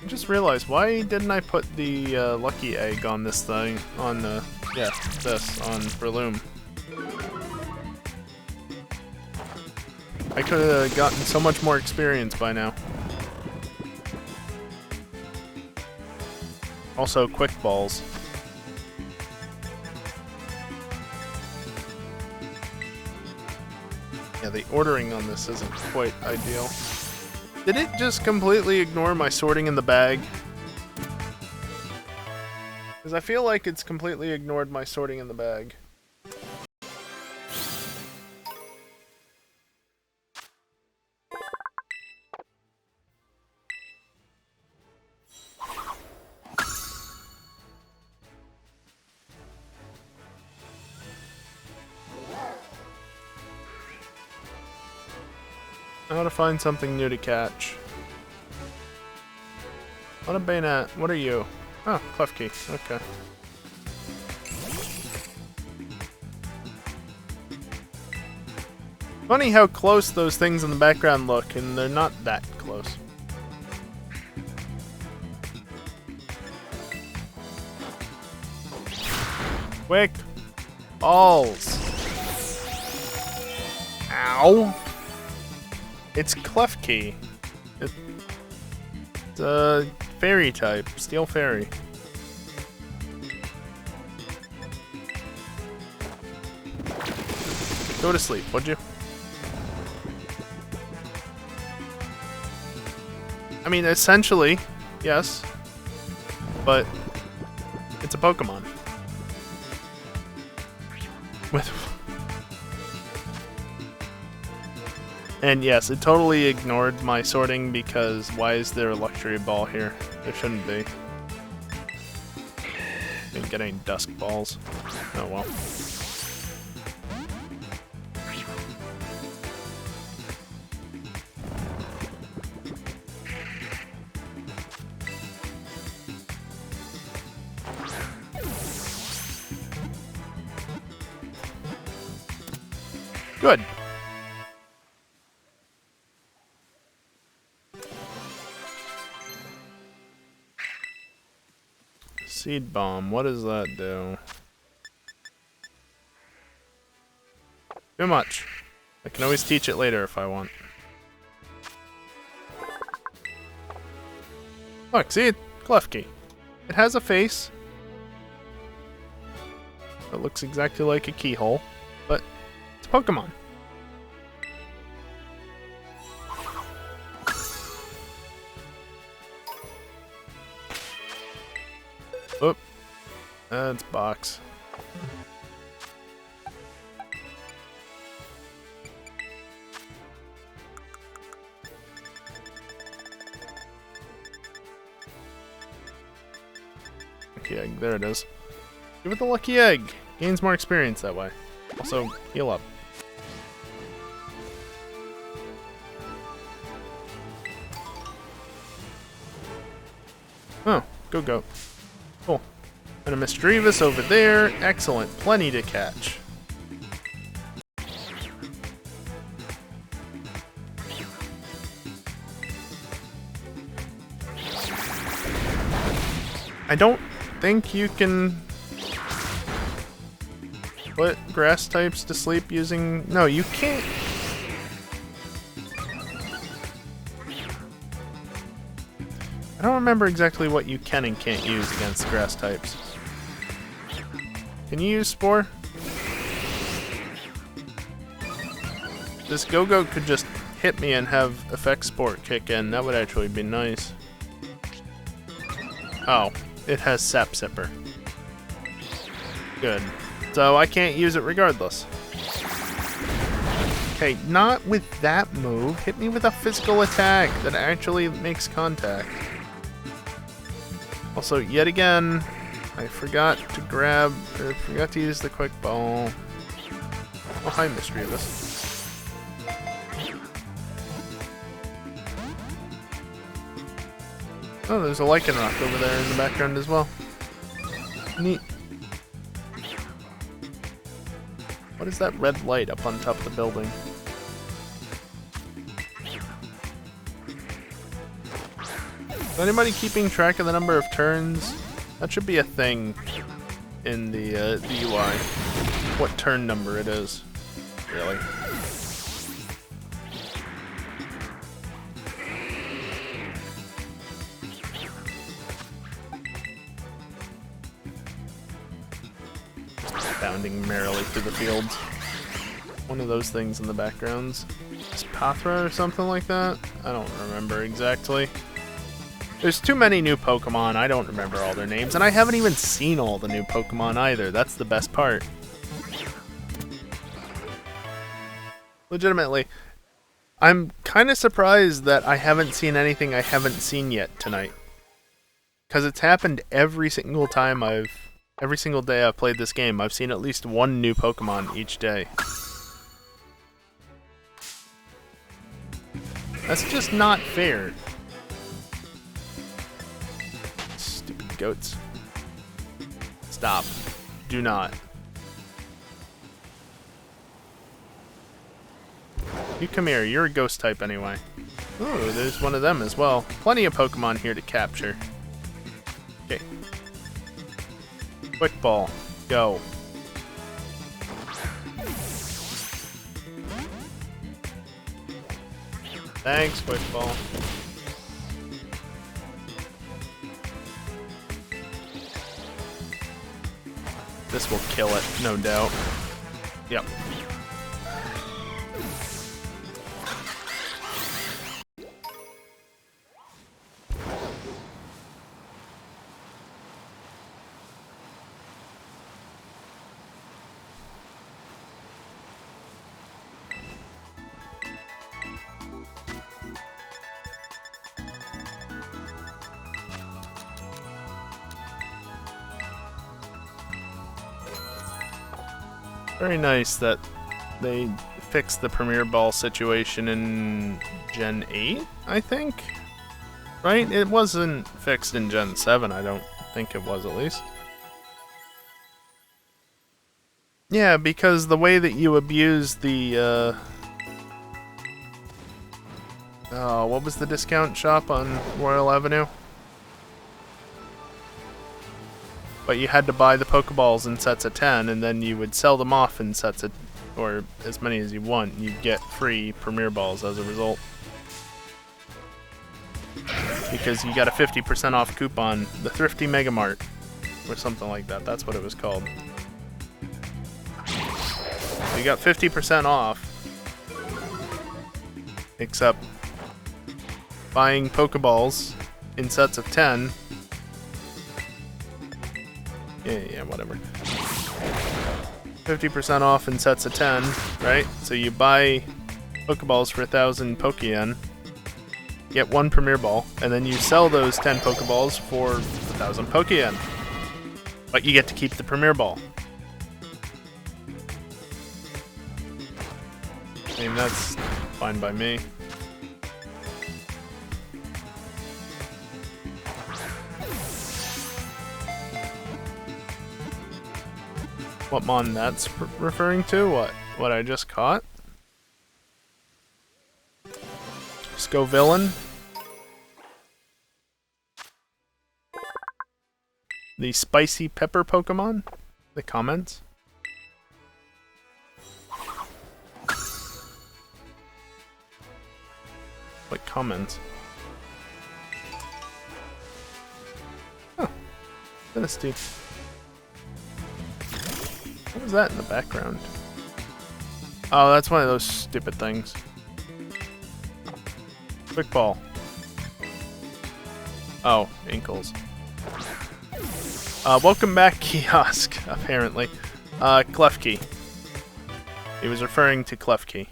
I just realized, why didn't I put the lucky egg on this thing, on the, yeah, this, on Breloom? I could have gotten so much more experience by now. Also, quick balls. Yeah, the ordering on this isn't quite ideal. Did it just completely ignore my sorting in the bag? Because I feel like it's completely ignored my sorting in the bag. How to find something new to catch. What a Bayonet. What are you? Oh, Klefki. Okay. Funny how close those things in the background look, and they're not that close. Quick! Balls! Ow! It's Klefki. It's a fairy type. Steel fairy. Go to sleep, would you? I mean, essentially, yes. But it's a Pokemon. With... And yes, it totally ignored my sorting because why is there a luxury ball here? There shouldn't be. Didn't get any dusk balls. Oh well. Good. Seed Bomb, what does that do? Too much. I can always teach it later if I want. Look, see it? Klefki. It has a face. It looks exactly like a keyhole, but it's a Pokemon. Oop. That's box. Lucky egg, there it is. Give it the lucky egg. Gains more experience that way. Also, heal up. Oh, go. Cool. And a Misdreavus over there. Excellent. Plenty to catch. I don't think you can put grass types to sleep using... No, you can't. I don't remember exactly what you can and can't use against grass types. Can you use Spore? this Go-Go could just hit me and have Effect Sport kick in. That would actually be nice. Oh, it has Sap Sipper. Good. So I can't use it regardless. Okay, not with that move. Hit me with a physical attack that actually makes contact. Also, yet again, I forgot to use the quick ball. Oh, hi, Mischievous. Oh, there's a Lycanroc over there in the background as well. Neat. What is that red light up on top of the building? Is anybody keeping track of the number of turns? That should be a thing in the UI. What turn number it is. Really. Bounding merrily through the fields. One of those things in the backgrounds. Is Pathra or something like that? I don't remember exactly. There's too many new Pokemon, I don't remember all their names, and I haven't even seen all the new Pokemon either. That's the best part. Legitimately, I'm kind of surprised that I haven't seen anything I haven't seen yet tonight. Because it's happened every single day I've played this game. I've seen at least one new Pokemon each day. That's just not fair. Stupid goats. Stop. Do not. You come here. You're a ghost type anyway. Ooh, there's one of them as well. Plenty of Pokemon here to capture. Okay. Quick ball. Go. Thanks, quick ball. This will kill it, no doubt. Yep. Very nice that they fixed the Premier Ball situation in Gen 8, I think? Right? It wasn't fixed in Gen 7, I don't think it was at least. Yeah, because the way that you abuse the, oh, what was the discount shop on Royal Avenue? But you had to buy the Pokeballs in sets of 10, and then you would sell them off in sets of, or as many as you want. You'd get free Premier Balls as a result. Because you got a 50% off coupon, the Thrifty Mega Mart, or something like that. That's what it was called. You got 50% off, except buying Pokeballs in sets of 10. Yeah, whatever. 50% off in sets of 10, right? So you buy Pokeballs for 1,000 Pokeyen, get one Premier Ball, and then you sell those 10 Pokeballs for 1,000 Pokeyen. But you get to keep the Premier Ball. I mean, that's fine by me. What mon that's referring to? What I just caught? Scovillain? The spicy pepper Pokemon? The comments? What comments? Huh. Dynasty. What was that in the background? Oh, that's one of those stupid things. Quick ball. Oh, ankles. Welcome back, Kiosk, apparently. Klefki. He was referring to Klefki.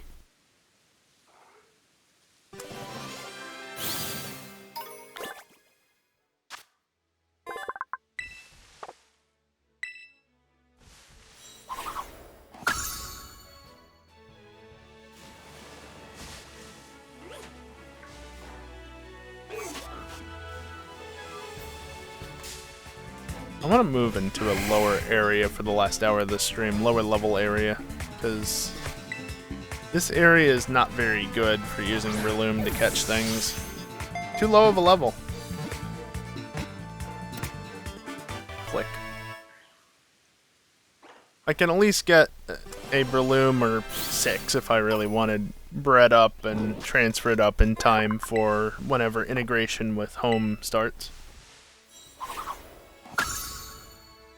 I want to move into a lower area for the last hour of the stream, lower level area, because this area is not very good for using Breloom to catch things. Too low of a level. Click. I can at least get a Breloom or 6 if I really wanted bred up and transfer it up in time for whenever integration with home starts.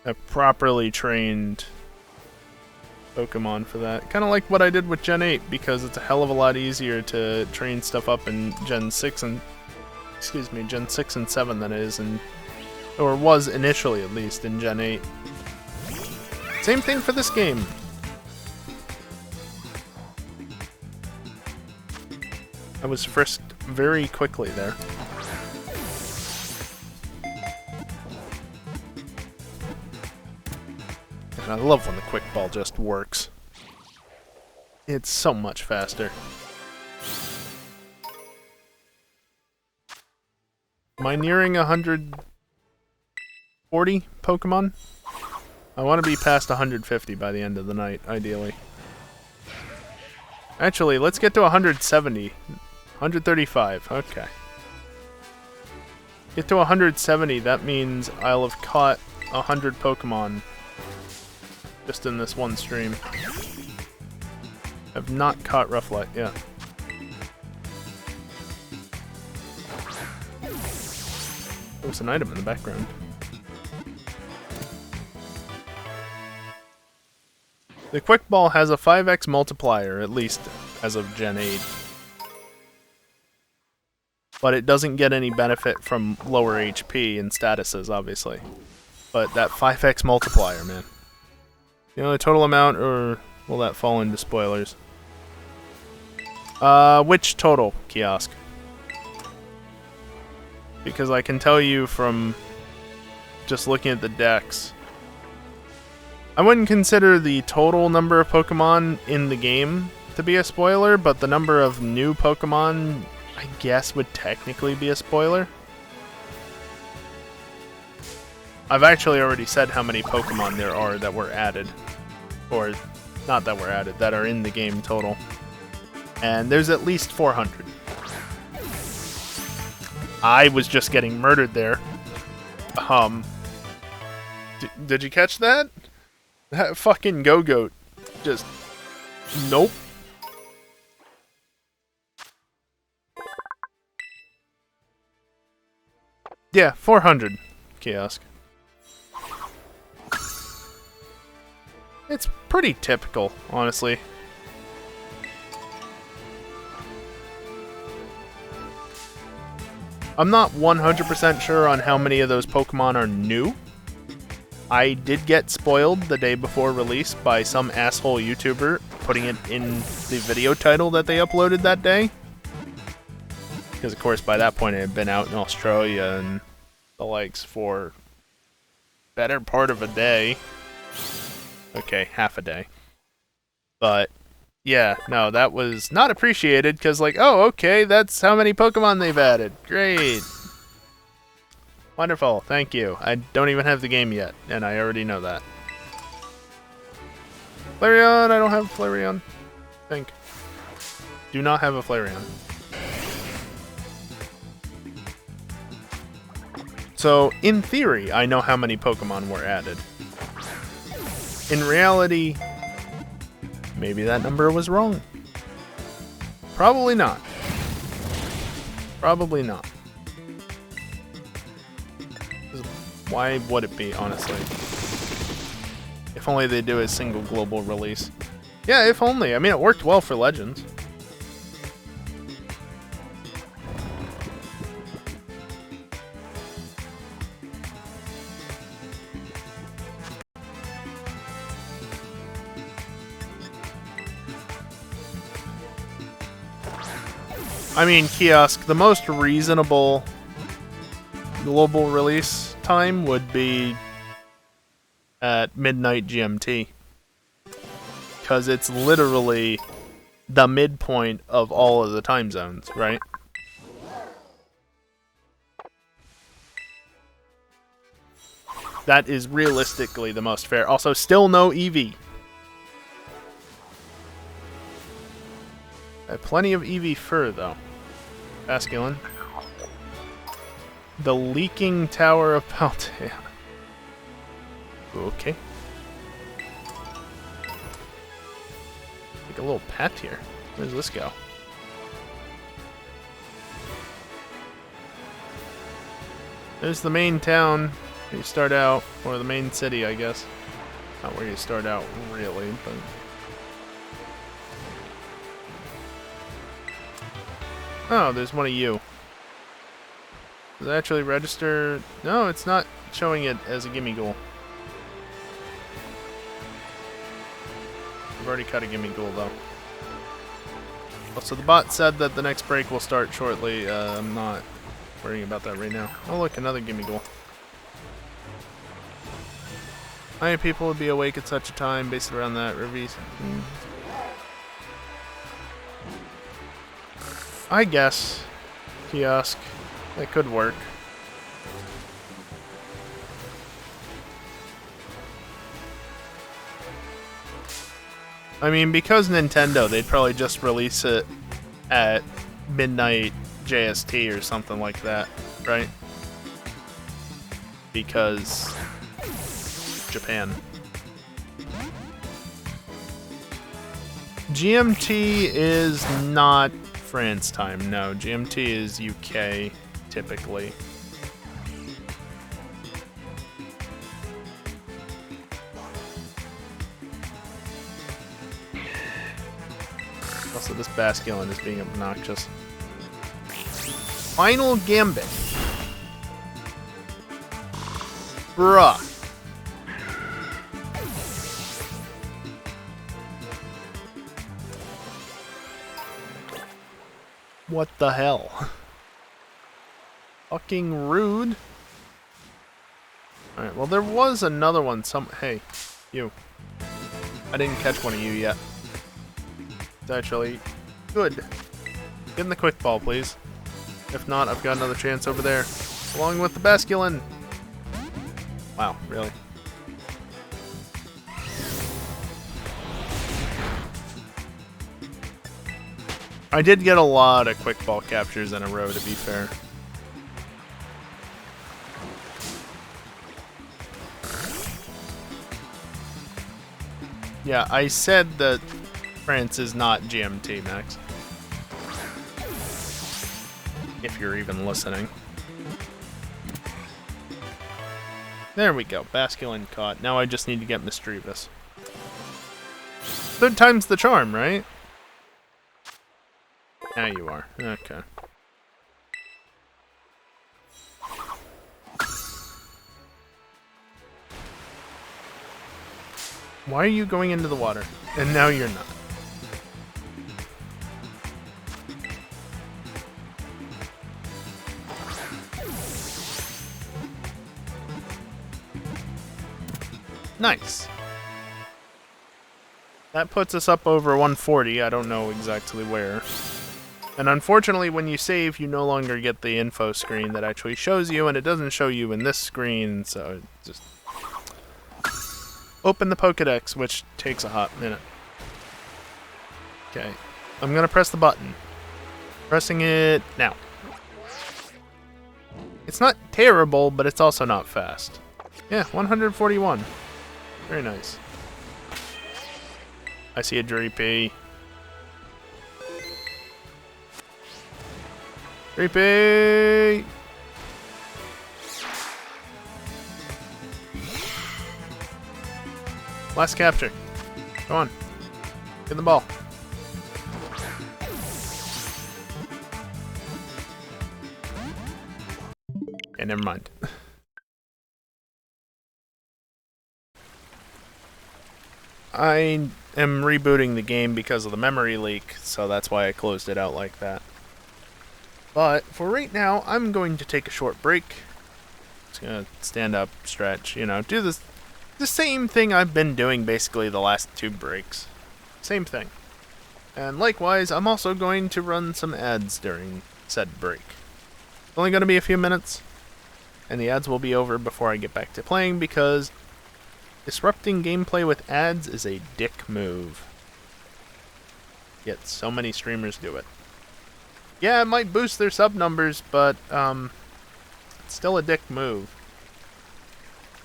A properly trained Pokemon for that. Kind of like what I did with Gen 8, because it's a hell of a lot easier to train stuff up in Gen 6 and Gen 6 and 7 than it is in, or was initially at least, in Gen 8. Same thing for this game. I was frisked very quickly there. And I love when the quick ball just works. It's so much faster. Am I nearing 140 Pokemon? I want to be past 150 by the end of the night, ideally. Actually, let's get to 170. 135, okay. Get to 170, that means I'll have caught 100 Pokemon just in this one stream. I've not caught Rufflet yet. There's an item in the background. The Quick Ball has a 5x multiplier, at least as of Gen 8. But it doesn't get any benefit from lower HP and statuses, obviously. But that 5x multiplier, man. You know the total amount, or will that fall into spoilers? Which total, Kiosk? Because I can tell you from just looking at the decks, I wouldn't consider the total number of Pokemon in the game to be a spoiler, but the number of new Pokemon, I guess, would technically be a spoiler. I've actually already said how many Pokemon there are that were added. Or, not that were added, that are in the game total. And there's at least 400. I was just getting murdered there. Did you catch that? That fucking Go-Goat just... Nope. Yeah, 400, Kiosk. It's pretty typical, honestly. I'm not 100% sure on how many of those Pokemon are new. I did get spoiled the day before release by some asshole YouTuber putting it in the video title that they uploaded that day. Because, of course, by that point it had been out in Australia and the likes for better part of a day. Okay, half a day. But, yeah, no, that was not appreciated, because, like, oh, okay, that's how many Pokemon they've added. Great. Wonderful, thank you. I don't even have the game yet, and I already know that. Flareon, I don't have a Flareon. I think. Do not have a Flareon. So, in theory, I know how many Pokemon were added. In reality, maybe that number was wrong. Probably not. Probably not. Why would it be, honestly? If only they do a single global release. Yeah, if only. I mean, it worked well for Legends. I mean, Kiosk, the most reasonable global release time would be at midnight GMT. Because it's literally the midpoint of all of the time zones, right? That is realistically the most fair. Also, still no EV. Plenty of EV fur, though. Basculin. The Leaking Tower of Paltea. Okay. Like a little pet here. Where does this go? There's the main town where you start out, or the main city, I guess. Not where you start out, really, but... Oh, there's one of you. Does it actually register? No, it's not showing it as a gimme goal. I've already cut a gimme goal, though. Oh, so the bot said that the next break will start shortly. I'm not worrying about that right now. Oh, look, another gimme goal. How many people would be awake at such a time based around that? Reviews. I guess. Kiosk. That could work. I mean, because Nintendo, they'd probably just release it at midnight JST or something like that, right? Because Japan. GMT is not France time, no. GMT is UK, typically. Also, this Basculin is being obnoxious. Final Gambit. Bruh. What the hell? Fucking rude. Alright, well there was another one hey, you. I didn't catch one of you yet. It's actually good. Get in the quick ball, please. If not, I've got another chance over there. Along with the Basculin. Wow, really? I did get a lot of quick ball captures in a row, to be fair. Yeah, I said that France is not GMT, Max. If you're even listening. There we go, Basculin caught. Now I just need to get Mischievous. Third time's the charm, right? Now you are. Okay. Why are you going into the water? And now you're not. Nice. That puts us up over 140. I don't know exactly where. And unfortunately, when you save, you no longer get the info screen that actually shows you, and it doesn't show you in this screen, so just open the Pokédex, which takes a hot minute. Okay, I'm gonna press the button. Pressing it now. It's not terrible, but it's also not fast. Yeah, 141. Very nice. I see a Dreepy. Creepy! Last capture. Come on. Get the ball. Okay, never mind. I am rebooting the game because of the memory leak, so that's why I closed it out like that. But for right now, I'm going to take a short break. Just gonna stand up, stretch, do the same thing I've been doing basically the last 2 breaks. Same thing. And likewise, I'm also going to run some ads during said break. It's only going to be a few minutes, and the ads will be over before I get back to playing because disrupting gameplay with ads is a dick move. Yet so many streamers do it. Yeah, it might boost their sub numbers, but it's still a dick move.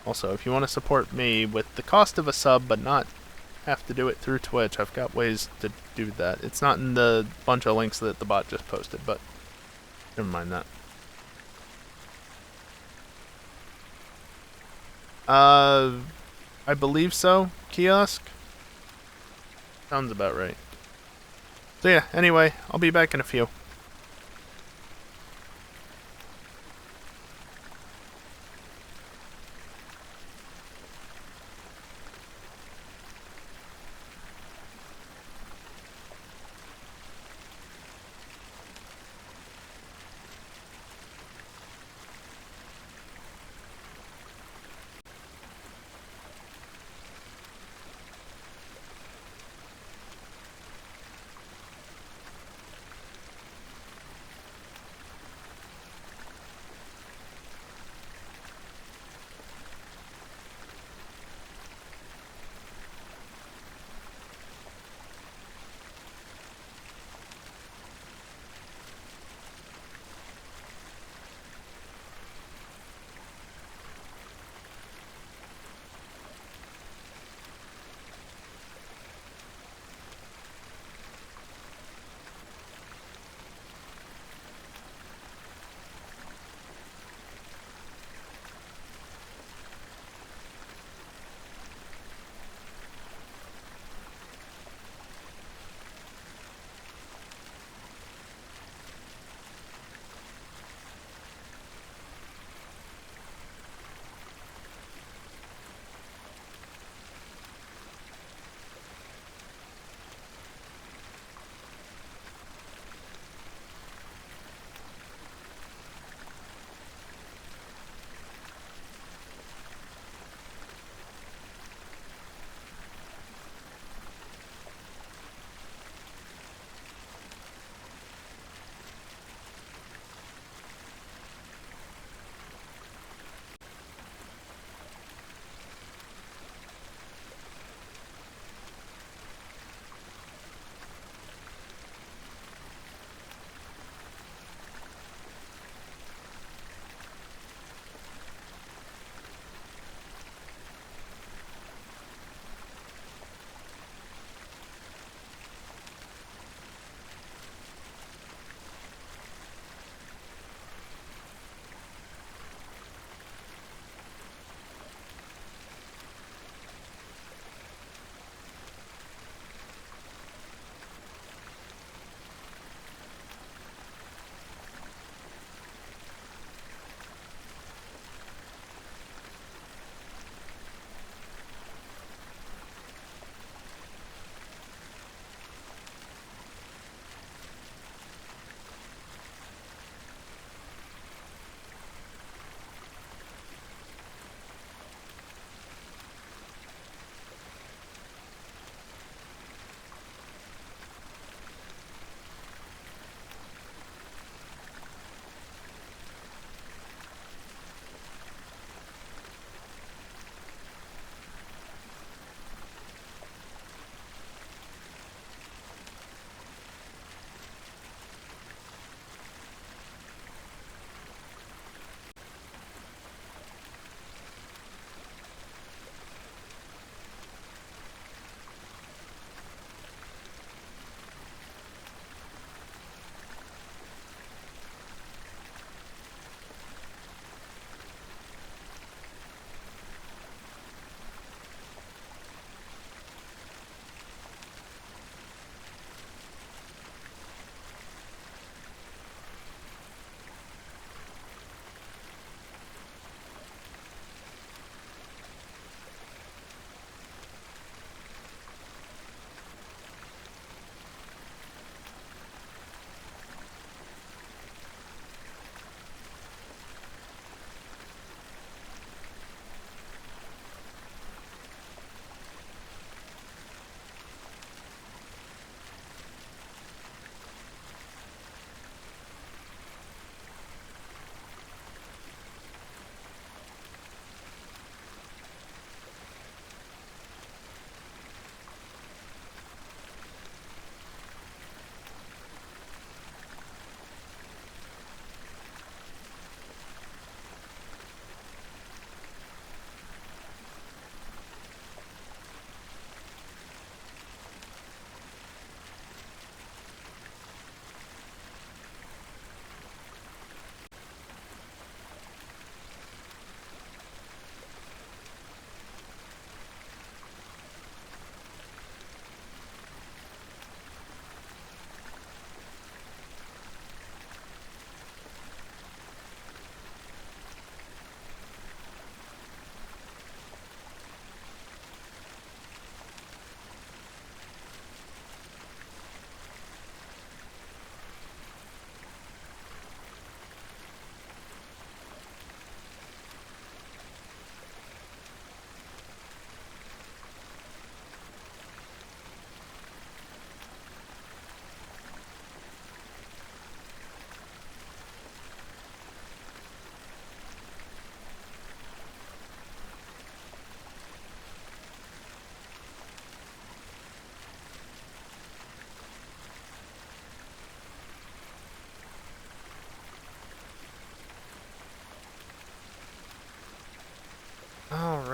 Also, if you want to support me with the cost of a sub but not have to do it through Twitch, I've got ways to do that. It's not in the bunch of links that the bot just posted, but never mind that. I believe so. Kiosk? Sounds about right. So yeah, anyway, I'll be back in a few.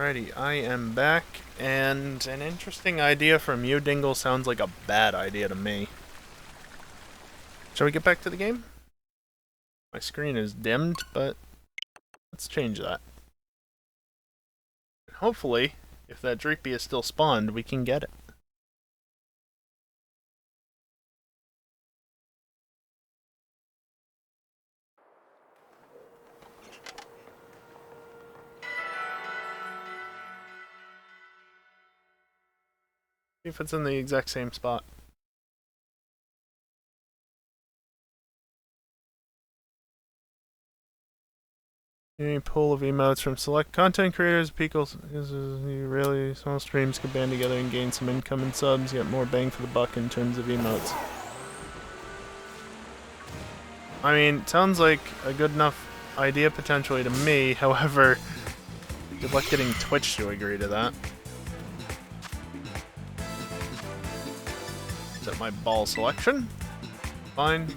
Alrighty, I am back, and an interesting idea from you, Dingle, sounds like a bad idea to me. Shall we get back to the game? My screen is dimmed, but let's change that. And hopefully, if that Dreepy is still spawned, we can get it. See if it's in the exact same spot. Any pool of emotes from select content creators, people, really small streams could band together and gain some income and subs, get more bang for the buck in terms of emotes. I mean, sounds like a good enough idea potentially to me, however, good luck getting Twitch to agree to that. Set my ball selection. Fine.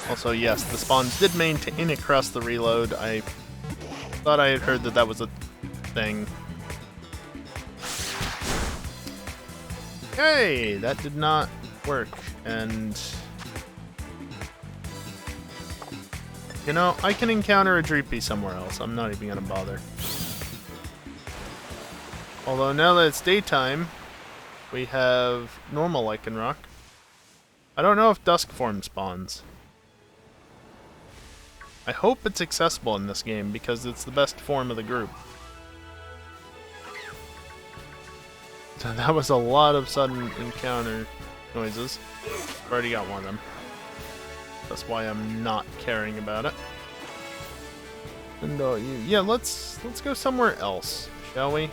Also, yes, the spawns did maintain across the reload. I thought I had heard that that was a thing. Hey, that did not work, and you know, I can encounter a Dreepy somewhere else. I'm not even gonna bother. Although now that it's daytime, we have normal Lycanroc. I don't know if Dusk form spawns. I hope it's accessible in this game because it's the best form of the group. So that was a lot of sudden encounter noises. I've already got one of them. That's why I'm not caring about it. And yeah, let's go somewhere else, shall we?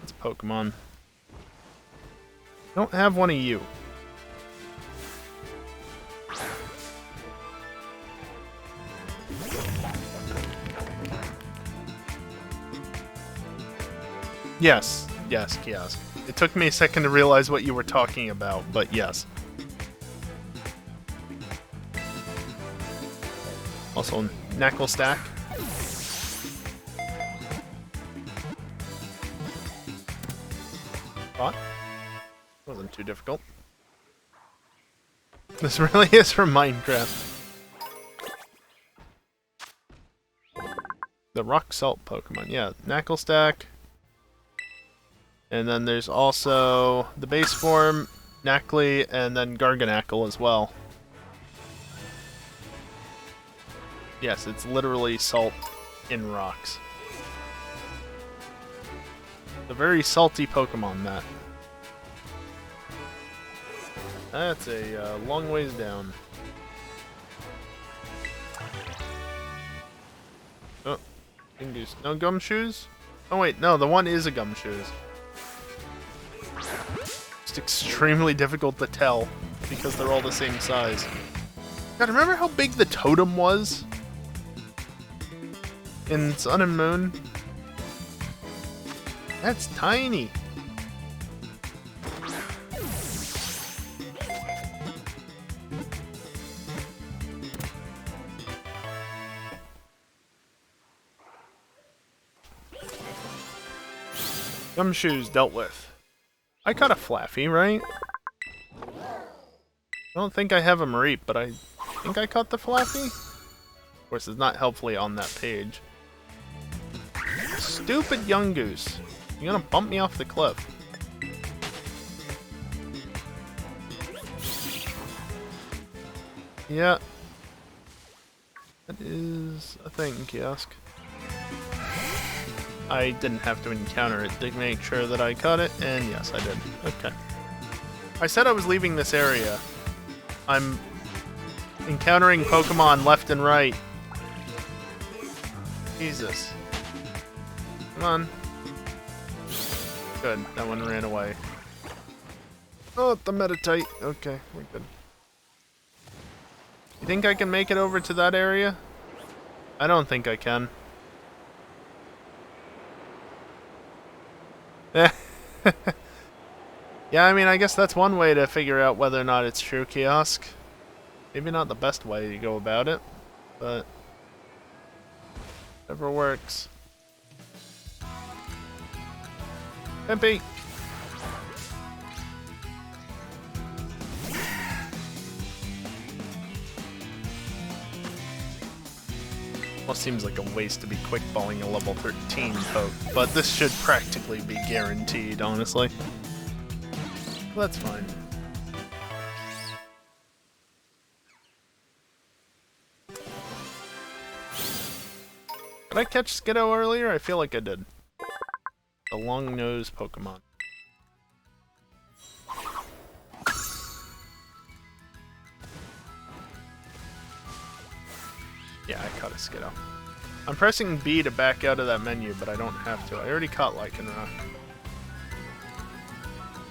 It's Pokemon. Don't have one of you. Yes, Kiosk. It took me a second to realize what you were talking about, but yes. Also, Knuckle Stack. Thought? Wasn't too difficult. This really is from Minecraft. The Rock Salt Pokemon, yeah. Knuckle Stack. And then there's also the base form, Knackley, and then Garganacl as well. Yes, it's literally salt in rocks. It's a very salty Pokemon, that. That's a long ways down. Oh, Dingoose. No gumshoes? Oh wait, no, the one is a gumshoes. It's extremely difficult to tell because they're all the same size. God, remember how big the totem was in Sun and Moon? That's tiny. Gumshoes dealt with. I caught a Flaffy, right? I don't think I have a Mareep, but I think I caught the Flaffy. Of course, it's not helpfully on that page. Stupid young goose. You're gonna bump me off the cliff. Yeah. That is a thing, Kiosk. I didn't have to encounter it to make sure that I caught it, and yes, I did. Okay. I said I was leaving this area. I'm encountering Pokemon left and right. Jesus. Come on. Good, that one ran away. Oh, the Meditite. Okay, we're good. You think I can make it over to that area? I don't think I can. Yeah, I mean, I guess that's one way to figure out whether or not it's true, Kiosk. Maybe not the best way to go about it, but Never works. Pimpy! Almost seems like a waste to be quick balling a level 13 poke, but this should practically be guaranteed, honestly. That's fine. Did I catch Skiddo earlier? I feel like I did. The long-nosed Pokemon. Yeah, I caught a Skiddo. I'm pressing B to back out of that menu, but I don't have to. I already caught Lycanroc.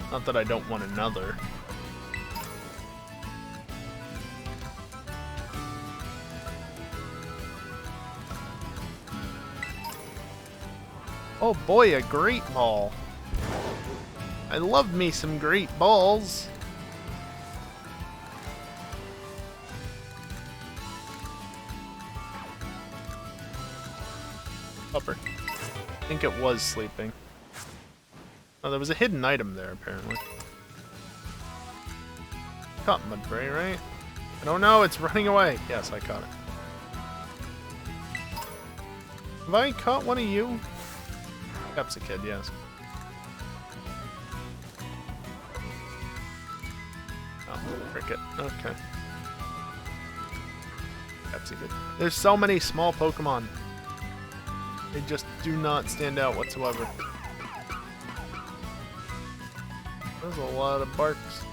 Not that I don't want another. Oh boy, a Great Ball. I love me some Great Balls. Upper. I think it was sleeping. Oh, there was a hidden item there, apparently. Caught Mudbray, right? I don't know, it's running away. Yes, I caught it. Have I caught one of you? Pepsi Kid, yes. Oh, Cricket. Okay. Pepsi Kid. There's so many small Pokemon. They just do not stand out whatsoever. There's a lot of barks.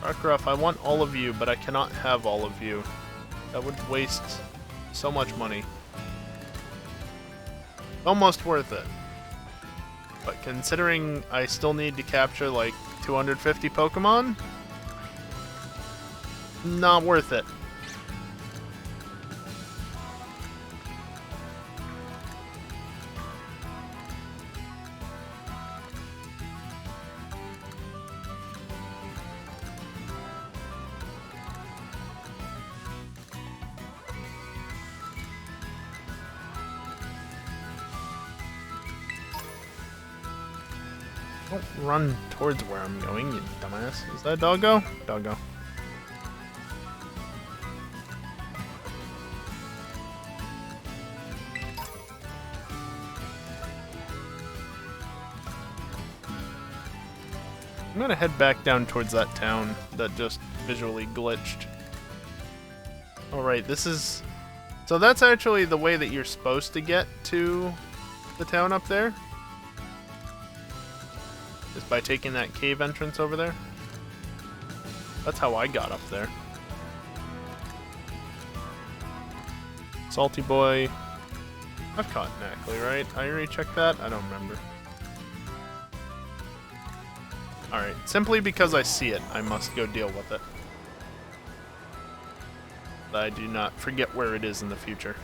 Rockruff, I want all of you, but I cannot have all of you. That would waste so much money. Almost worth it. But considering I still need to capture like 250 Pokemon, not worth it. Don't run towards where I'm going, you dumbass. Is that Doggo? Doggo. I'm gonna head back down towards that town that just visually glitched. Alright, this is... So that's actually the way that you're supposed to get to the town up there. Is by taking that cave entrance over there. That's how I got up there. Salty Boy. I've caught Knackley, right? I already checked that? I don't remember. Alright, simply because I see it, I must go deal with it. I do not forget where it is in the future.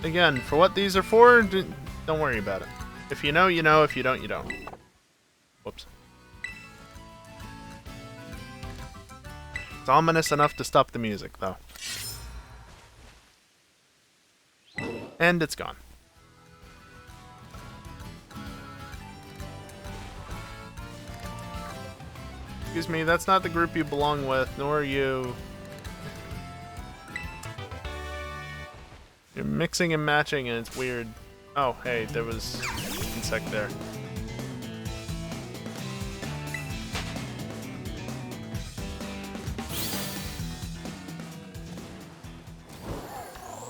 Again, for what these are for, don't worry about it. If you know, you know. If you don't, you don't. Whoops. It's ominous enough to stop the music, though. And it's gone. Excuse me, that's not the group you belong with, nor are you. You're mixing and matching and it's weird. Oh, hey, there was an insect there.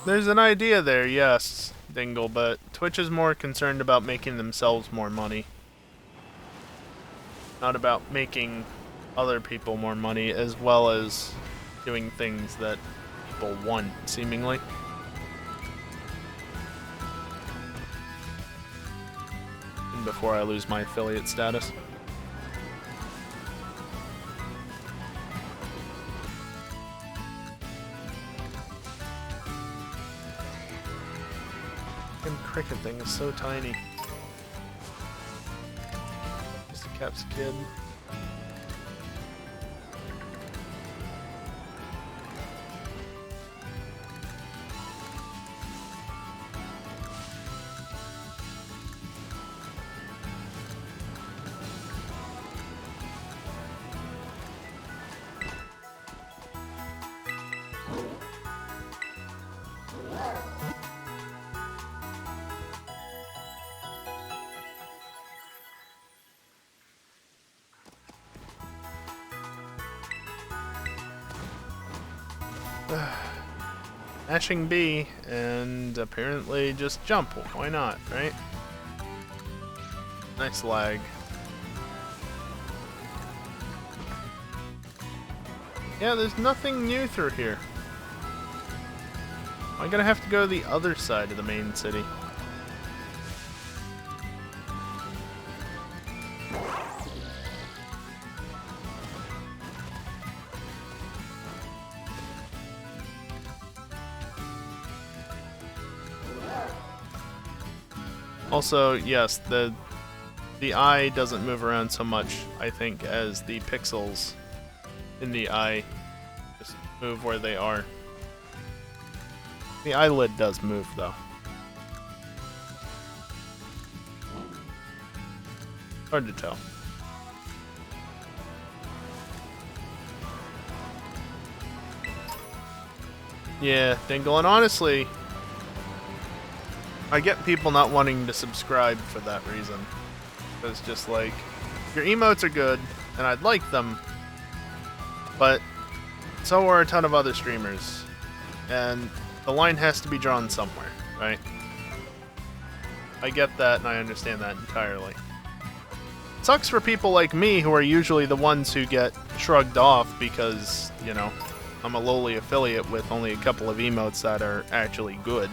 There's an idea there, yes, Dingle, but Twitch is more concerned about making themselves more money. Not about making other people more money, as well as doing things that people want, seemingly. And before I lose my affiliate status. And cricket thing is so tiny. Just a Caps Kid. Mashing B, and apparently just jump. Why not, right? Nice lag. Yeah, there's nothing new through here. I'm gonna have to go to the other side of the main city. Also, yes, the eye doesn't move around so much, I think, as the pixels in the eye just move where they are. The eyelid does move, though. Hard to tell. Yeah, Dingle, and honestly, I get people not wanting to subscribe for that reason. It's just like, your emotes are good, and I'd like them, but so are a ton of other streamers. And the line has to be drawn somewhere, right? I get that, and I understand that entirely. It sucks for people like me, who are usually the ones who get shrugged off because, you know, I'm a lowly affiliate with only a couple of emotes that are actually good.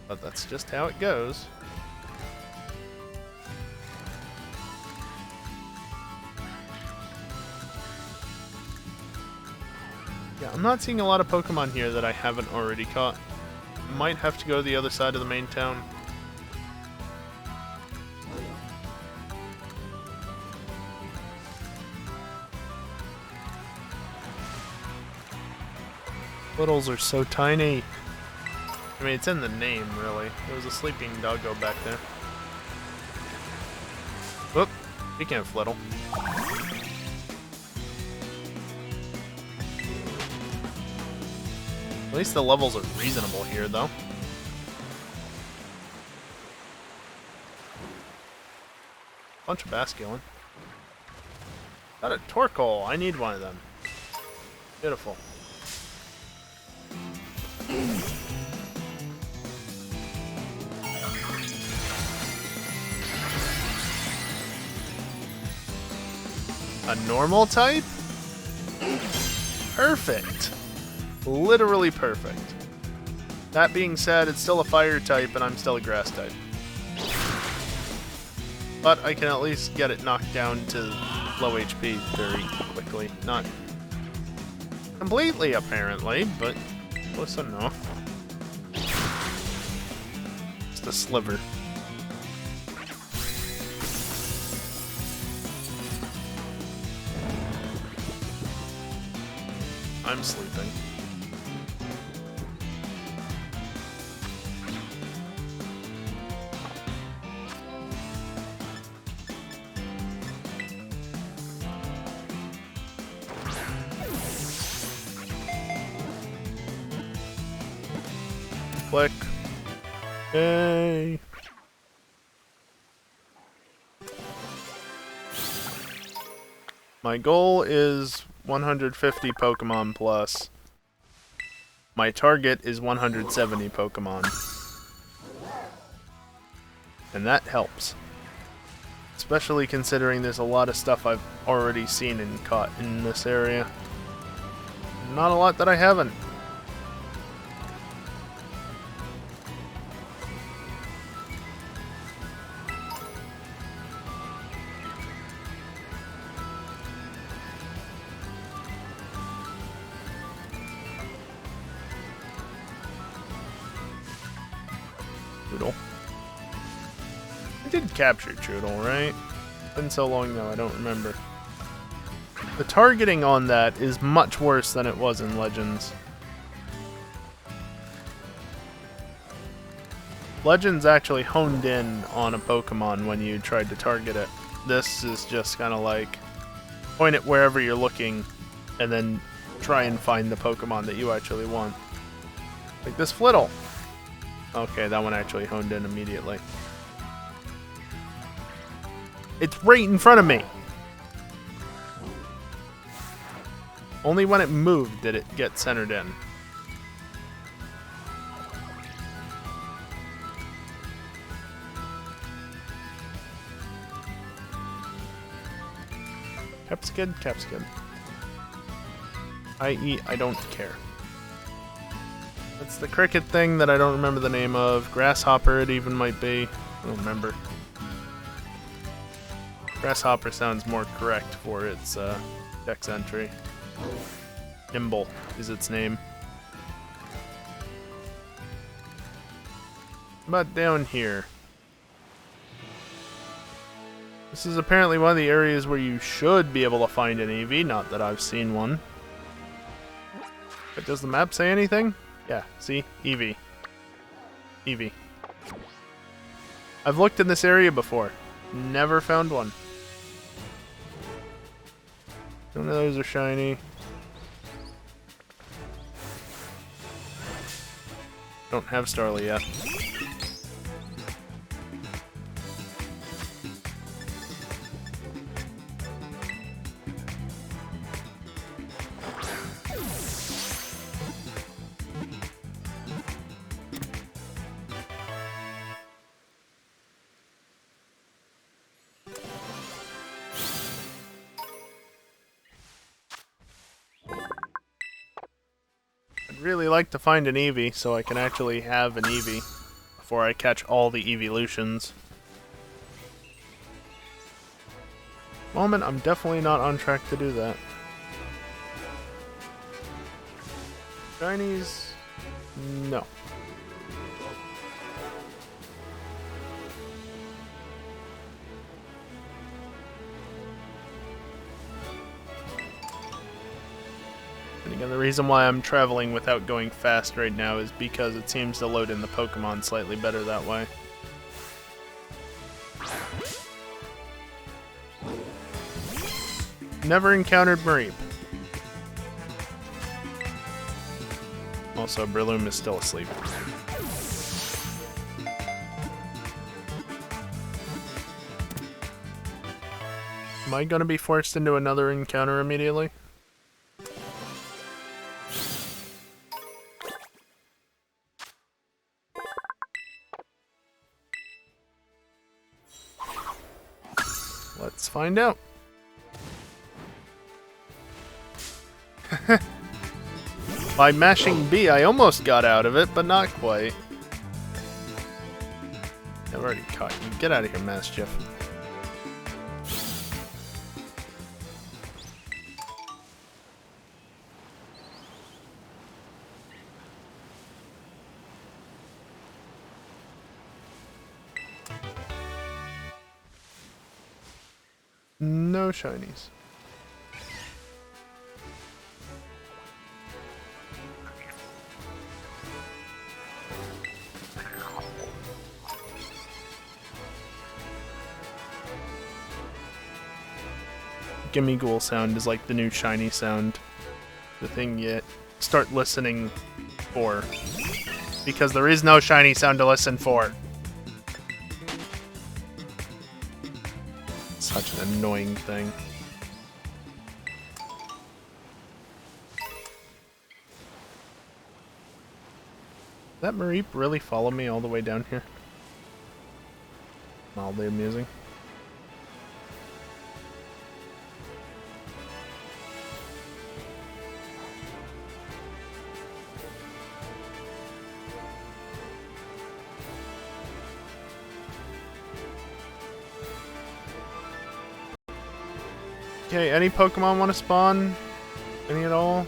But that's just how it goes. Yeah, I'm not seeing a lot of Pokemon here that I haven't already caught. Might have to go to the other side of the main town. Littles are so tiny. I mean, it's in the name, really. There was a sleeping doggo back there. Whoop. Speaking of Flittle. At least the levels are reasonable here, though. Bunch of Basculin. Got a Torkoal. I need one of them. Beautiful. A normal type? Perfect. Literally perfect. That being said, it's still a fire type and I'm still a grass type. But I can at least get it knocked down to low HP very quickly. Not completely, apparently, but close enough. Just a sliver. I'm sleeping. Click. Yay. My goal is 150 Pokemon plus. My target is 170 Pokemon. And that helps. Especially considering there's a lot of stuff I've already seen and caught in this area. Not a lot that I haven't. Choodle. I did capture Choodle, right? It's been so long now, I don't remember. The targeting on that is much worse than it was in Legends. Legends actually honed in on a Pokemon when you tried to target it. This is just kind of like, point it wherever you're looking, and then try and find the Pokemon that you actually want. Like this Flittle. Okay, that one actually honed in immediately. It's right in front of me! Only when it moved did it get centered in. Capskid, Capskid. I.e., I don't care. That's the cricket thing that I don't remember the name of. Grasshopper it even might be. I don't remember. Grasshopper sounds more correct for its dex entry. Nimble is its name. But down here. This is apparently one of the areas where you should be able to find an EV, not that I've seen one. But does the map say anything? Yeah, see? EV. EV. I've looked in this area before. Never found one. None of those are shiny. Don't have Starly yet. Really like to find an Eevee so I can actually have an Eevee before I catch all the evolutions. Moment, I'm definitely not on track to do that. Shinies? No. And again, the reason why I'm traveling without going fast right now is because it seems to load in the Pokemon slightly better that way. Never encountered Mareep. Also, Breloom is still asleep. Am I gonna be forced into another encounter immediately? Let's find out. By mashing B, I almost got out of it, but not quite. I've already caught you. Get out of here, Mischief. No shinies. Gimme Ghoul sound is like the new shiny sound. The thing you start listening for. Because there is no shiny sound to listen for. Such an annoying thing. Did that Mareep really follow me all the way down here? Mildly amusing. Okay, any Pokemon want to spawn? Any at all?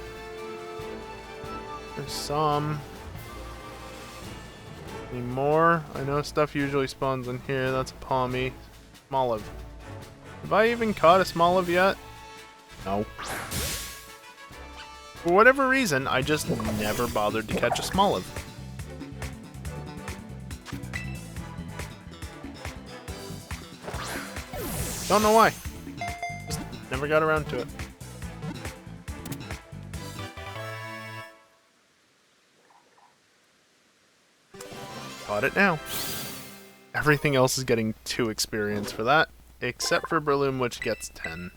There's some. Any more? I know stuff usually spawns in here. That's a Palmy. Smoliv. Have I even caught a Smoliv yet? No. For whatever reason, I just never bothered to catch a Smoliv. Don't know why. Never got around to it. Caught it now. Everything else is getting 2 experience for that, except for Breloom, which gets 10.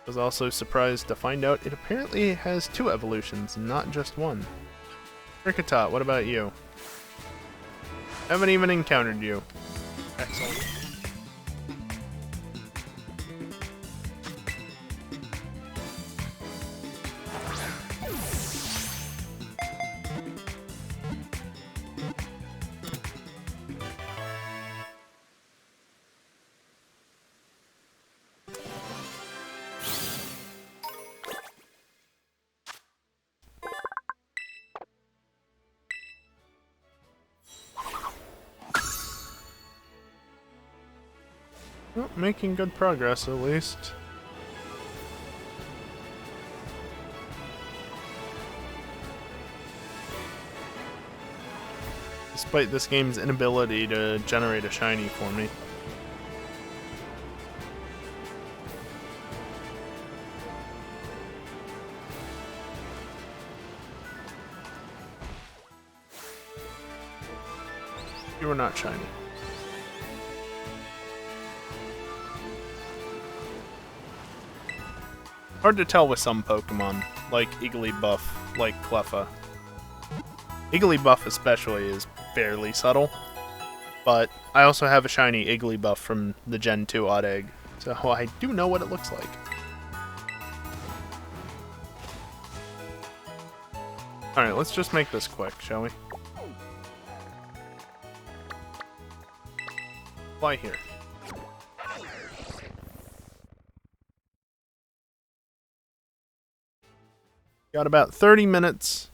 Was also surprised to find out it apparently has 2 evolutions, not just 1. Kricketot, what about you? Haven't even encountered you. Excellent. Well, making good progress, at least. Despite this game's inability to generate a shiny for me. You are not shiny. Hard to tell with some Pokemon, like Igglybuff, like Cleffa. Igglybuff especially is fairly subtle, but I also have a shiny Igglybuff from the Gen 2 Odd Egg, so I do know what it looks like. Alright, let's just make this quick, shall we? Fly here. Got about 30 minutes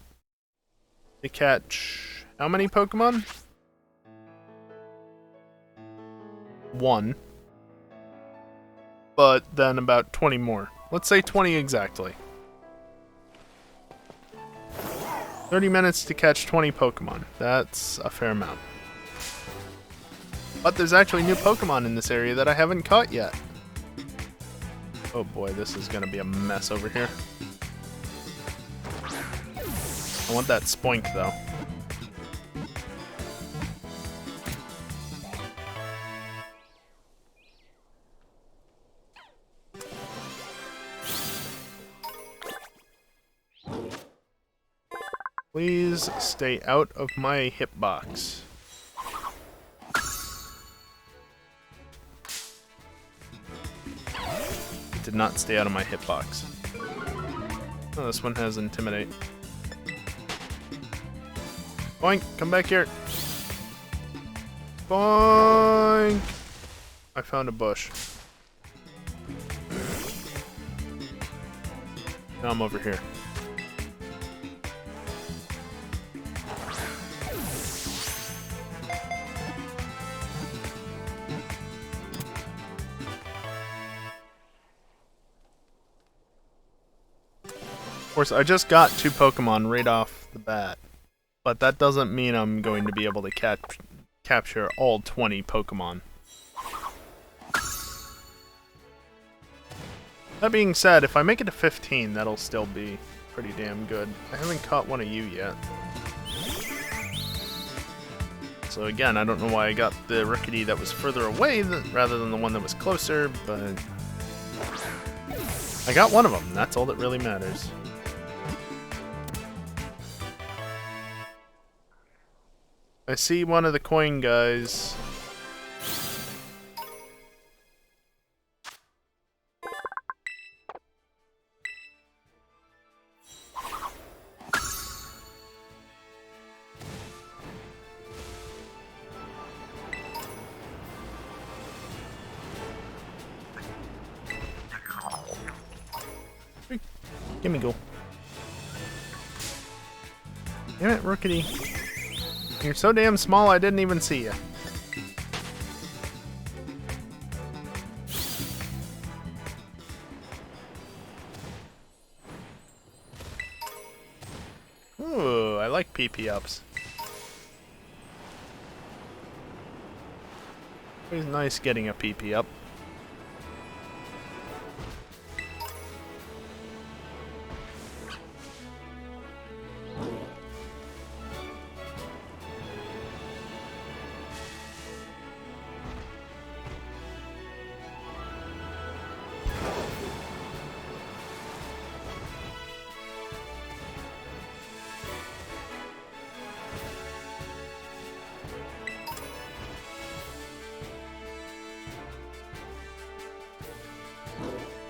to catch how many Pokemon? 1. But then about 20 more. Let's say 20 exactly. 30 minutes to catch 20 Pokemon. That's a fair amount. But there's actually new Pokemon in this area that I haven't caught yet. Oh boy, this is gonna be a mess over here. I want that Spoink, though. Please stay out of my hitbox. It did not stay out of my hitbox. Oh, this one has Intimidate. Boink! Come back here! Boink! I found a bush. Now I'm over here. Of course, I just got 2 Pokemon right off the bat. But that doesn't mean I'm going to be able to capture all 20 Pokemon. That being said, if I make it to 15, that'll still be pretty damn good. I haven't caught one of you yet. So again, I don't know why I got the Rickety that was further away rather than the one that was closer, but I got one of them. That's all that really matters. I see one of the coin guys. Gimme go. Damn it, Rookity. You're so damn small I didn't even see you. Ooh, I like PP ups. Always nice getting a PP up.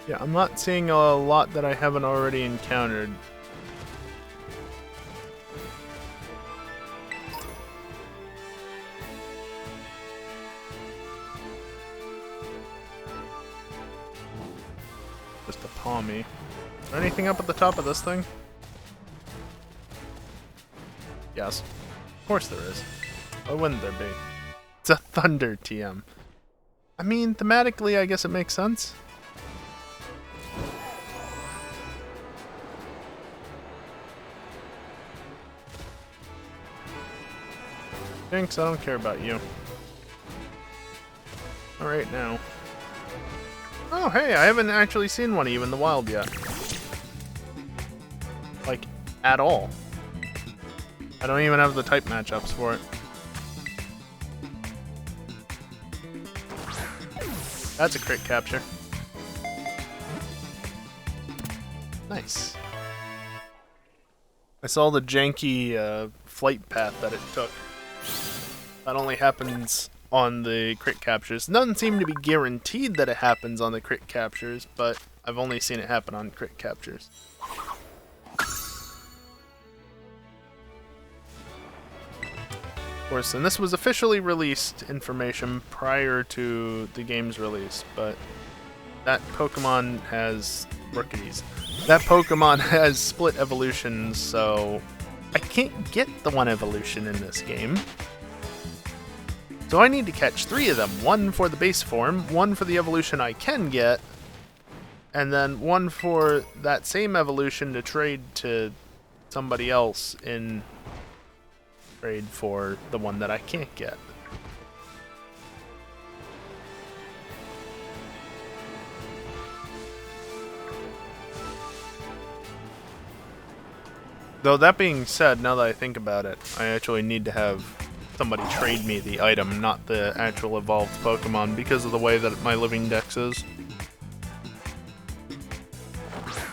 Yeah, I'm not seeing a lot that I haven't already encountered. Just a Palmy. Is there anything up at the top of this thing? Yes. Of course there is. Why wouldn't there be? It's a Thunder TM. I mean, thematically, I guess it makes sense. Jinx, I don't care about you. Alright now. Oh, hey, I haven't actually seen one of you in the wild yet. Like, at all. I don't even have the type matchups for it. That's a crit capture. Nice. I saw the janky flight path that it took. That only happens on the crit captures. It doesn't seem to be guaranteed that it happens on the crit captures, but I've only seen it happen on crit captures. Of course, and this was officially released information prior to the game's release, but that Pokemon has rookies. That Pokemon has split evolutions, so I can't get the one evolution in this game. So I need to catch 3 of them. 1 for the base form, 1 for the evolution I can get, and then 1 for that same evolution to trade to somebody else in trade for the one that I can't get. Though that being said, now that I think about it, I actually need to have somebody trade me the item, not the actual evolved Pokemon, because of the way that my living dex is.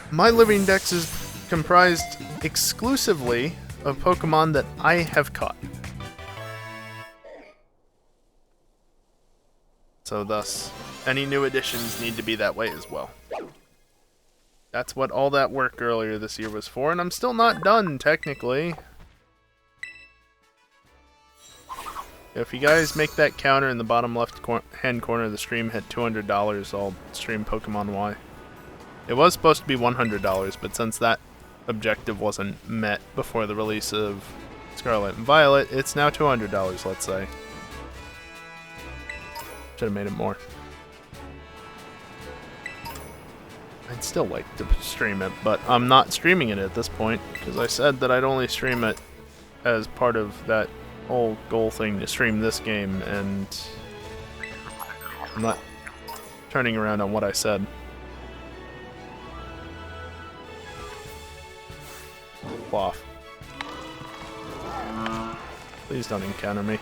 My living dex is comprised exclusively of Pokemon that I have caught. So thus, any new additions need to be that way as well. That's what all that work earlier this year was for, and I'm still not done, technically. If you guys make that counter in the bottom left hand corner of the stream hit $200, I'll stream Pokemon Y. It was supposed to be $100, but since that objective wasn't met before the release of Scarlet and Violet, it's now $200, let's say. Should have made it more. I'd still like to stream it, but I'm not streaming it at this point, because I said that I'd only stream it as part of that whole goal thing to stream this game, and I'm not turning around on what I said. Cloth. Please don't encounter me.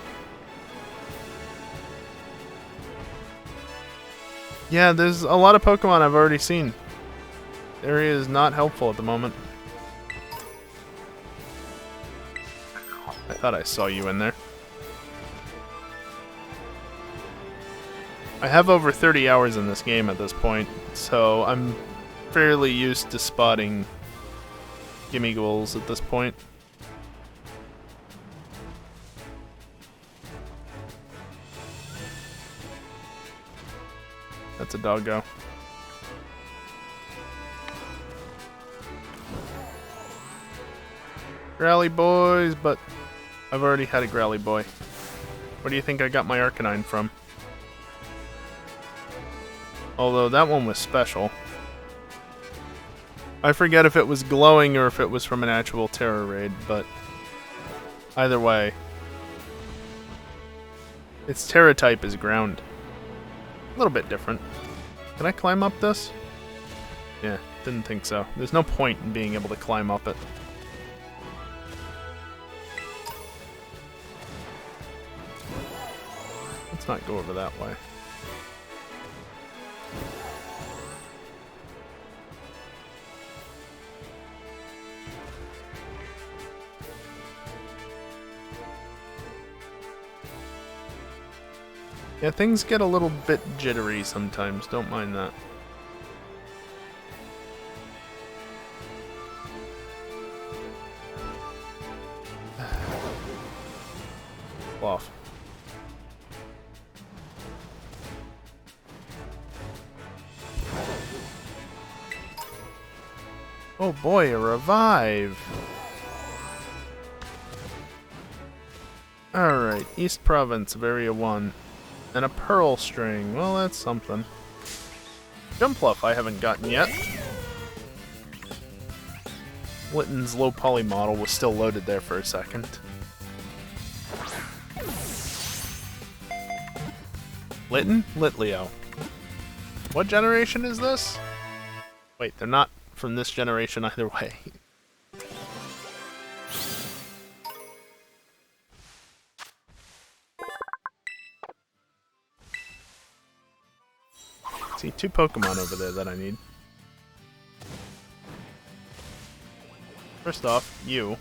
Yeah, there's a lot of Pokemon I've already seen. The area is not helpful at the moment. I thought I saw you in there. I have over 30 hours in this game at this point, so I'm fairly used to spotting gimme goals at this point. That's a doggo. Growly boys, but I've already had a Growly boy. Where do you think I got my Arcanine from? Although that one was special. I forget if it was glowing or if it was from an actual Terror raid, but either way, its Terra type is ground. A little bit different. Can I climb up this? Yeah, didn't think so. There's no point in being able to climb up it. Let's not go over that way. Yeah, things get a little bit jittery sometimes. Don't mind that. Off. Oh boy, a revive! Alright, East Province of Area 1. And a pearl string. Well, that's something. Jumpluff I haven't gotten yet. Litton's low poly model was still loaded there for a second. Litten? Litleo. What generation is this? Wait, they're not from this generation either way. See, 2 Pokemon over there that I need. First off, you.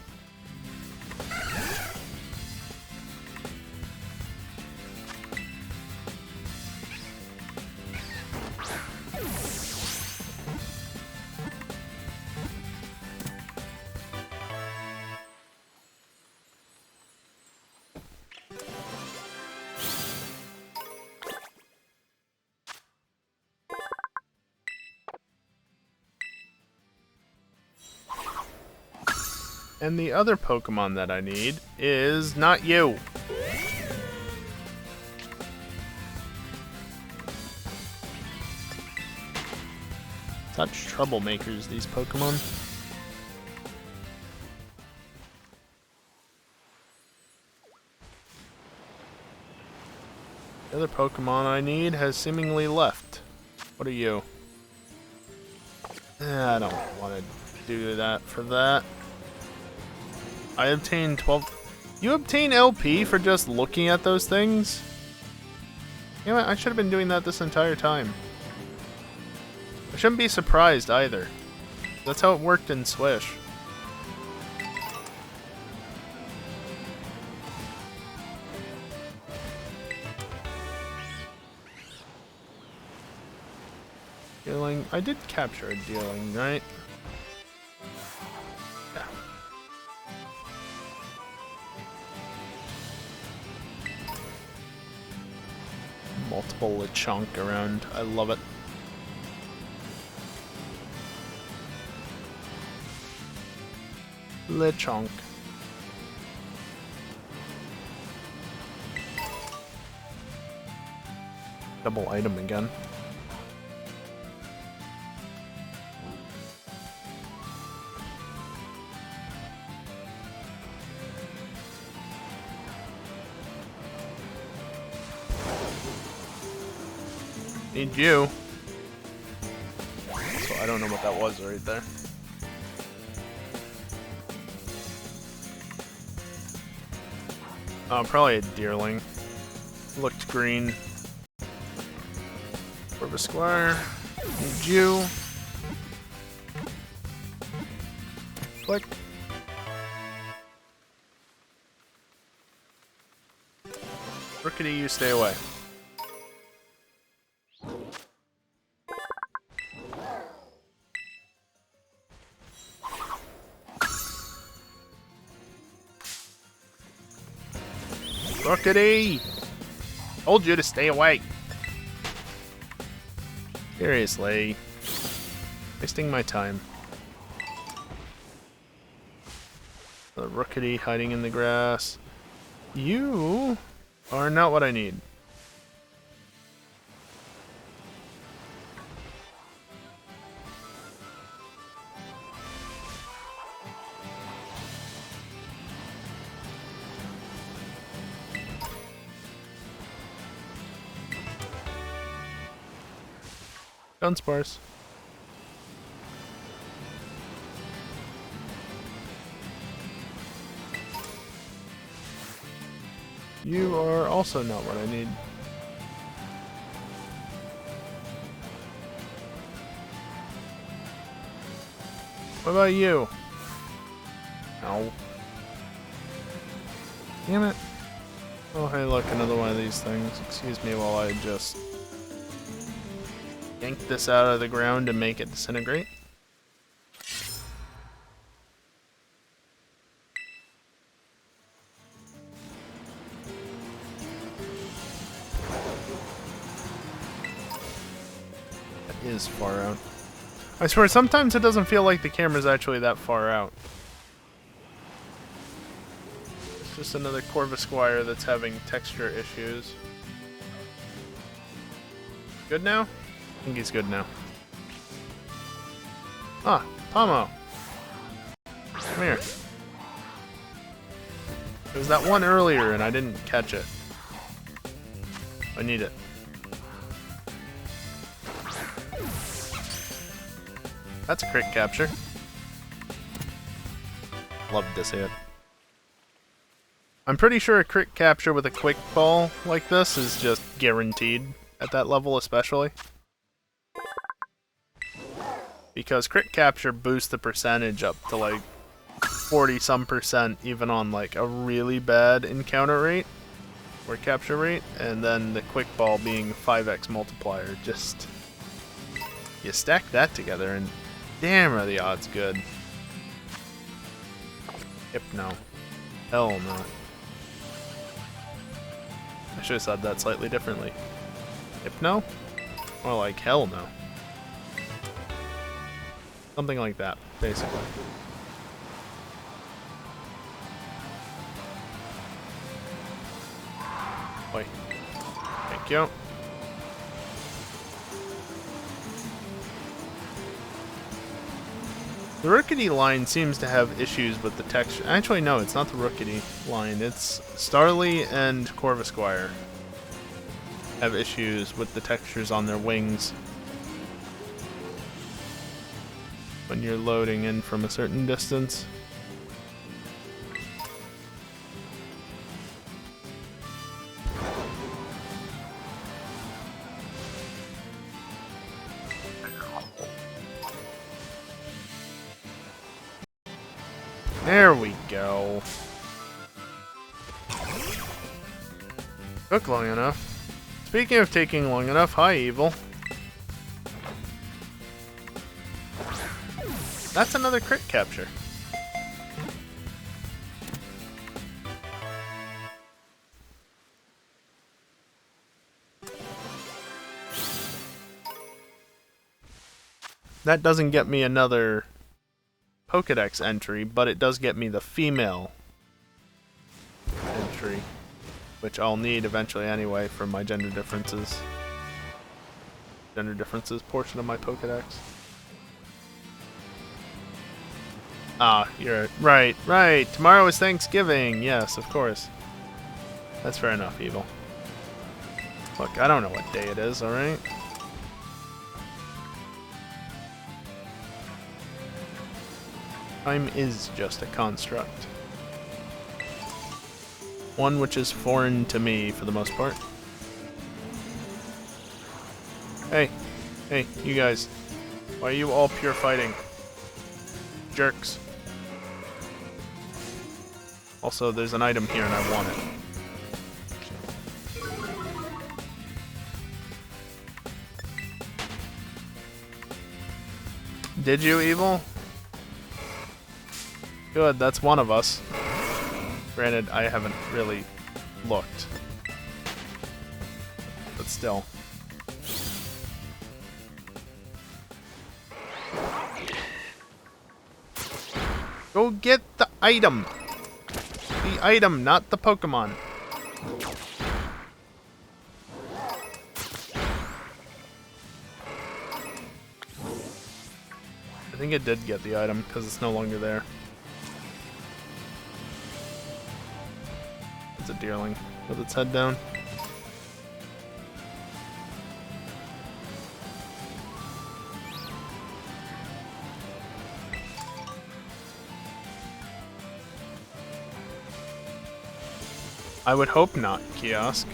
And the other Pokemon that I need is not you. Such troublemakers, these Pokemon. The other Pokemon I need has seemingly left. What are you? I don't want to do that for that. I obtained 12... You obtain LP for just looking at those things? You know what? I should have been doing that this entire time. I shouldn't be surprised either. That's how it worked in Swish. Dealing... I did capture a dealing, right? Multiple Lechonk around. I love it. Lechonk. Double item again. Need you. So I don't know what that was right there. Oh, probably a deerling. Looked green. Corvusquire. Need you. Click. Rookity, you stay away. Rookity! Told you to stay away. Seriously. Wasting my time. The Rookity hiding in the grass. You are not what I need. Dunsparce. You are also not what I need. What about you? No. Damn it. Oh, hey, look, another one of these things. Excuse me while I just yank this out of the ground and make it disintegrate. That is far out. I swear, sometimes it doesn't feel like the camera's actually that far out. It's just another Corvisquire that's having texture issues. Good now? I think he's good now. Ah, Pomo. Come here. There was that one earlier and I didn't catch it. I need it. That's a crit capture. Love to see it. I'm pretty sure a crit capture with a quick ball like this is just guaranteed at that level especially. Because crit capture boosts the percentage up to like 40-some% even on like a really bad encounter rate or capture rate, and then the quick ball being 5x multiplier. Just you stack that together and damn are the odds good. Hypno. Hell no. I should have said that slightly differently. Hypno? More like hell no. Something like that, basically. Oi. Thank you. The Rookity line seems to have issues with the texture. Actually, no, it's not the Rookity line. It's Starly and Corvisquire have issues with the textures on their wings when you're loading in from a certain distance. There we go. Took long enough. Speaking of taking long enough, hi Evil. That's another crit capture. That doesn't get me another Pokédex entry, but it does get me the female entry, which I'll need eventually anyway for my gender differences. Gender differences portion of my Pokédex. Ah, you're right, right. Tomorrow is Thanksgiving. Yes, of course. That's fair enough, Evil. Look, I don't know what day it is, alright? Time is just a construct. One which is foreign to me for the most part. Hey, hey, you guys. Why are you all pure fighting? Jerks. Also, there's an item here and I want it. Did you, Evil? Good, that's one of us. Granted, I haven't really looked. But still. Go get the item! The item, not the Pokemon. I think it did get the item, because it's no longer there. It's a deerling with its head down. I would hope not, Kiosk.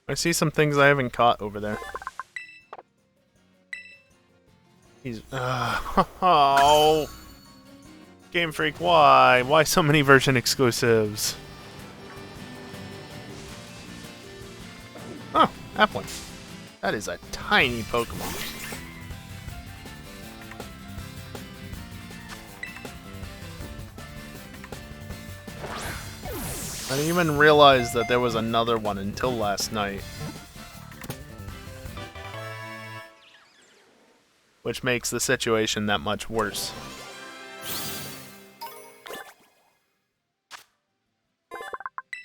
I see some things I haven't caught over there. He's oh, Game Freak, why? Why so many version exclusives? Oh, Applin. That is a tiny Pokemon. I didn't even realize that there was another one until last night. Which makes the situation that much worse.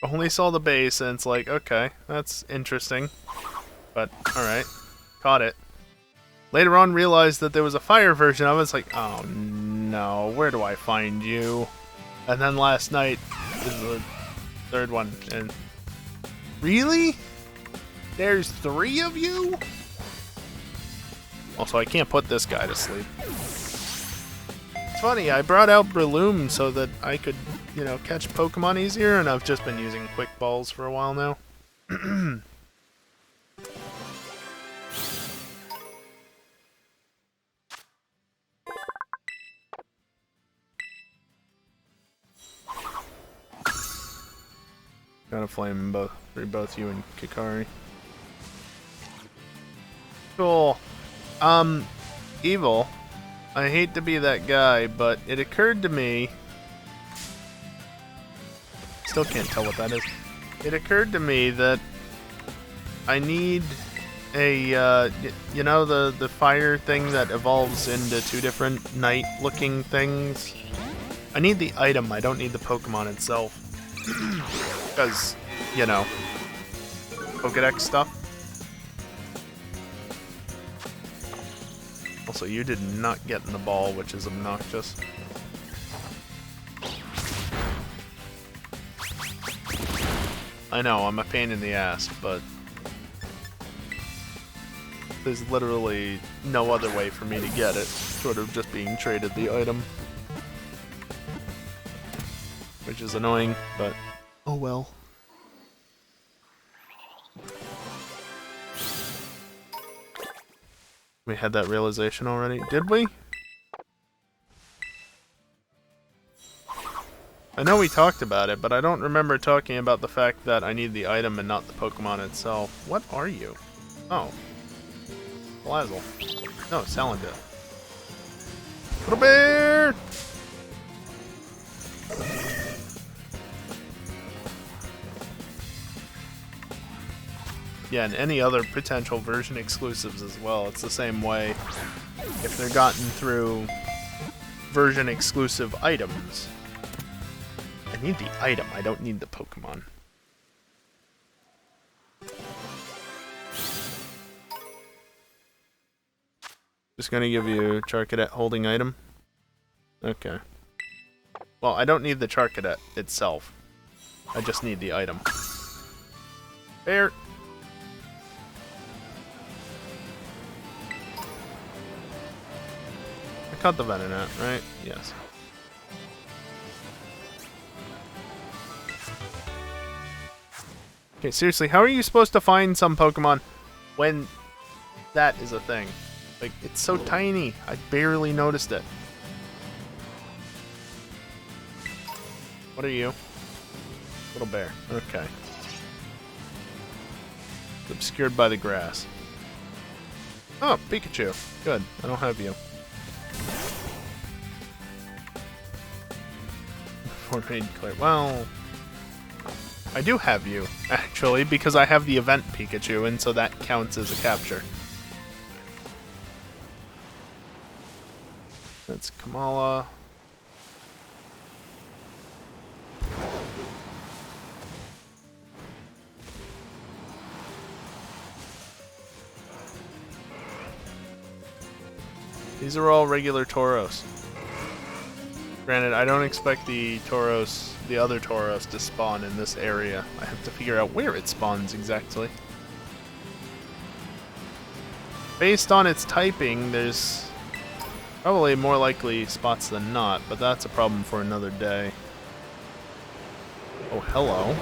Only saw the base and it's like, okay, that's interesting. But, alright. Caught it. Later on realized that there was a fire version of it. It's like, oh no, where do I find you? And then last night is the third one, and really? There's 3 of you? Also, I can't put this guy to sleep. It's funny, I brought out Breloom so that I could, you know, catch Pokemon easier, and I've just been using Quick Balls for a while now. Gotta flame both you and Kikari. Cool. Evil. I hate to be that guy, but it occurred to me... Still can't tell what that is. It occurred to me that I need a, you know, the fire thing that evolves into 2 different night-looking things? I need the item, I don't need the Pokemon itself. Because, you know, Pokédex stuff. Also, you did not get in the ball, which is obnoxious. I know, I'm a pain in the ass, but there's literally no other way for me to get it, short of just being traded the item. Which is annoying, but oh well. We had that realization already, did we? I know we talked about it, but I don't remember talking about the fact that I need the item and not the Pokemon itself. What are you? Oh. Blazzle. No, Salandit. Little bear! Yeah, and any other potential version exclusives as well. It's the same way if they're gotten through version exclusive items. I need the item, I don't need the Pokemon. Just gonna give you Charcadet holding item. Okay. Well, I don't need the Charcadet itself. I just need the item. Bear! I caught the Venonat, right? Yes. Okay, seriously, how are you supposed to find some Pokemon when that is a thing? Like, it's so tiny. I barely noticed it. What are you? Little bear. Okay. It's obscured by the grass. Oh, Pikachu. Good. I don't have you. Well, I do have you, actually, because I have the event Pikachu, and so that counts as a capture. That's Kamala. These are all regular Tauros. Granted, I don't expect the other Tauros to spawn in this area. I have to figure out where it spawns exactly. Based on its typing, there's probably more likely spots than not, but that's a problem for another day. Oh, hello.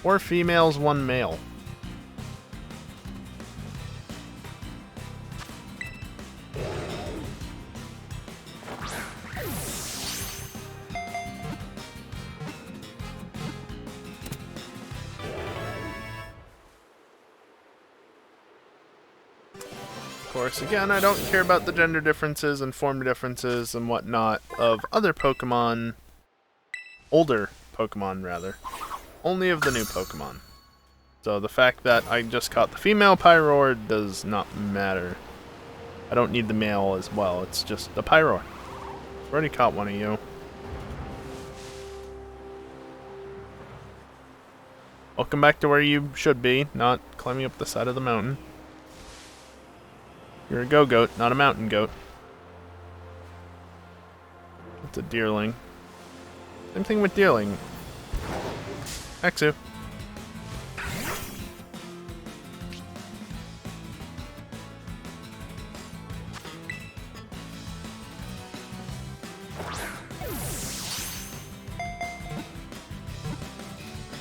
4 females, 1 male. Of course, again, I don't care about the gender differences and form differences and whatnot of other Pokemon. Older Pokemon, rather. Only of the new Pokemon. So the fact that I just caught the female Pyroar does not matter. I don't need the male as well, it's just the Pyroar. I've already caught one of you. Welcome back to where you should be, not climbing up the side of the mountain. You're a go-goat, not a mountain goat. It's a deerling. Same thing with deerling. Exu.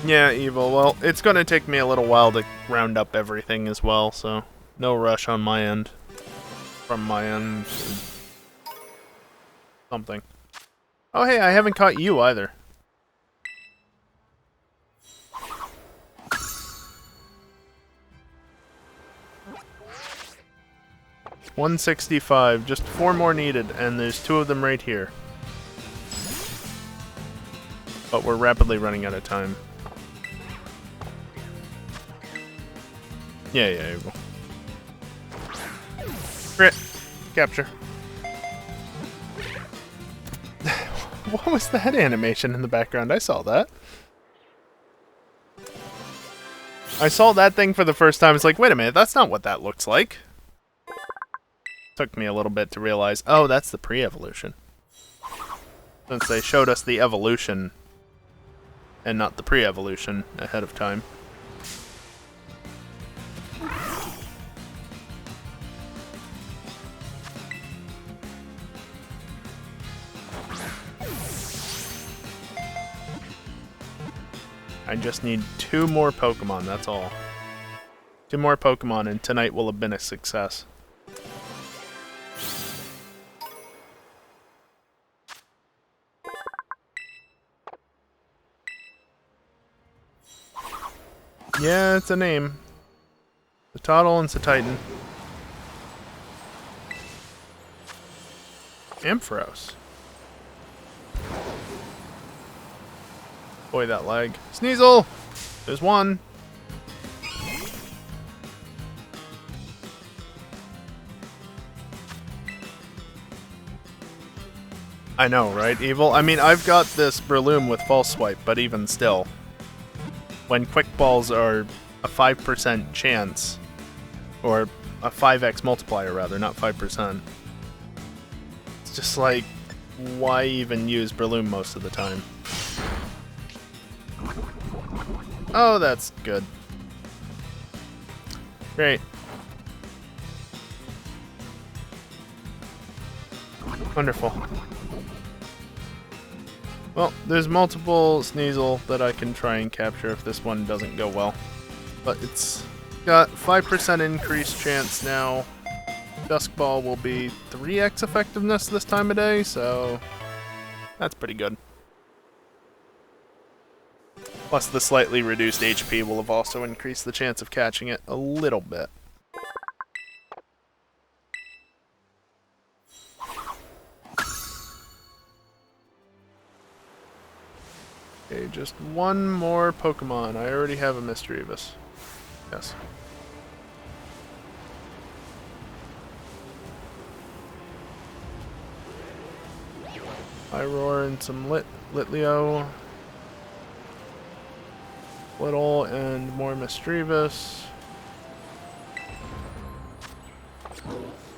Yeah, Evil. Well, it's gonna take me a little while to round up everything as well, so no rush on my end. From my end. Something. Oh, hey, I haven't caught you either. $165, just 4 more needed, and there's 2 of them right here. But we're rapidly running out of time. Yeah, Evil. Crit. Capture. What was the head animation in the background? I saw that. I saw that thing for the first time. It's like, wait a minute, that's not what that looks like. Took me a little bit to realize, oh, that's the pre-evolution. Since they showed us the evolution and not the pre-evolution ahead of time. I just need 2 more Pokemon, that's all. 2 more Pokemon and tonight will have been a success. Yeah, it's a name. Satotl and Satitan. Ampharos. Boy, that lag. Sneasel! There's one. I know, right, Evil? I mean, I've got this Breloom with False Swipe, but even still. When Quick Balls are a 5% chance, or a 5x multiplier rather, not 5%. It's just like, why even use Breloom most of the time? Oh, that's good. Great. Wonderful. Well, there's multiple Sneasel that I can try and capture if this one doesn't go well. But it's got 5% increased chance now. Dusk Ball will be 3x effectiveness this time of day, so that's pretty good. Plus the slightly reduced HP will have also increased the chance of catching it a little bit. Okay, just 1 more Pokemon. I already have a Misdreavus. Yes. Pyroar and some Litleo. Little and more Misdreavus.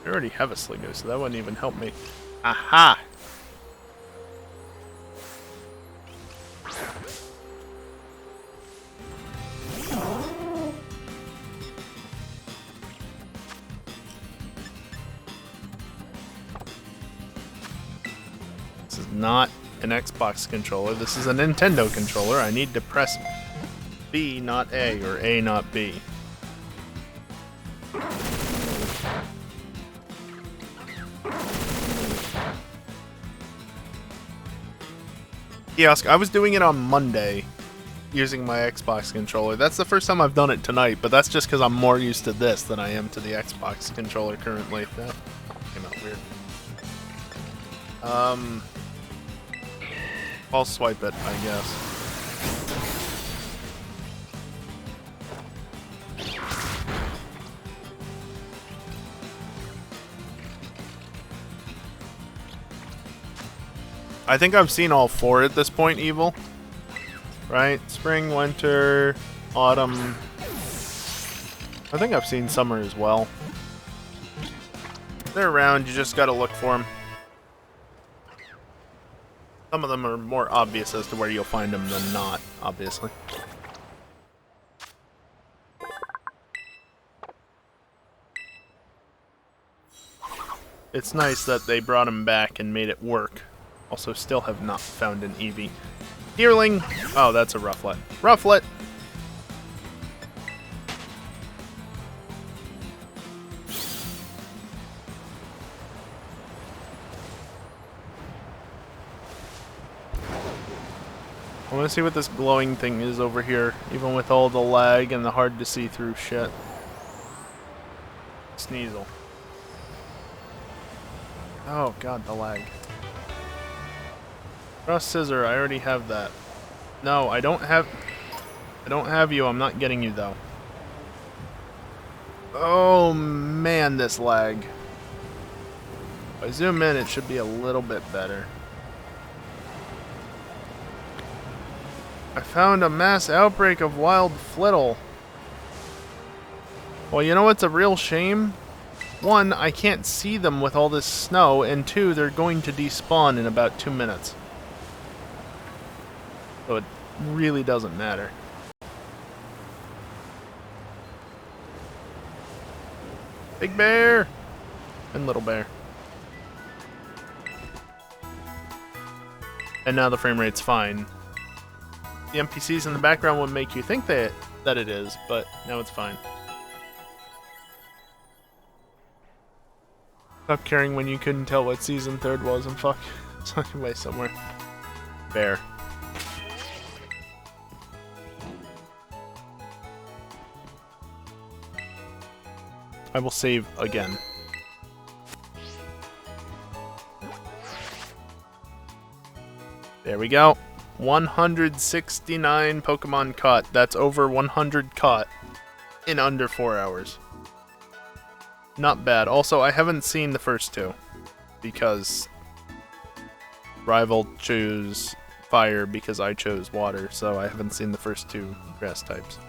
I already have a Sligo, so that wouldn't even help me. Aha! This is not an Xbox controller. This is a Nintendo controller. I need to press B, not A, or A, not B. Kiosk, I was doing it on Monday using my Xbox controller. That's the first time I've done it tonight, but that's just because I'm more used to this than I am to the Xbox controller currently. That came out weird. I'll swipe it, I guess. I think I've seen all four at this point, Evil. Right? Spring, winter, autumn. I think I've seen summer as well. They're around, you just gotta look for them. Some of them are more obvious as to where you'll find them than not, obviously. It's nice that they brought him back and made it work. Also, still have not found an Eevee. Deerling! Oh, that's a Rufflet. Rufflet! I want to see what this glowing thing is over here, even with all the lag and the hard to see through shit. Sneasel. Oh god, the lag. Cross scissor, I already have that. No, I don't have you, I'm not getting you though. Oh man, this lag. If I zoom in, it should be a little bit better. I found a mass outbreak of wild flittle. Well, you know what's a real shame? One, I can't see them with all this snow, and two, they're going to despawn in about 2 minutes. So it really doesn't matter. Big bear! And little bear. And now the frame rate's fine. The NPCs in the background would make you think that it is, but now it's fine. Stop caring when you couldn't tell what season 3 was, and fuck. It's on your way somewhere. Bear. I will save again. There we go. 169 Pokemon caught. That's over 100 caught in under 4 hours. Not bad. Also, I haven't seen the first two because Rival chose fire because I chose water, so I haven't seen the first two grass types.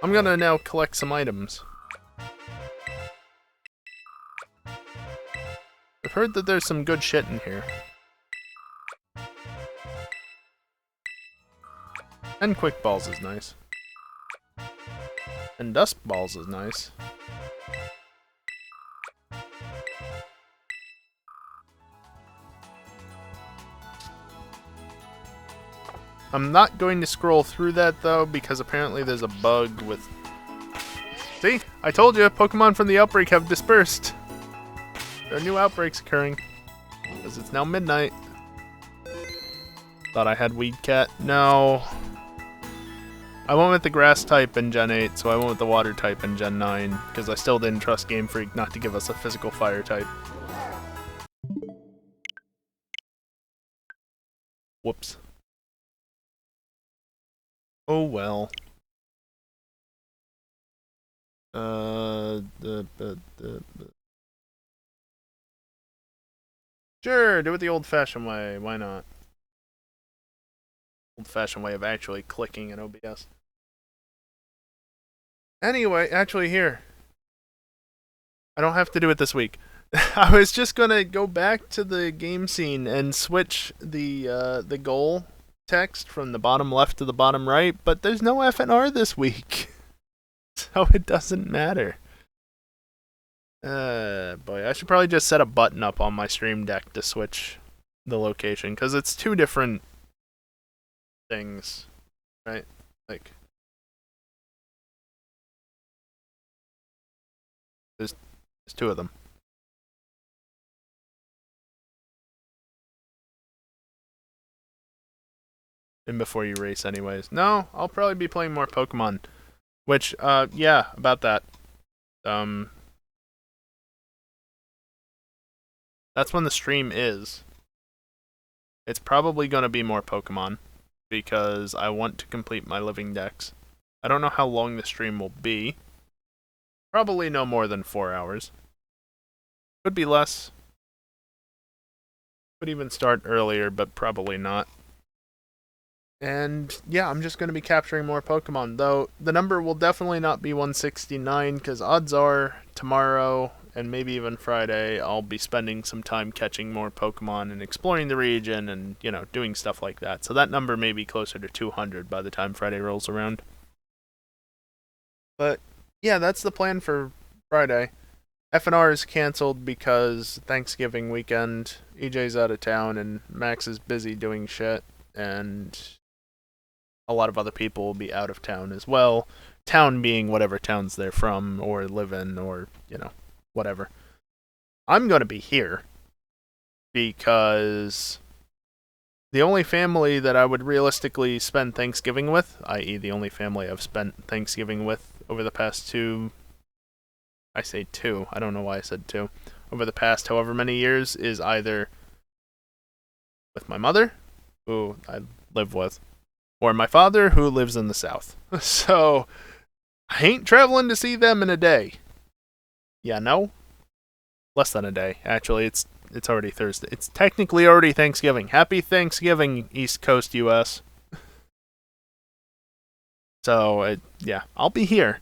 I'm gonna now collect some items. I've heard that there's some good shit in here. And Quick Balls is nice. And Dusk Balls is nice. I'm not going to scroll through that though, because apparently there's a bug with... See? I told you, Pokemon from the outbreak have dispersed. There are new outbreaks occurring. Because it's now midnight. Thought I had Weed Cat. No. I went with the grass type in Gen 8, so I went with the water type in Gen 9, because I still didn't trust Game Freak not to give us a physical fire type. Whoops. Oh well. Sure, do it the old-fashioned way. Why not? Old-fashioned way of actually clicking in OBS. Anyway, actually here. I don't have to do it this week. I was just gonna go back to the game scene and switch the goal text from the bottom left to the bottom right, but there's no FNR this week, so it doesn't matter. Boy, I should probably just set a button up on my stream deck to switch the location, because it's two different things, right? Like, there's two of them. And before you race anyways. No, I'll probably be playing more Pokemon. Which, yeah, about that. That's when the stream is. It's probably going to be more Pokemon, because I want to complete my living dex. I don't know how long the stream will be. Probably no more than 4 hours. Could be less. Could even start earlier, but probably not. And yeah, I'm just going to be capturing more Pokemon, though the number will definitely not be 169, because odds are tomorrow and maybe even Friday I'll be spending some time catching more Pokemon and exploring the region and, you know, doing stuff like that. So that number may be closer to 200 by the time Friday rolls around. But yeah, that's the plan for Friday. FNR is canceled because Thanksgiving weekend, EJ's out of town and Max is busy doing shit, and a lot of other people will be out of town as well. Town being whatever towns they're from or live in, or, you know, whatever. I'm going to be here because the only family that I would realistically spend Thanksgiving with, i.e. the only family I've spent Thanksgiving with over the past I don't know why I said two, over the past however many years, is either with my mother, who I live with, or my father, who lives in the South. So, I ain't traveling to see them in a day. Yeah, no? Less than a day. Actually, it's already Thursday. It's technically already Thanksgiving. Happy Thanksgiving, East Coast US. So, yeah, I'll be here.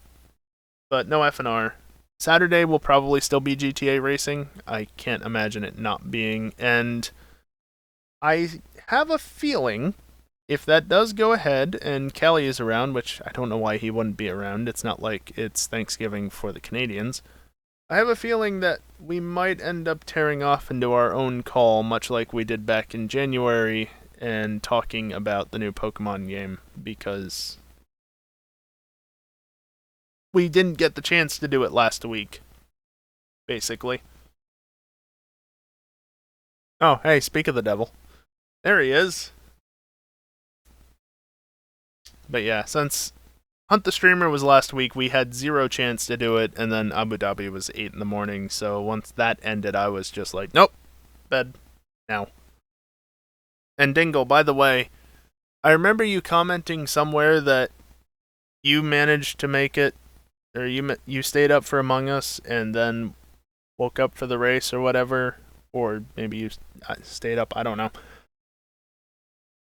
But no FNR. Saturday will probably still be GTA racing. I can't imagine it not being. And I have a feeling, if that does go ahead and Kelly is around, which I don't know why he wouldn't be around, it's not like it's Thanksgiving for the Canadians, I have a feeling that we might end up tearing off into our own call, much like we did back in January, and talking about the new Pokemon game, because we didn't get the chance to do it last week, basically. Oh, hey, speak of the devil. There he is. But yeah, since Hunt the Streamer was last week, we had zero chance to do it, and then Abu Dhabi was 8 in the morning, so once that ended, I was just like, nope, bed, now. And Dingle, by the way, I remember you commenting somewhere that you managed to make it, or you stayed up for Among Us, and then woke up for the race or whatever, or maybe you stayed up, I don't know.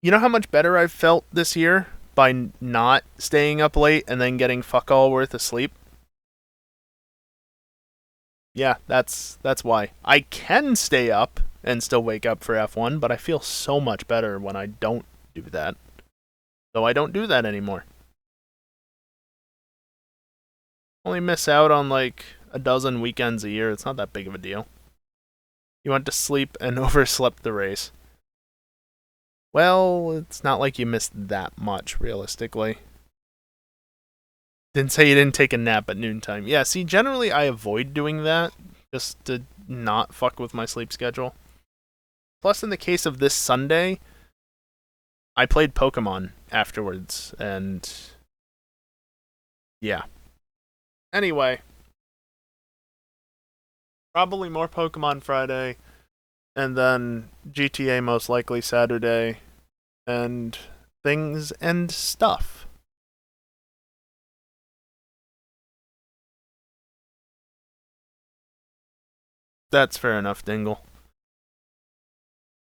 You know how much better I've felt this year by not staying up late and then getting fuck all worth of sleep? Yeah, that's why. I can stay up and still wake up for F1, but I feel so much better when I don't do that. So I don't do that anymore. Only miss out on like a dozen weekends a year. It's not that big of a deal. You went to sleep and overslept the race. Well, it's not like you missed that much, realistically. Didn't say you didn't take a nap at noontime. Yeah, see, generally I avoid doing that, just to not fuck with my sleep schedule. Plus, in the case of this Sunday, I played Pokemon afterwards, and yeah. Anyway, probably more Pokemon Friday, and then GTA most likely Saturday, and things and stuff. That's fair enough, Dingle.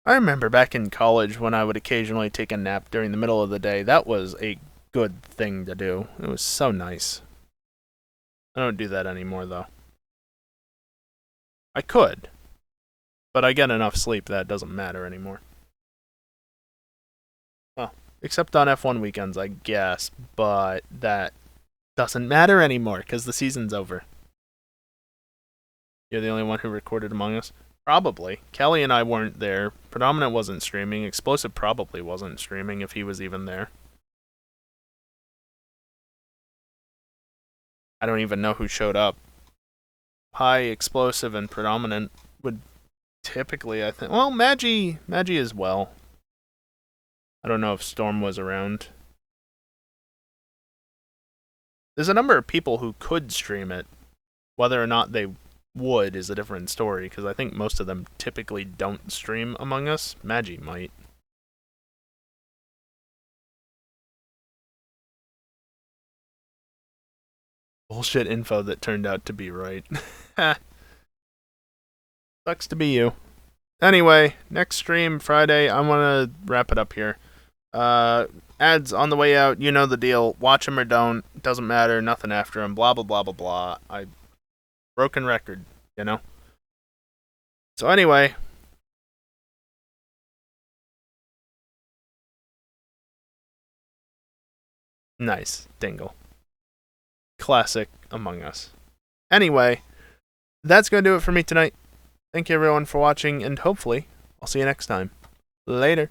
I remember back in college when I would occasionally take a nap during the middle of the day. That was a good thing to do. It was so nice. I don't do that anymore, though. I could, but I get enough sleep that doesn't matter anymore. Well, except on F1 weekends, I guess, but that doesn't matter anymore because the season's over. You're the only one who recorded Among Us? Probably. Kelly and I weren't there. Predominant wasn't streaming. Explosive probably wasn't streaming if he was even there. I don't even know who showed up. High, Explosive, and Predominant would typically, I think. Well, Magi as well. I don't know if Storm was around. There's a number of people who could stream it. Whether or not they would is a different story, because I think most of them typically don't stream Among Us. Magi might. Bullshit info that turned out to be right. Sucks to be you. Anyway, next stream Friday. I want to wrap it up here. Ads on the way out. You know the deal. Watch them or don't. Doesn't matter. Nothing after them. Blah blah blah blah blah. Broken record. You know. So anyway. Nice. Dingle. Classic Among Us. Anyway, that's going to do it for me tonight. Thank you everyone for watching, and hopefully I'll see you next time. Later.